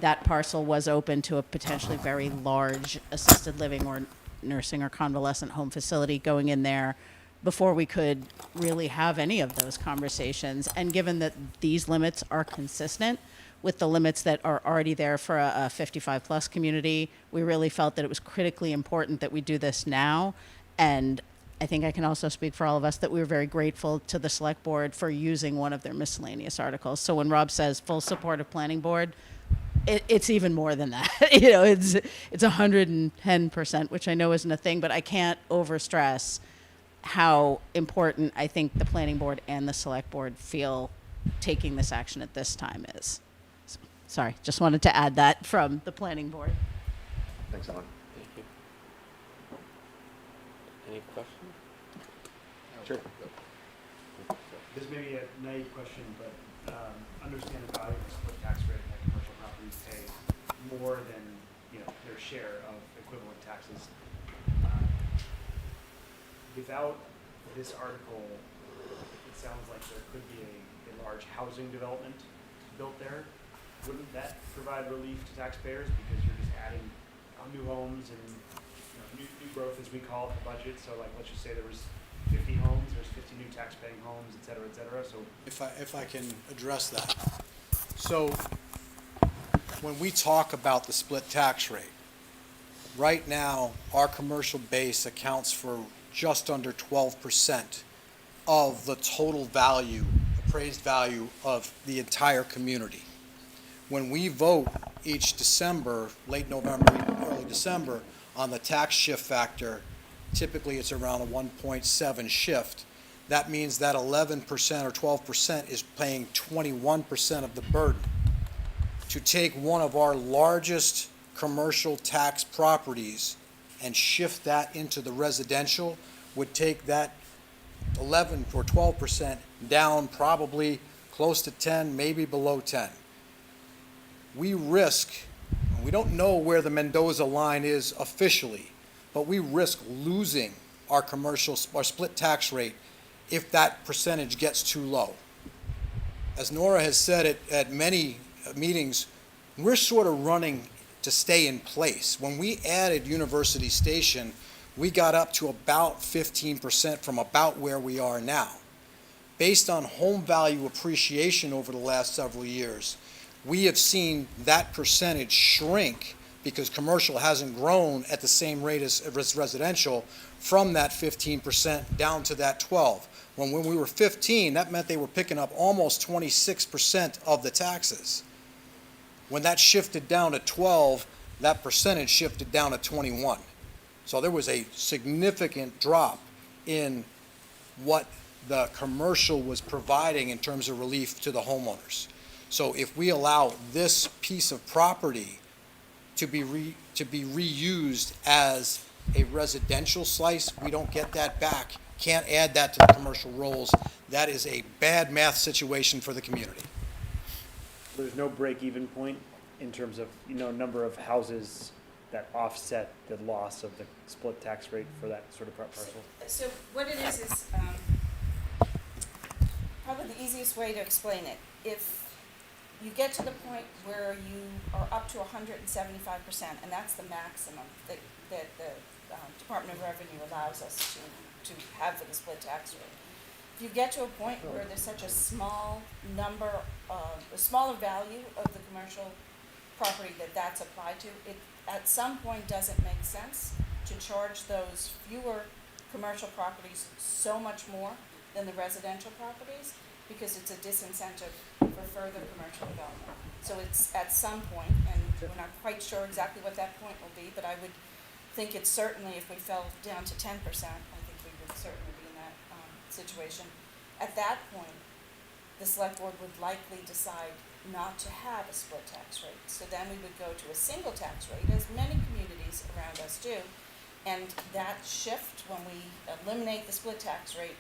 that parcel was open to a potentially very large assisted living or nursing or convalescent home facility going in there before we could really have any of those conversations. And given that these limits are consistent with the limits that are already there for a 55 plus community, we really felt that it was critically important that we do this now. And I think I can also speak for all of us that we were very grateful to the select board for using one of their miscellaneous articles. So when Rob says full support of planning board, it's even more than that. It's 110%, which I know isn't a thing, but I can't overstress how important I think the planning board and the select board feel taking this action at this time is. So, sorry, just wanted to add that from the planning board. Thanks, Ellen. Thank you. Any questions? Sure. This may be a naive question, but understand the value of the split tax rate that commercial properties pay more than their share of equivalent taxes. Without this article, it sounds like there could be a large housing development built there. Wouldn't that provide relief to taxpayers because you're just adding new homes and new growth, as we call it, the budget? So like, let's just say there was 50 homes, there's 50 new tax-paying homes, et cetera, et cetera. So If I can address that. So when we talk about the split tax rate, right now, our commercial base accounts for just under 12% of the total value, appraised value of the entire community. When we vote each December, late November, early December, on the tax shift factor, typically it's around a 1.7 shift. That means that 11% or 12% is paying 21% of the burden. To take one of our largest commercial tax properties and shift that into the residential would take that 11 or 12% down probably close to 10, maybe below 10. We risk, we don't know where the Mendoza line is officially, but we risk losing our split tax rate if that percentage gets too low. As Nora has said at many meetings, we're sort of running to stay in place. When we added University Station, we got up to about 15% from about where we are now. Based on home value appreciation over the last several years, we have seen that percentage shrink because commercial hasn't grown at the same rate as residential from that 15% down to that 12. When we were 15, that meant they were picking up almost 26% of the taxes. When that shifted down to 12, that percentage shifted down to 21. So there was a significant drop in what the commercial was providing in terms of relief to the homeowners. So if we allow this piece of property to be reused as a residential slice, we don't get that back. Can't add that to the commercial rolls. That is a bad math situation for the community. there's no break-even point in terms of, number of houses that offset the loss of the split tax rate for that sort of parcel? So what it is probably the easiest way to explain it. If you get to the point where you are up to 175%, and that's the maximum that the Department of Revenue allows us to have for the split tax rate. If you get to a point where there's such a small number, a smaller value of the commercial property that that's applied to, it at some point doesn't make sense to charge those fewer commercial properties so much more than the residential properties, because it's a disincentive for further commercial development. So it's at some point, and we're not quite sure exactly what that point will be, but I would think it's certainly, if we fell down to 10%, I think we would certainly be in that situation. At that point, the select board would likely decide not to have a split tax rate. So then we would go to a single tax rate, as many communities around us do. And that shift, when we eliminate the split tax rate,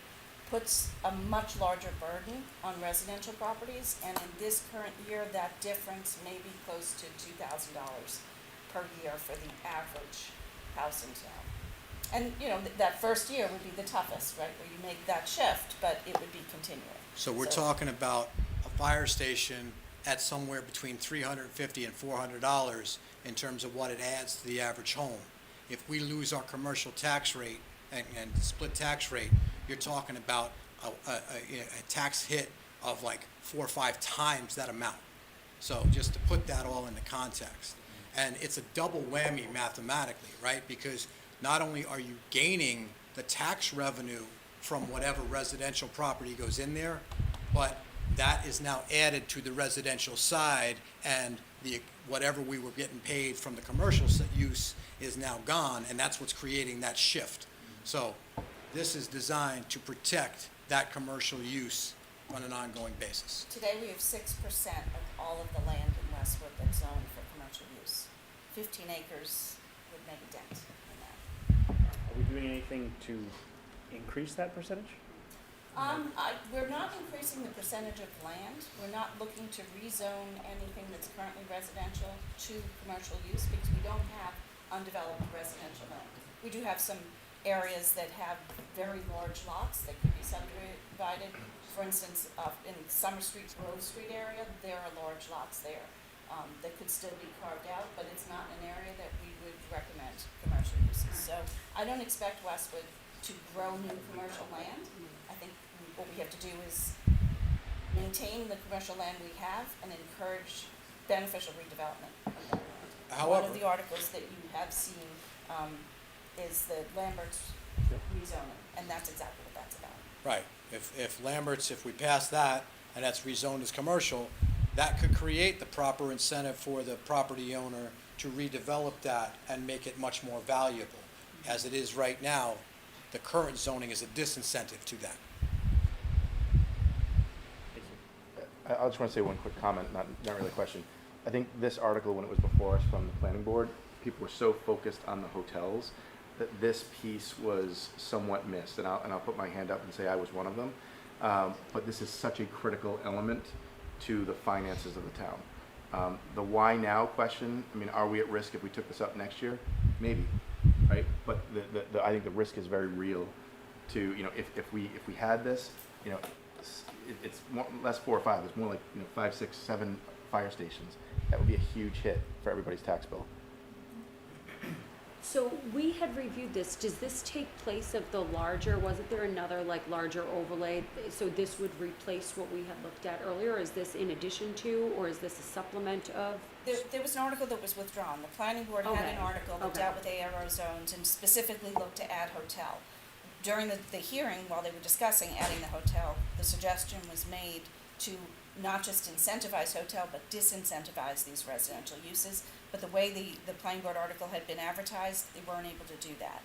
puts a much larger burden on residential properties. And in this current year, that difference may be close to $2,000 per year for the average house in town. And, you know, that first year would be the toughest, right, where you make that shift, but it would be continuing. So we're talking about a fire station at somewhere between $350 and $400 in terms of what it adds to the average home. If we lose our commercial tax rate and split tax rate, you're talking about a tax hit of like 4 or 5 times that amount. So just to put that all into context. And it's a double whammy mathematically, right? Because not only are you gaining the tax revenue from whatever residential property goes in there, but that is now added to the residential side, and whatever we were getting paid from the commercial use is now gone, and that's what's creating that shift. So this is designed to protect that commercial use on an ongoing basis. Today, we have 6% of all of the land in Westwood that's zoned for commercial use. 15 acres would make a dent in that. Are we doing anything to increase that percentage? We're not increasing the percentage of land. We're not looking to rezone anything that's currently residential to commercial use, because we don't have undeveloped residential land. We do have some areas that have very large lots that could be subdivided. For instance, in Summer Street, Grove Street area, there are large lots there that could still be carved out, but it's not an area that we would recommend commercial uses. So I don't expect Westwood to grow new commercial land. I think what we have to do is maintain the commercial land we have and encourage beneficial redevelopment of that land. One of the articles that you have seen is the Lambert's rezoning, and that's exactly what that's about. Right. If Lambert's, if we pass that, and that's rezoned as commercial, that could create the proper incentive for the property owner to redevelop that and make it much more valuable. As it is right now, the current zoning is a disincentive to that. I just want to say one quick comment, not really a question. I think this article, when it was before us from the planning board, people were so focused on the hotels that this piece was somewhat missed, and I'll put my hand up and say I was one of them. But this is such a critical element to the finances of the town. The why now question, I mean, are we at risk if we took this up next year? Maybe, right? But I think the risk is very real to, you know, if we had this, you know, it's more, less 4 or 5, it's more like, you know, 5, 6, 7 fire stations. That would be a huge hit for everybody's tax bill. So we had reviewed this. Does this take place of the larger, wasn't there another like larger overlay? So this would replace what we had looked at earlier? Is this in addition to, or is this a supplement of? There was an article that was withdrawn. The planning board had an article that dealt with ARO zones and specifically looked to add hotel. During the hearing, while they were discussing adding the hotel, the suggestion was made to not just incentivize hotel, but disincentivize these residential uses. But the way the planning board article had been advertised, they weren't able to do that.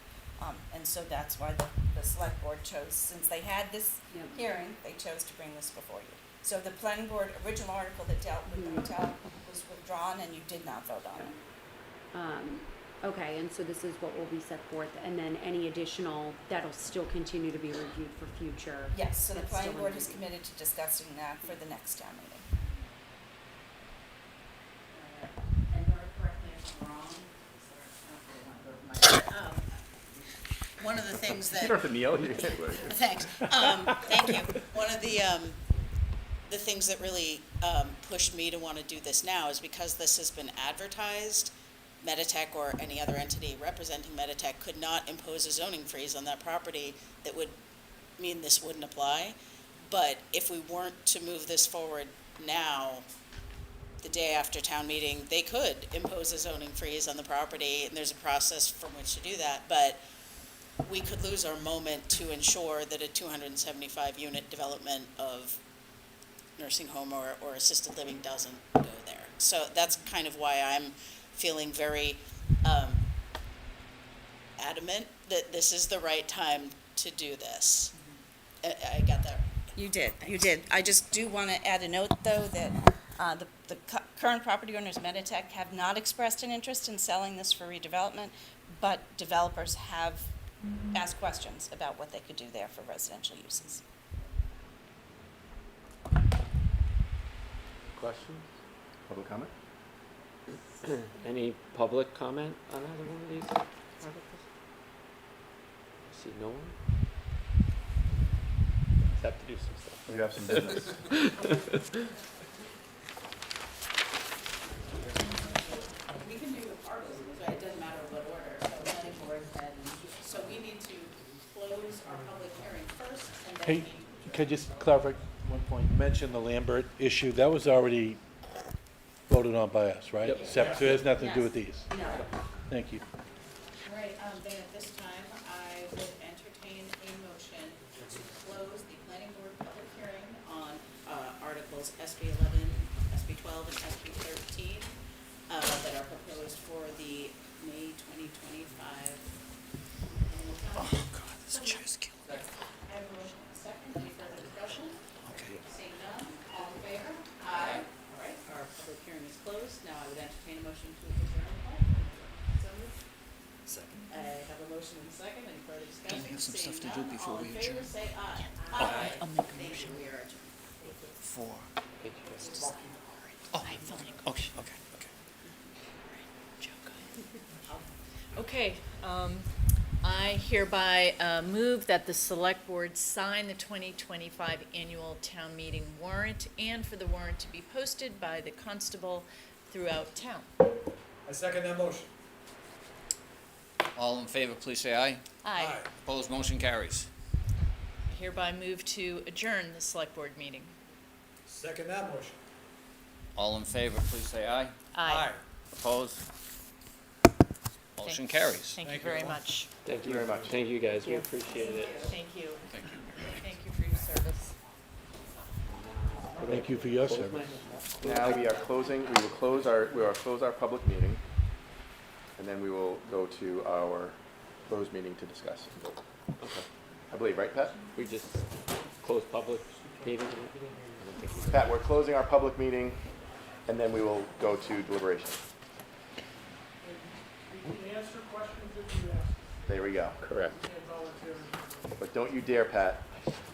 And so that's why the select board chose, since they had this hearing, they chose to bring this before you. So the planning board original article that dealt with the hotel was withdrawn, and you did not vote on it. Okay, and so this is what will be set forth, and then any additional, that'll still continue to be reviewed for future. Yes, so the that's planning still board in is review. committed to discussing that for the next town meeting. One of the things that. You don't have to kneel. Thanks. Thank you. One of the things that really pushed me to want to do this now is because this has been advertised, Meditech or any other entity representing Meditech could not impose a zoning freeze on that property that would mean this wouldn't apply. But if we weren't to move this forward now, the day after town meeting, they could impose a zoning freeze on the property, and there's a process from which to do that, but we could lose our moment to ensure that a 275 unit development of nursing home or assisted living doesn't go there. So that's kind of why I'm feeling very adamant that this is the right time to do this. I got that. You did, you did. I just do want to add a note, though, that the current property owners, Meditech, have not expressed an interest in selling this for redevelopment, but developers have asked questions about what they could do there for residential uses. Questions? Public comment? Any public comment on either one of these articles? I see no one. Have to do some stuff. You have some business. We can do articles, so it doesn't matter what order, so planning board and, so we need to close our public hearing first and then Hey, could I just clarify one point? You mentioned the Lambert issue. That was already voted on by us, right? Yep. So it has nothing to do with these. No. Thank you. All right, then at this time, I would entertain a motion to close the planning board public hearing on articles SB 11, SB 12, and SB 13 that are proposed for the May 2025 annual town meeting. Oh, God, this chair's killing me. I have a motion and a second. Any further discussion? Okay. Seeing none, all in favor? Aye. All right, our public hearing is closed. Now I would entertain a motion to adjourn. So moved. Second. I have a motion and a second. Any further discussion? Don't we have some Seeing stuff to none, do before all we in favor, adjourn? say aye. Oh, Aye. I'll make a Thank motion. you. We are adjourned. For. Oh, okay. Joe, go ahead. Okay, I hereby move that the select board sign the 2025 annual town meeting warrant and for the warrant to be posted by the constable throughout town. I second that motion. All in favor, please say aye. Aye. Opposed, motion carries. Hereby move to adjourn the select board meeting. Second that motion. All in favor, please say aye. Aye. Opposed? Motion Thanks. carries. Thank you very much. Thank you very much. Thank you, guys. We appreciate it. Thank you. Thank you. Thank you for your service. Thank you for your service. Now we are closing, we will close our public meeting, and then we will go to our closed meeting to discuss. Okay. I believe, right, Pat? We just close public meeting and everything? I don't think we- Pat, we're closing our public meeting, and then we will go to deliberation. Answer questions if you ask. There we go. Correct. But don't you dare, Pat,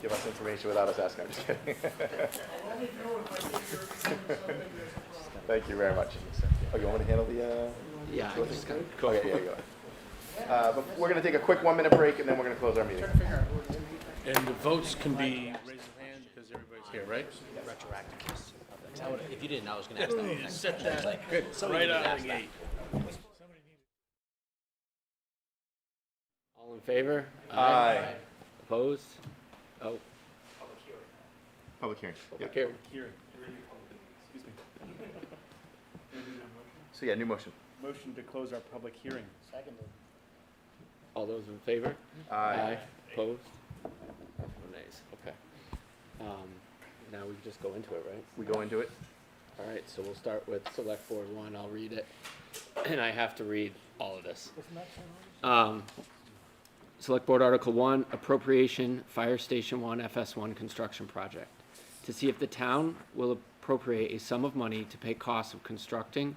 give us information without us asking. I'm just kidding. I'll only do it if I think you're doing something there's a problem. Thank you very much. Oh, you want me to handle the, Yeah, I just got Okay, yeah, go ahead. But we're gonna take a quick 1-minute break, and then we're gonna close our meeting. And the votes can be raised of hand because everybody's here, right? Retroactive. If you didn't, I was gonna ask that. Set that Good. right out of the gate. All in favor? Aye. Opposed? Oh, Public hearing. public hearing. Hearing. Excuse me. So yeah, new motion. Motion to close our public hearing. Seconded. All those in favor? Aye. Opposed? Oh, nice, okay. Now we just go into it, right? We go into it. All right, so we'll start with Select Board 1. I'll read it, and I have to read all of this. Select Board Article 1, Appropriation Fire Station 1 FS1 Construction Project. To see if the town will appropriate a sum of money to pay costs of constructing,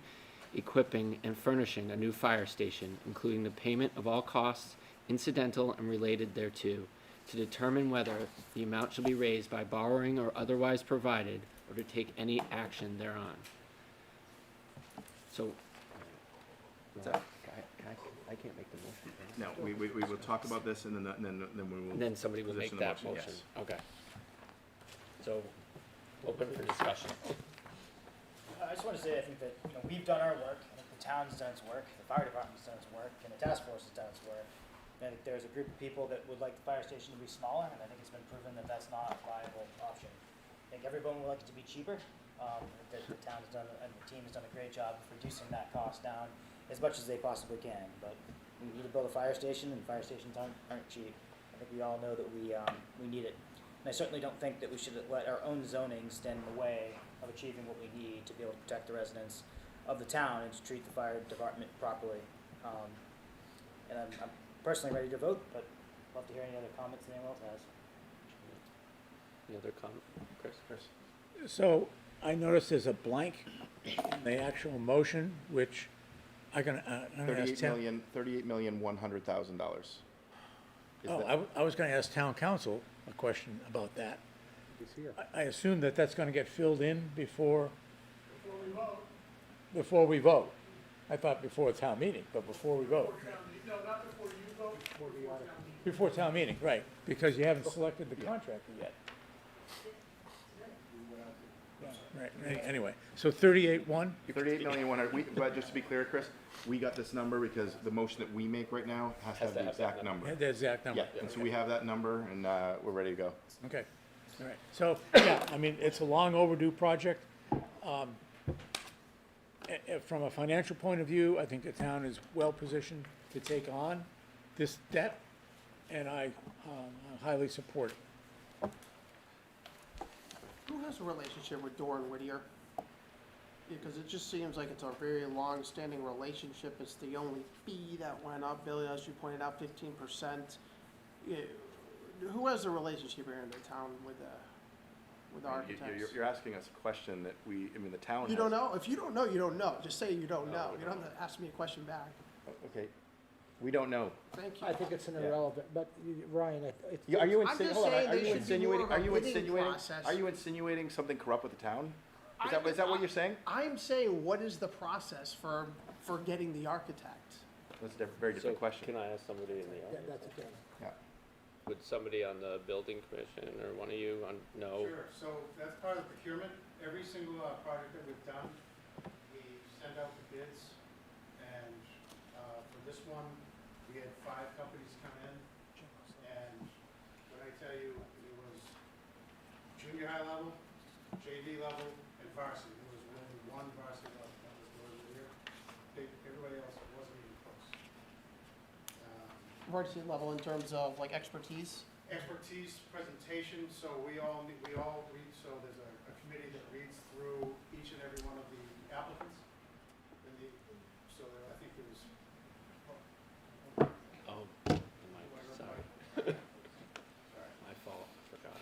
equipping, and furnishing a new fire station, including the payment of all costs incidental and related thereto, to determine whether the amount shall be raised by borrowing or otherwise provided, or to take any action thereon. So, What's that? I can't make the motion. right? No, we will talk about this, and then we will. And then somebody will make position the that motion. yes. Okay. So, open for discussion. I just want to say, I think that, we've done our work, I think the town's done its work, the fire department's done its work, and the task force has done its work. And I think there's a group of people that would like the fire station to be smaller, and I think it's been proven that that's not a viable option. I think everyone would like it to be cheaper, The town's done, and the team has done a great job of reducing that cost down as much as they possibly can. But we need to build a fire station, and fire stations aren't cheap. I think we all know that we need it. And I certainly don't think that we should let our own zoning stand in the way of achieving what we need to be able to protect the residents of the town and to treat the fire department properly. And I'm personally ready to vote, but I'd love to hear any other comments that anyone else has. Any other comment, Chris? So I noticed there's a blank in the actual motion, which I'm gonna ask town. $38,100,000. I was gonna ask town council a question about that. I assume that that's gonna get filled in before we vote. I thought before town meeting, but before we vote. No, not before you vote, before town meeting. Before town meeting, right, because you haven't selected the contractor yet. Right, anyway, so 38.1? 38,100,000. But just to be clear, Chris, we got this number because the motion that we make right now has to have the exact number. The exact number. Yeah, and so we have that number, and we're ready to go. Okay, all right. So, yeah, I mean, it's a long overdue project. From a financial point of view, I think the town is well positioned to take on this debt, and I highly support it. Who has a relationship with Doran Whittier? Because it just seems like it's a very long-standing relationship. It's the only fee that went up, Billy, as you pointed out, 15%. Who has a relationship here in the town with the architects? You're asking us a question that the town You has. don't know? If you don't know, you don't know. Just say you don't know. You don't have to ask me a question back. Okay, we don't know. Thank you. I think it's an irrelevant, but Ryan, Are you I'm just hold on, saying are there you should be more insinuating, of a are you bidding insinuating, process. are you insinuating something corrupt with the town? Is that what you're saying? I'm saying, what is the process for getting the architect? That's a very different question. Can I ask somebody in the audience? that's okay. Yeah. Would somebody on the building commission or one of you know? Sure, so that's part of the procurement. Every single project that we've done, we send out the bids. And for this one, we had 5 companies come in. And when I tell you, it was junior high level, JV level, and varsity. There was only one varsity level that was Northern Year. Everybody else wasn't even close. Varsity level in terms of like expertise? Expertise, presentation, so we all read, so there's a committee that reads through each and every one of the applicants. And so I think there was. Oh, sorry. My fault, forgot.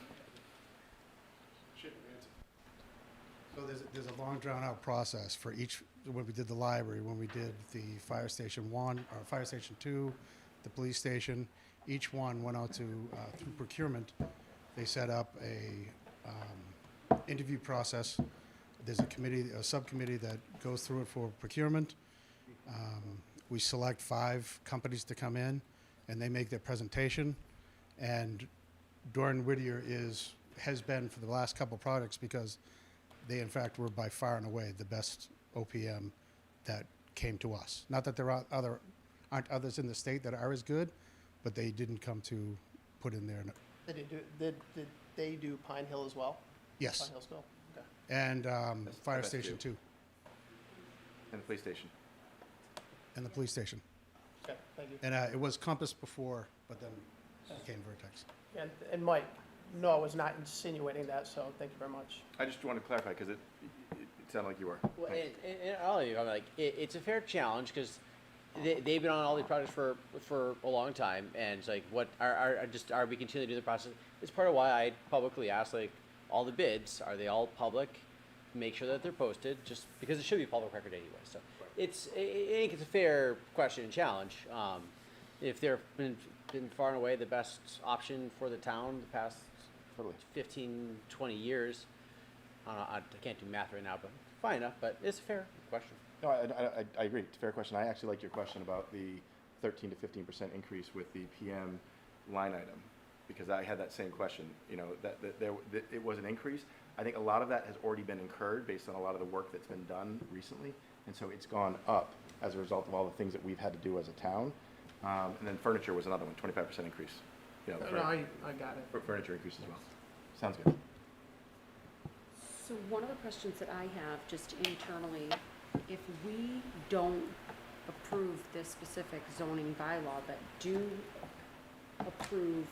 Shouldn't have answered. So there's a long drawn out process for each, when we did the library, when we did the fire station 1, or fire station 2, the police station, each one went out to, through procurement, they set up a interview process. There's a subcommittee that goes through it for procurement. We select 5 companies to come in, and they make their presentation. And Doran Whittier has been for the last couple projects because they, in fact, were by far and away the best OPM that came to us. Not that there aren't others in the state that are as good, but they didn't come to put in there. Did they do Pine Hill as well? Yes. Pine Hill School? Okay. And That's fire best station too. 2, And the police station. and the police station. Okay, thank you. And it was Compass before, but then it became Vertex. And Mike, no, I was not insinuating that, so thank you very much. I just wanted to clarify because it sounded like you were. Well, and all of you, I'm like, it's a fair challenge because they've been on all these projects for a long time, and it's like, what are we continuing to do the process? It's part of why I publicly asked, like, all the bids, are they all public? Make sure that they're posted, just because it should be public record anyway. So I think it's a fair question and challenge. If they've been far and away the best option for the town the past 15, 20 years, I can't do math right now, but fine enough. But it's a fair question. No, I agree. It's a fair question. I actually like your question about the 13 to 15% increase with the PM line item, because I had that same question. You know, that it was an increase. I think a lot of that has already been incurred based on a lot of the work that's been done recently, and so it's gone up as a result of all the things that we've had to do as a town. And then furniture was another one, 25% increase. You know, No, I got it. Furniture increase as well. Sounds good. So one of the questions that I have, just internally, if we don't approve this specific zoning bylaw, but do approve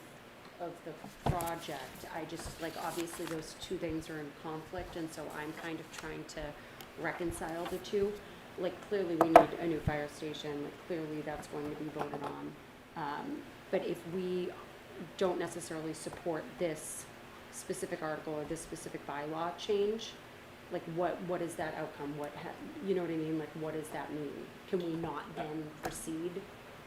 of the project, I just, like, obviously those two things are in conflict, and so I'm kind of trying to reconcile the two. Like, clearly we need a new fire station, like, clearly that's going to be voted on. But if we don't necessarily support this specific article or this specific bylaw change, like, what is that outcome? You know what I mean? Like, what does that mean? Can we not then proceed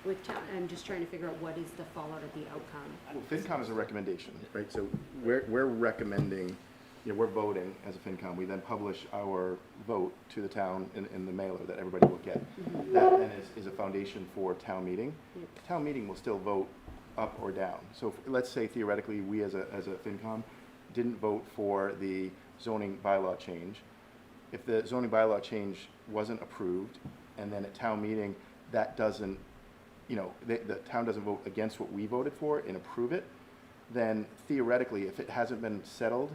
with town? I'm just trying to figure out what is the fallout of the outcome. Well, FinCom is a recommendation, right? So we're recommending, we're voting as a FinCom. We then publish our vote to the town in the mailer that everybody will get. That then is a foundation for town meeting. Town meeting will still vote up or down. So let's say theoretically we as a FinCom didn't vote for the zoning bylaw change. If the zoning bylaw change wasn't approved, and then at town meeting that doesn't, the town doesn't vote against what we voted for and approve it, then theoretically, if it hasn't been settled,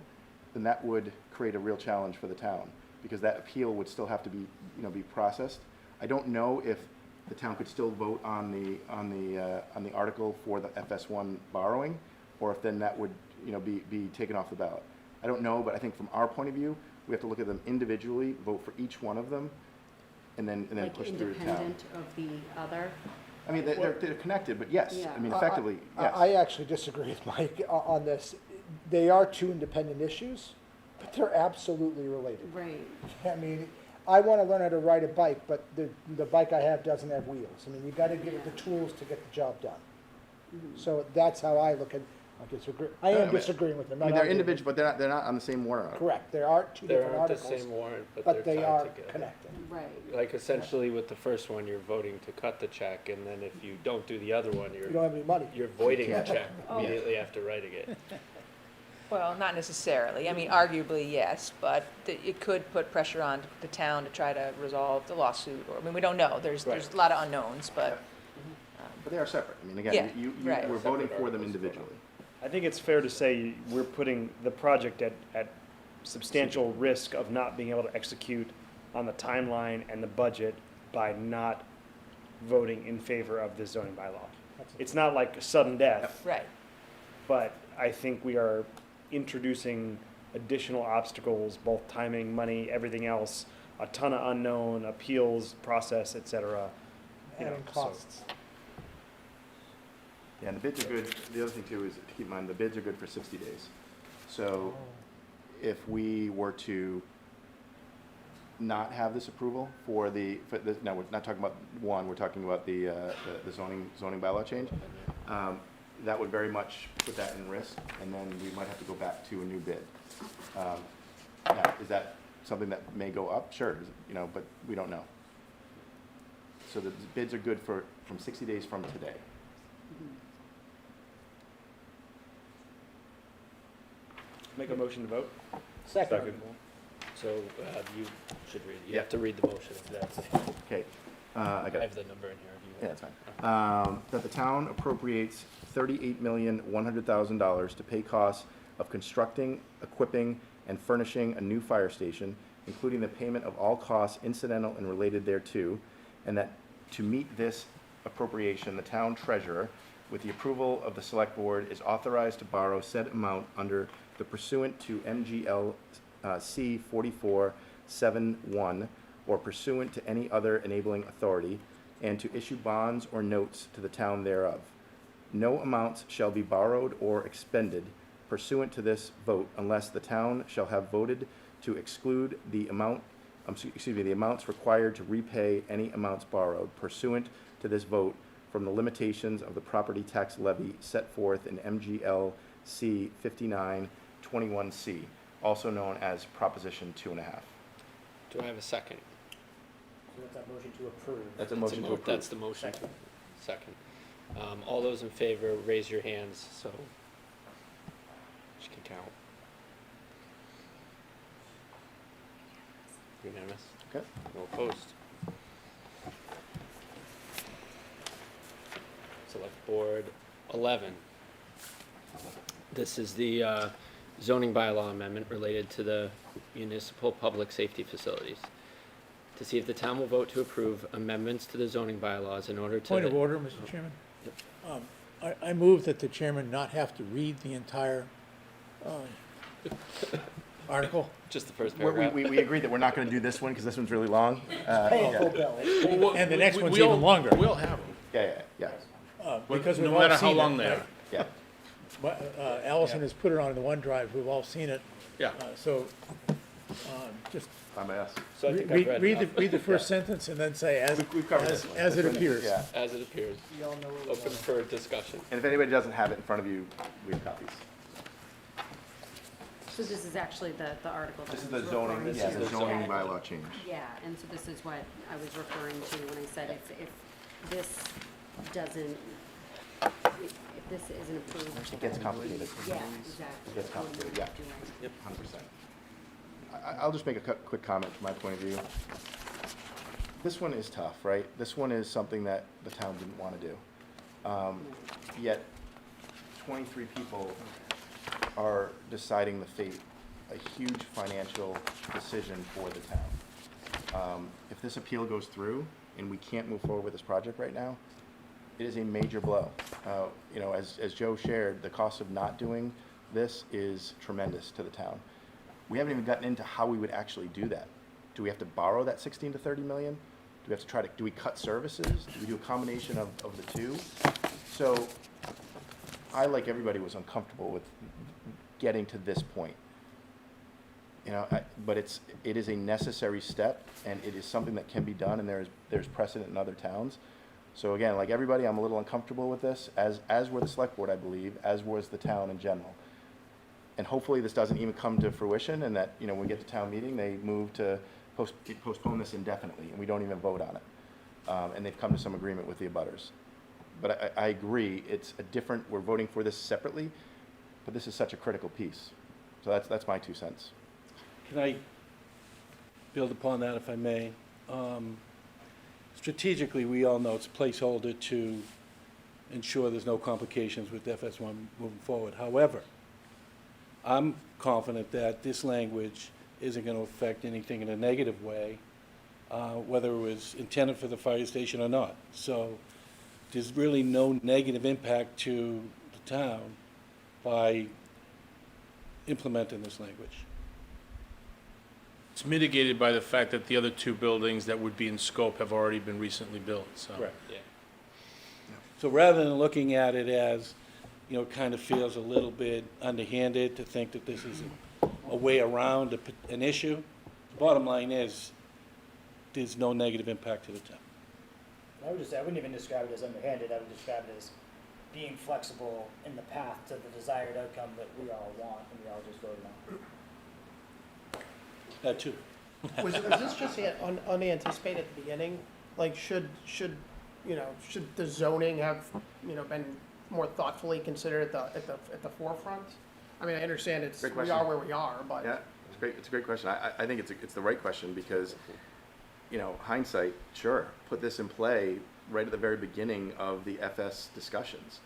then that would create a real challenge for the town, because that appeal would still have to be, be processed. I don't know if the town could still vote on the article for the FS1 borrowing, or if then that would, be taken off the ballot. I don't know, but I think from our point of view, we have to look at them individually, vote for each one of them, and then Like push through to town. independent of the other? I mean, they're connected, but yes, I mean, effectively, yes. I actually disagree with Mike on this. They are two independent issues, but they're absolutely related. Right. I mean, I want to learn how to ride a bike, but the bike I have doesn't have wheels. I mean, you got to give it the tools to get the job done. So that's how I look at. I am disagreeing with them. I mean, they're individual, but they're not on the same warrant article. Correct. There are two They different aren't the articles. same warrant, but but they're they tied are together. connected. Right. Like, essentially with the first one, you're voting to cut the check, and then if you don't do the other one, You don't have any money. you're voiding the check immediately after writing it. Well, not necessarily. I mean, arguably, yes, but it could put pressure on the town to try to resolve the lawsuit, or, I mean, we don't know. There's a lot of unknowns, but. But they are separate. I mean, again, Yeah, right. we're voting for them individually. I think it's fair to say we're putting the project at substantial risk of not being able to execute on the timeline and the budget by not voting in favor of the zoning bylaw. It's not like sudden death. Right. But I think we are introducing additional obstacles, both timing, money, everything else, a ton of unknown, appeals process, et cetera. And costs. Yeah, and the bids are good. The other thing too is to keep in mind, the bids are good for 60 days. So if we were to not have this approval for now we're not talking about one, we're talking about the zoning bylaw change. That would very much put that in risk, and then we might have to go back to a new bid. Now, is that something that may go up? Sure, but we don't know. So the bids are good from 60 days from today. Make a motion to vote? Second. So you should read it. You Yeah. have to read the motion. Okay. I I got it. have the number in here. If you Yeah, want. that's fine. That the town appropriates $38,100,000 to pay costs of constructing, equipping, and furnishing a new fire station, including the payment of all costs incidental and related thereto, and that to meet this appropriation, the town treasurer, with the approval of the select board, is authorized to borrow said amount under the pursuant to MGL C 4471, or pursuant to any other enabling authority, and to issue bonds or notes to the town thereof. No amounts shall be borrowed or expended pursuant to this vote unless the town shall have voted to exclude the amounts required to repay any amounts borrowed pursuant to this vote from the limitations of the property tax levy set forth in MGL C 5921C, also known as Proposition 2.5. Do I have a second? So that's that motion to approve. That's a motion to approve. That's the motion. Second. All those in favor, raise your hands, so she can count. Unanimous? Okay. No opposed? Select Board 11. This is the zoning bylaw amendment related to the municipal public safety facilities. To see if the town will vote to approve amendments to the zoning bylaws in order to. Point of order, Mr. Chairman. I move that the chairman not have to read the entire article. Just the first We paragraph. agreed that we're not going to do this one because this one's really long. Full bill. And the next one's We all- even longer. We all have them. Yeah. Because No we've all matter how seen long it, they right? are. Yeah. But, Allison has put it on the OneDrive, we've all seen it. Yeah. So, just I'm a yes. So I think I've read enough. read the first sentence and then say We've covered this one. as it This one, appears. Yeah. As it appears. We all know where we're Open going. for discussion. And if anybody doesn't have it in front of you, we have copies. So this is actually the article that This is I was the zoning, referring yeah, to. the zoning Yeah. bylaw change. Yeah, and so this is what I was referring to when I said if this doesn't, if this isn't approved. It gets complicated. Yeah, exactly. It gets complicated, yeah. Yep. 100%. I'll just make a quick comment from my point of view. This one is tough, right? This one is something that the town didn't want to do. Yet 23 people are deciding the fate, a huge financial decision for the town. If this appeal goes through and we can't move forward with this project right now, it is a major blow. You know, as Joe shared, the cost of not doing this is tremendous to the town. We haven't even gotten into how we would actually do that. Do we have to borrow that 16 to 30 million? Do we have to try to, do we cut services? Do we do a combination of the two? So I, like everybody, was uncomfortable with getting to this point. You know, but it is a necessary step, and it is something that can be done, and there's precedent in other towns. So again, like everybody, I'm a little uncomfortable with this, as were the select board, I believe, as was the town in general. And hopefully this doesn't even come to fruition, and that, you know, when we get to town meeting, they move to postpone this indefinitely, and we don't even vote on it. And they've come to some agreement with the abutters. But I agree, it's a different, we're voting for this separately, but this is such a critical piece. So that's my 2 cents. Can I build upon that, if I may? Strategically, we all know it's a placeholder to ensure there's no complications with FS1 moving forward. However, I'm confident that this language isn't going to affect anything in a negative way, whether it was intended for the fire station or not. So there's really no negative impact to the town by implementing this language. It's mitigated by the fact that the other two buildings that would be in scope have already been recently built, so. Correct. Yeah. So rather than looking at it as, you know, it kind of feels a little bit underhanded to think that this is a way around an issue, the bottom line is there's no negative impact to the town. I wouldn't even describe it as underhanded, I would describe it as being flexible in the path to the desired outcome that we all want and we all just voted on. That too. Was this just unanticipated at the beginning? Like, should the zoning have, been more thoughtfully considered at the forefront? I mean, I understand Great we question. are where we are, but. Yeah, it's a great question. I think it's the right question because, you know, hindsight, sure, put this in play right at the very beginning of the FS discussions.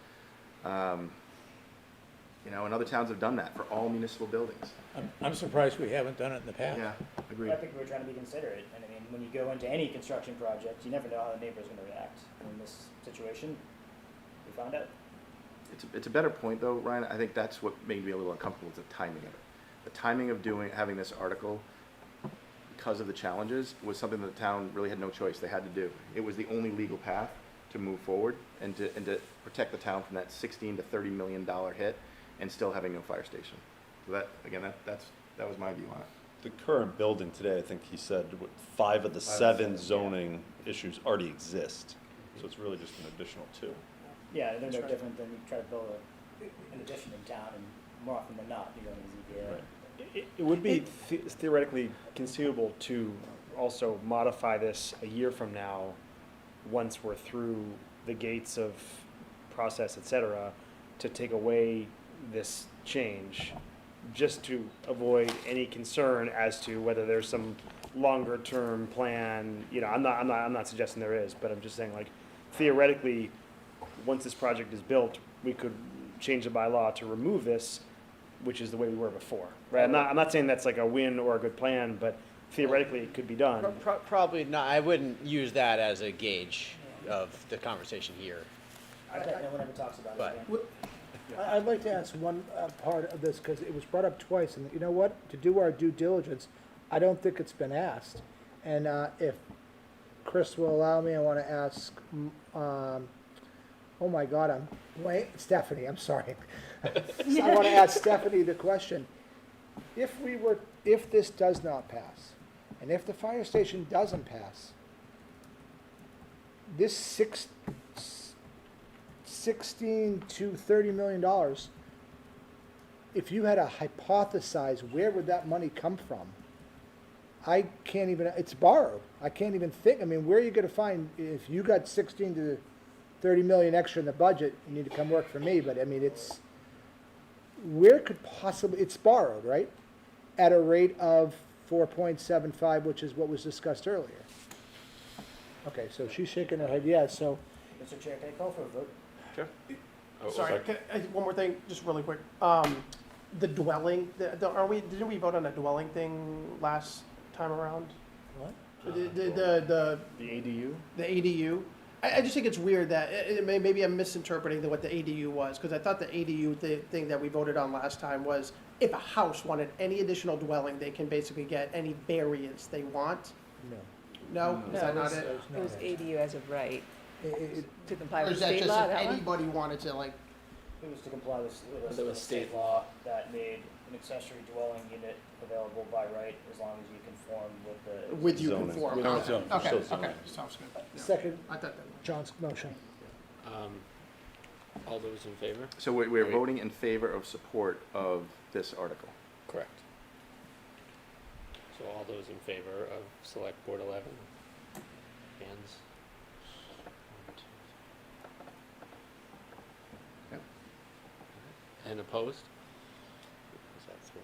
You know, and other towns have done that for all municipal buildings. I'm surprised we haven't done it in the past. Yeah, agreed. I think we're trying to be considerate, and I mean, when you go into any construction project, you never know how the neighbor's gonna react. In this situation, we found out. It's a better point though, Ryan. I think that's what made me a little uncomfortable, is the timing of it. The timing of having this article, because of the challenges, was something that the town really had no choice. They had to do. It was the only legal path to move forward and to protect the town from that $16 to $30 million hit and still having no fire station. So that, again, that was my view on it. The current building today, I think he said, 5 of the 7 zoning issues already exist. So it's really just an additional 2. Yeah, they're no different than you try to build an addition in town, and more often than not, you're going to ZBA. It would be theoretically conceivable to also modify this a year from now, once we're through the gates of process, et cetera, to take away this change, just to avoid any concern as to whether there's some longer term plan. You know, I'm not suggesting there is, but I'm just saying, like, theoretically, once this project is built, we could change the bylaw to remove this which is the way we were before, right? I'm not saying that's like a win or a good plan, but theoretically it could be done. Probably not, I wouldn't use that as a gauge of the conversation here. I bet no one ever talks about But- it again. Well, I'd like to ask one part of this, because it was brought up twice, and you know what? To do our due diligence, I don't think it's been asked. And if Chris will allow me, I want to ask, oh my God, Stephanie, I'm sorry. I want to ask Stephanie the question. If this does not pass, and if the fire station doesn't pass, this 16 to $30 million, if you had to hypothesize where would that money come from, I can't even, it's borrowed. I can't even think, I mean, where are you gonna find, if you got 16 to 30 million extra in the budget, you need to come work for me, but I mean, where could possibly, it's borrowed, right? At a rate of 4.75, which is what was discussed earlier. Okay, so she's shaking her head, yeah, so. Mr. Chair, can I call for a vote? Sure. Sorry, one more thing, just really quick. The dwelling, didn't we vote on a dwelling thing last time around? What? The ADU? The ADU. I just think it's weird that, maybe I'm misinterpreting what the ADU was, because I thought the ADU thing that we voted on last time was if a house wanted any additional dwelling, they can basically get any variance they want. No. No? Is that not it? It was ADU as of right, to comply Or with is that state just law, if that one? anybody wanted to, like, It was to comply with There was state law that made an accessory dwelling unit available by right as long as you conform with the. with you Zoning. conform? With Okay, zoning. okay, Still zoning. okay, sounds good. Yeah. Second, I thought that. John's motion. All those in favor? So we're voting in favor of support of this article. Correct. So all those in favor of Select Board 11? Hands? One, two, three. Yep. And opposed? Is that three?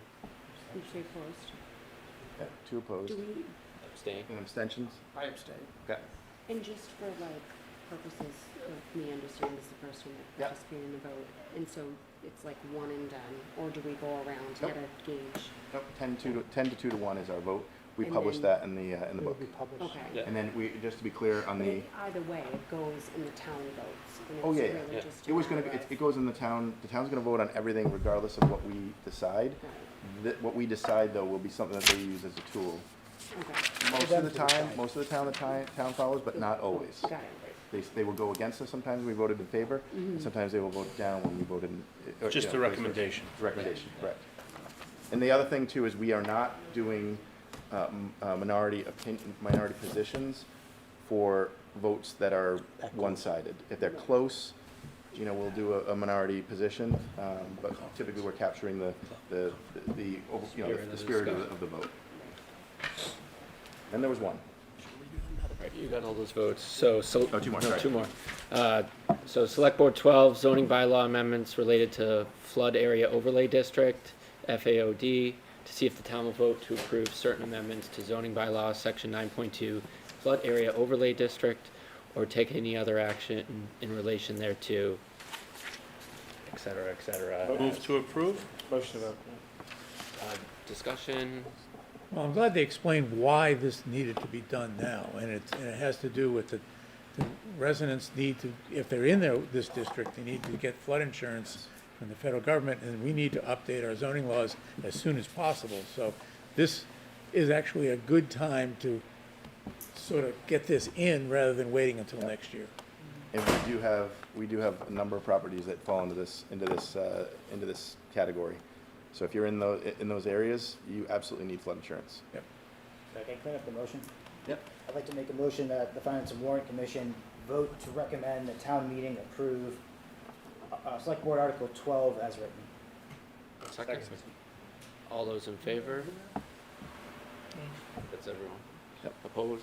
You say opposed? Yeah, 2 opposed. Do we, Abstain? And abstentions? I abstain. Okay. and just for like purposes of me understanding, this is the first one that Yep. participated in the vote, and so it's like one and done, or do we go around to Nope. get a gauge? Nope, 10 to 2 to 1 is our vote. We And published then- that in the It will book. be published. Okay. Yeah. And then just to be clear on But the, either way, it goes in the town votes, and oh, it's yeah, yeah. really Yeah. just It was gonna, matter of- it goes in the town's gonna vote on everything regardless of what we decide. Right. What we decide though will be something that they use as a tool. Okay, Most of the time, the town follows, but not always. got it. They will go against us sometimes, we voted in favor, and sometimes they will vote down when we voted in. or, Just you know, a vice versa. recommendation. Recommendation, correct. And the other thing too is we are not doing minority positions for votes that are one-sided. If they're close, you know, we'll do a minority position, but typically we're capturing the spirit of the vote. And there was one. Right, you got all those votes, so. Oh, 2 more, No, sorry. 2 more. So Select Board 12, zoning bylaw amendments related to flood area overlay district, FAOD, to see if the town will vote to approve certain amendments to zoning bylaw, section 9.2, flood area overlay district, or take any other action in relation thereto, et cetera, et cetera. Move to approve? Motion to vote. Discussion, Well, I'm glad they explained why this needed to be done now, and it has to do with the residents need to, if they're in this district, they need to get flood insurance from the federal government, and we need to update our zoning laws as soon as possible. So this is actually a good time to sort of get this in rather than waiting until next year. And we do have a number of properties that fall into this category. So if you're in those areas, you absolutely need flood insurance. Yep. So I can clean up the motion? Yep. I'd like to make a motion that the Finance and Warrant Commission vote to recommend the town meeting approve Select Board Article 12 as written. second. All those in favor? That's everyone. Yep. Opposed?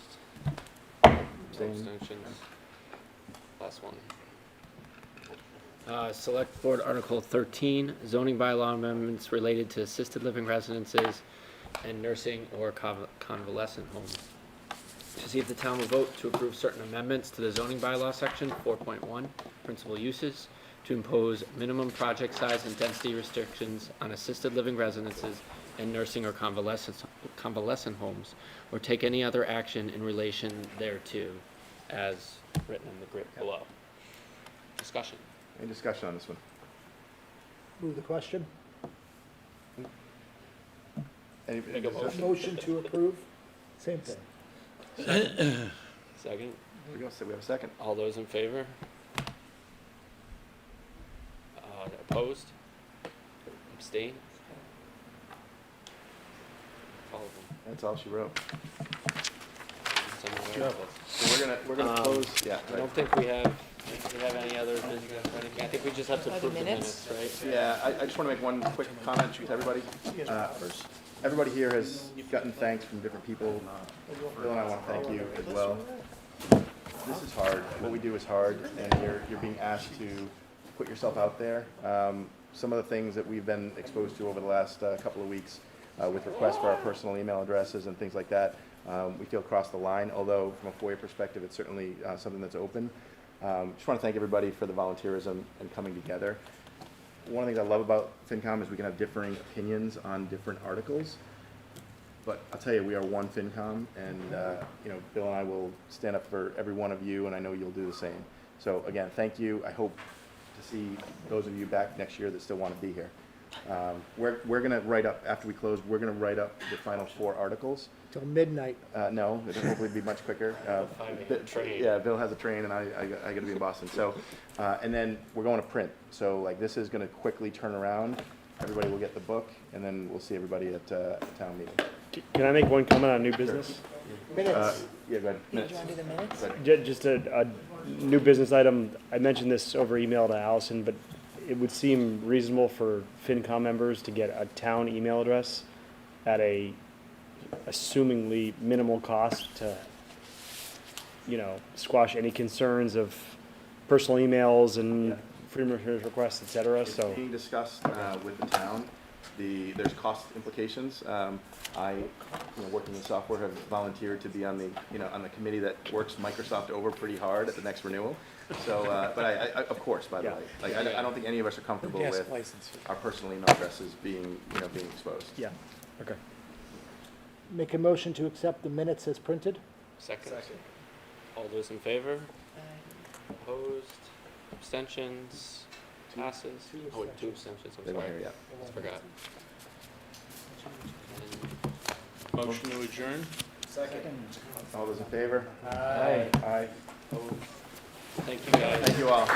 Abstained. Abstentions? Last one. Select Board Article 13, zoning bylaw amendments related to assisted living residences and nursing or convalescent homes. To see if the town will vote to approve certain amendments to the zoning bylaw section 4.1, principal uses, to impose minimum project size and density restrictions on assisted living residences and nursing or convalescent homes, or take any other action in relation thereto, as written in the grid below. Discussion. Any discussion on this one? Move the question. Any, Make a motion. Motion to approve, same thing. Second. There we go, so we have a second. All those in favor? Opposed? Abstain? All of them. That's all she wrote. Some of Sure. them. So we're gonna close, yeah, I don't think we have any other business or anything. I think we just have to approve the minutes, right? Yeah, I just want to make one quick comment to everybody. Everybody here has gotten thanks from different people. Bill and I want to thank you as well. This is hard. What we do is hard, and you're being asked to put yourself out there. Some of the things that we've been exposed to over the last couple of weeks with requests for our personal email addresses and things like that, we feel cross the line, although from a FOIA perspective, it's certainly something that's open. Just want to thank everybody for the volunteerism and coming together. One of the things I love about FinCom is we can have differing opinions on different articles. But I'll tell you, we are one FinCom, and Bill and I will stand up for every one of you, and I know you'll do the same. So again, thank you. I hope to see those of you back next year that still want to be here. We're going to write up, after we close, we're going to write up the final 4 articles. Till midnight. No, it'll hopefully be much quicker. Train. Yeah, Bill has a train, and I got to be in Boston. So, and then we're going to print. So like this is going to quickly turn around. Everybody will get the book, and then we'll see everybody at the town meeting. Can I make one comment on new business? Minutes. Yeah, go ahead. Do you want to do the minutes? Just a new business item. I mentioned this over email to Allison, but it would seem reasonable for FinCom members to get a town email address at a assumingly minimal cost to, squash any concerns of personal emails and freedom of requests, et cetera. It's So being discussed with the town. There's cost implications. I, working in software, have volunteered to be on the committee that works Microsoft over pretty hard at the next renewal. So, but I of course, by the way, like I don't think any of us are comfortable Gas with license. our personal email addresses being exposed. yeah, okay. Make a motion to accept the minutes as printed. Second. All those in favor? Opposed? Abstentions? Passes? Oh, wait, 2 abstentions, I'm They weren't sorry. here yet. I forgot. Motion to adjourn? All those in favor? Aye. Aye. Thank you, guys. Thank you all.